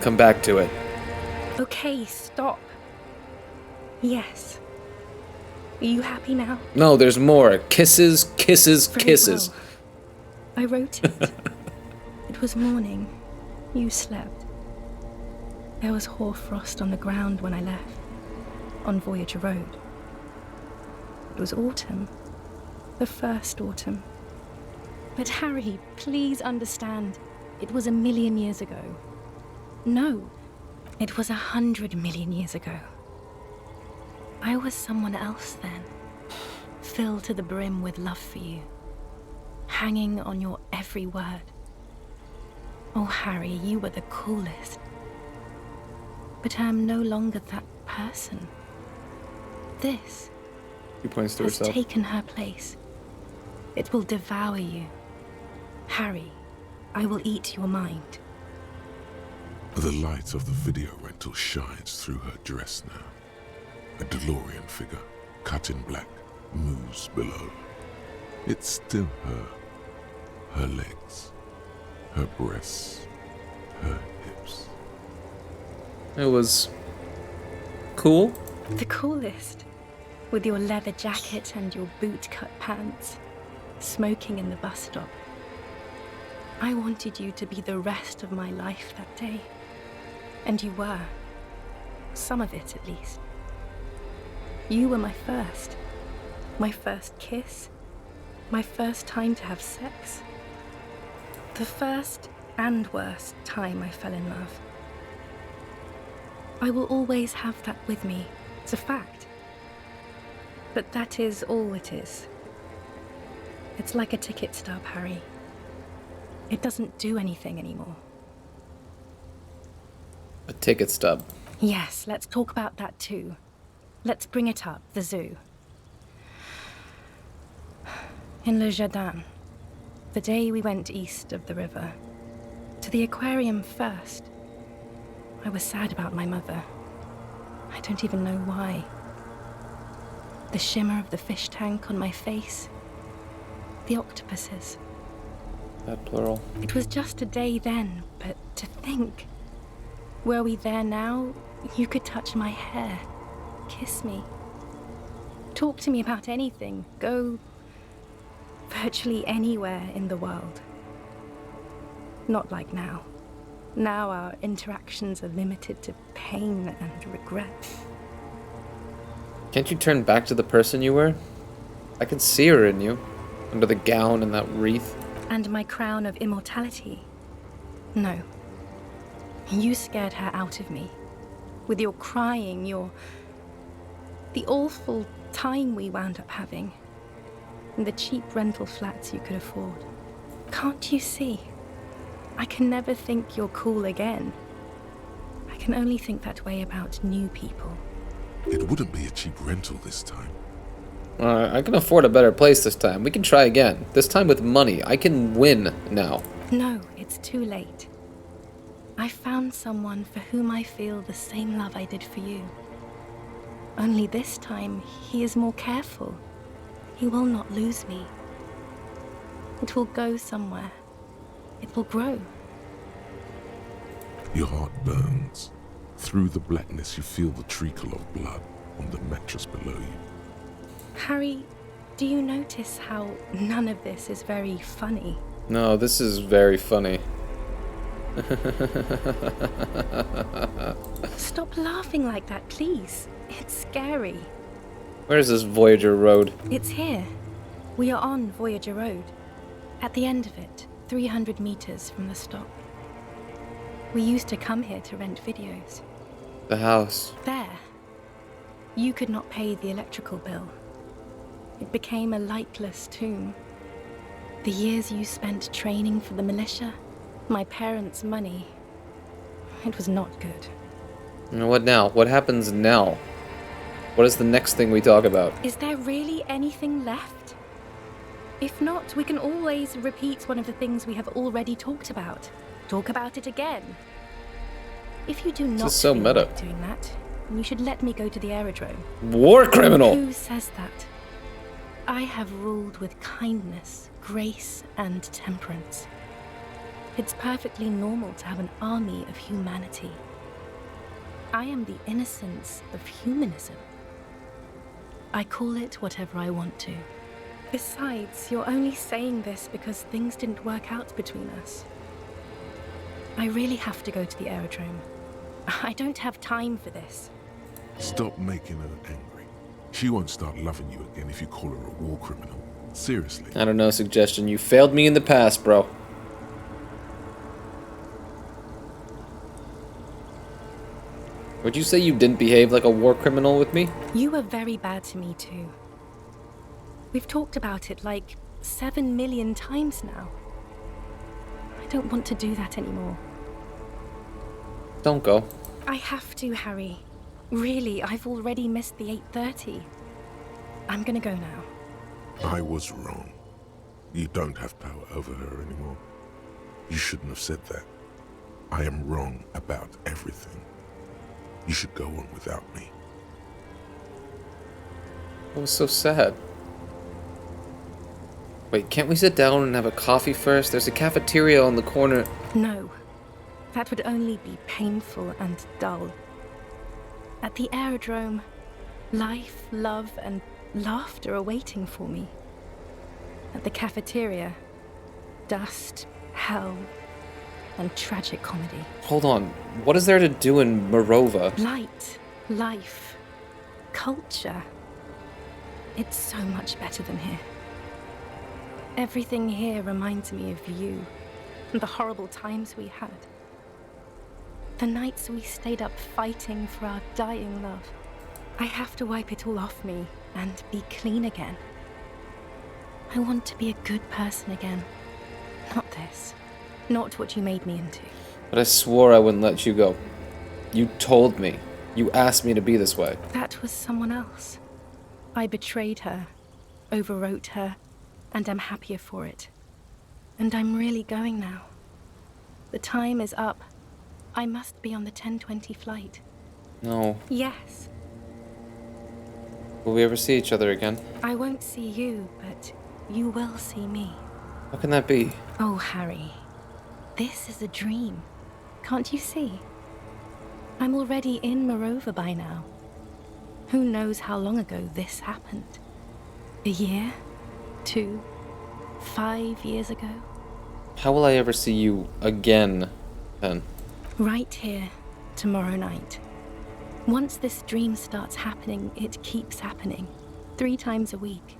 come back to it. Okay, stop. Yes. Are you happy now? No, there's more. Kisses, kisses, Very kisses. well. I wrote it. It It was morning. You slept. There was hoarfrost on the ground when I left, on Voyager Road. It was autumn. The first autumn. But Harry, please understand, it was 1,000,000 years ago. No, it was 100 million years ago. I was someone else then, filled to the brim with love for you, hanging on your every word. Oh, Harry, you were the coolest. But I am no longer that person. This She points to has herself. taken her place. It will devour you. Harry, I will eat your mind. The light of the video rental shines through her dress now. A DeLorean figure, cut in black, moves below. It's still her. Her legs, her breasts, her hips. It was cool. The coolest. With your leather jacket and your boot-cut pants, smoking in the bus stop. I wanted you to be the rest of my life that day. And you were. Some of it, at least. You were my first kiss, my first time to have sex. The first and worst time I fell in love. I will always have that with me. It's a fact. But that is all it is. It's like a ticket stub, Harry. It doesn't do anything anymore. A ticket stub. Yes, let's talk about that too. Let's bring it up, the zoo. In Le Jardin, the day we went east of the river, to the aquarium first, I was sad about my mother. I don't even know why. The shimmer of the fish tank on my face. The octopuses. That plural. It was just a day then, but to think. Were we there now, you could touch my hair, kiss me, talk to me about anything, go virtually anywhere in the world. Not like now. Now our interactions are limited to pain and regret. Can't you turn back to the person you were? I can see her in you, under the gown and that wreath. And my crown of immortality. No. You scared her out of me. With your crying, the awful time we wound up having. And the cheap rental flats you could afford. Can't you see? I can never think you're cool again. I can only think that way about new people. It wouldn't be a cheap rental this time. I can afford a better place this time. We can try again. This time with money. I can win now. No, it's too late. I found someone for whom I feel the same love I did for you. Only this time, he is more careful. He will not lose me. It will go somewhere. It will grow. Your heart burns. Through the blackness, you feel the trickle of blood on the mattress below you. Harry, do you notice how none of this is very funny? No, this is very funny. Stop laughing like that, please. It's scary. Where's this Voyager Road? It's here. We are on Voyager Road. At the end of it, 300 meters from the stop. We used to come here to rent videos. The house. There. You could not pay the electrical bill. It became a lightless tomb. The years you spent training for the militia, my parents' money, it was not good. And what now? What happens now? What is the next thing we talk about? Is there really anything left? If not, we can always repeat one of the things we have already talked about. Talk about it again. If you do not This is so feel meta. like doing that, you should let me go to the aerodrome. War criminal! Who says that? I have ruled with kindness, grace, and temperance. It's perfectly normal to have an army of humanity. I am the innocence of humanism. I call it whatever I want to. Besides, you're only saying this because things didn't work out between us. I really have to go to the aerodrome. I don't have time for this. Stop making her angry. She won't start loving you again if you call her a war criminal. Seriously. I don't know, suggestion. You failed me in the past, bro. Would you say you didn't behave like a war criminal with me? You were very bad to me too. We've talked about it like 7 million times now. I don't want to do that anymore. Don't go. I have to, Harry. Really, I've already missed the 8:30. I'm gonna go now. I was wrong. You don't have power over her anymore. You shouldn't have said that. I am wrong about everything. You should go on without me. That was so sad. Wait, can't we sit down and have a coffee first? There's a cafeteria on the corner. No. That would only be painful and dull. At the aerodrome, life, love, and laughter are waiting for me. At the cafeteria, dust, hell, and tragic comedy. Hold on. What is there to do in Morova? Light, life, culture. It's so much better than here. Everything here reminds me of you and the horrible times we had. The nights we stayed up fighting for our dying love. I have to wipe it all off me and be clean again. I want to be a good person again. Not this. Not what you made me into. But I swore I wouldn't let you go. You told me. You asked me to be this way. That was someone else. I betrayed her, overwrote her, and I'm happier for it. And I'm really going now. The time is up. I must be on the 10:20 flight. No. Yes. Will we ever see each other again? I won't see you, but you will see me. How can that be? Oh, Harry. This is a dream. Can't you see? I'm already in Morova by now. Who knows how long ago this happened? A year? 2? 5 years ago? How will I ever see you again, then? Right here, tomorrow night. Once this dream starts happening, it keeps happening. 3 times a week,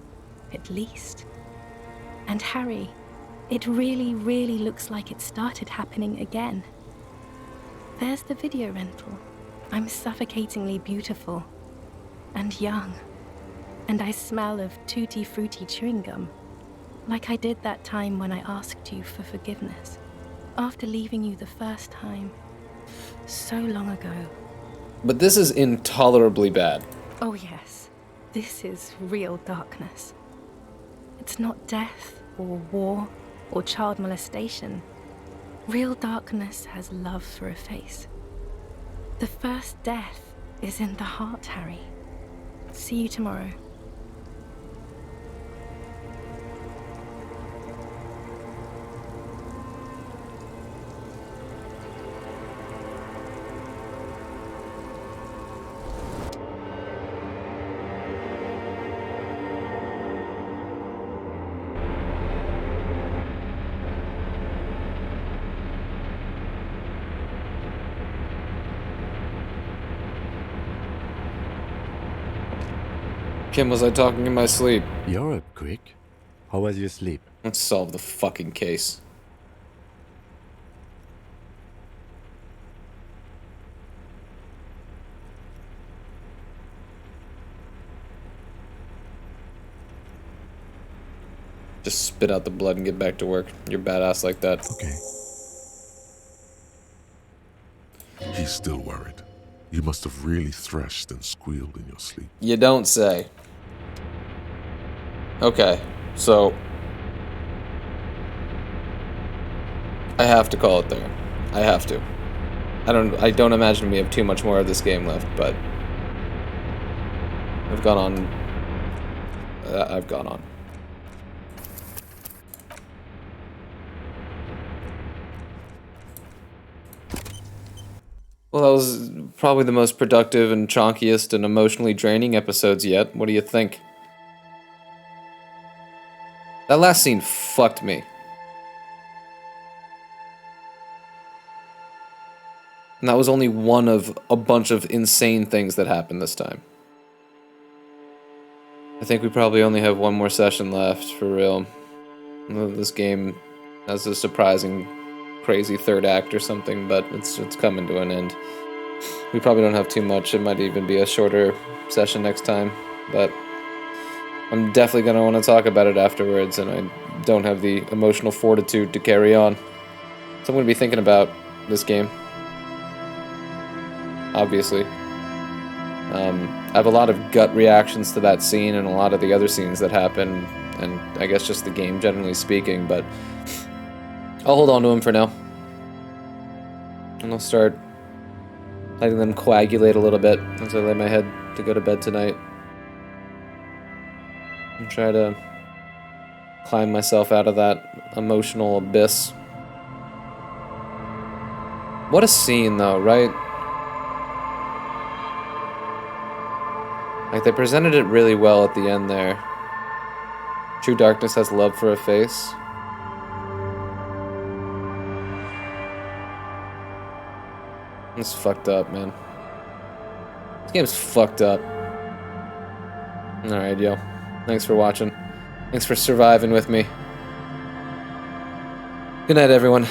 at least. And Harry, it really, really looks like it started happening again. There's the video rental. I'm suffocatingly beautiful. And young. And I smell of tutti frutti chewing gum. Like I did that time when I asked you for forgiveness. After leaving you the first time. So long ago. But this is intolerably bad. Oh yes. This is real darkness. It's not death, or war, or child molestation. Real darkness has love for a face. The first death is in the heart, Harry. See you tomorrow. Kim, was I talking in my sleep? You're up quick. How was your sleep? Let's solve the fucking case. Just spit out the blood and get back to work. You're badass like that. Okay. He's still worried. You must have really thrashed and squealed in your sleep. You don't say. Okay, so I have to call it there. I have to. I don't imagine we have too much more of this game left, but I've gone on. I've gone on. Well, that was probably the most productive and chonkiest and emotionally draining episodes yet. What do you think? That last scene fucked me. And that was only one of a bunch of insane things that happened this time. I think we probably only have one more session left, for real. This game has a surprising, crazy third act or something, but it's coming to an end. We probably don't have too much. It might even be a shorter session next time, but I'm definitely going to want to talk about it afterwards, and I don't have the emotional fortitude to carry on. So I'm going to be thinking about this game. Obviously. I have a lot of gut reactions to that scene and a lot of the other scenes that happen, and I guess just the game generally speaking, but I'll hold on to them for now. And I'll start letting them coagulate a little bit as I lay my head to go to bed tonight. And try to climb myself out of that emotional abyss. What a scene though, right? Like, they presented it really well at the end there. True darkness has love for a face. It's fucked up, man. This game's fucked up. Alright, yo. Thanks for watching. Thanks for surviving with me. Good night, everyone.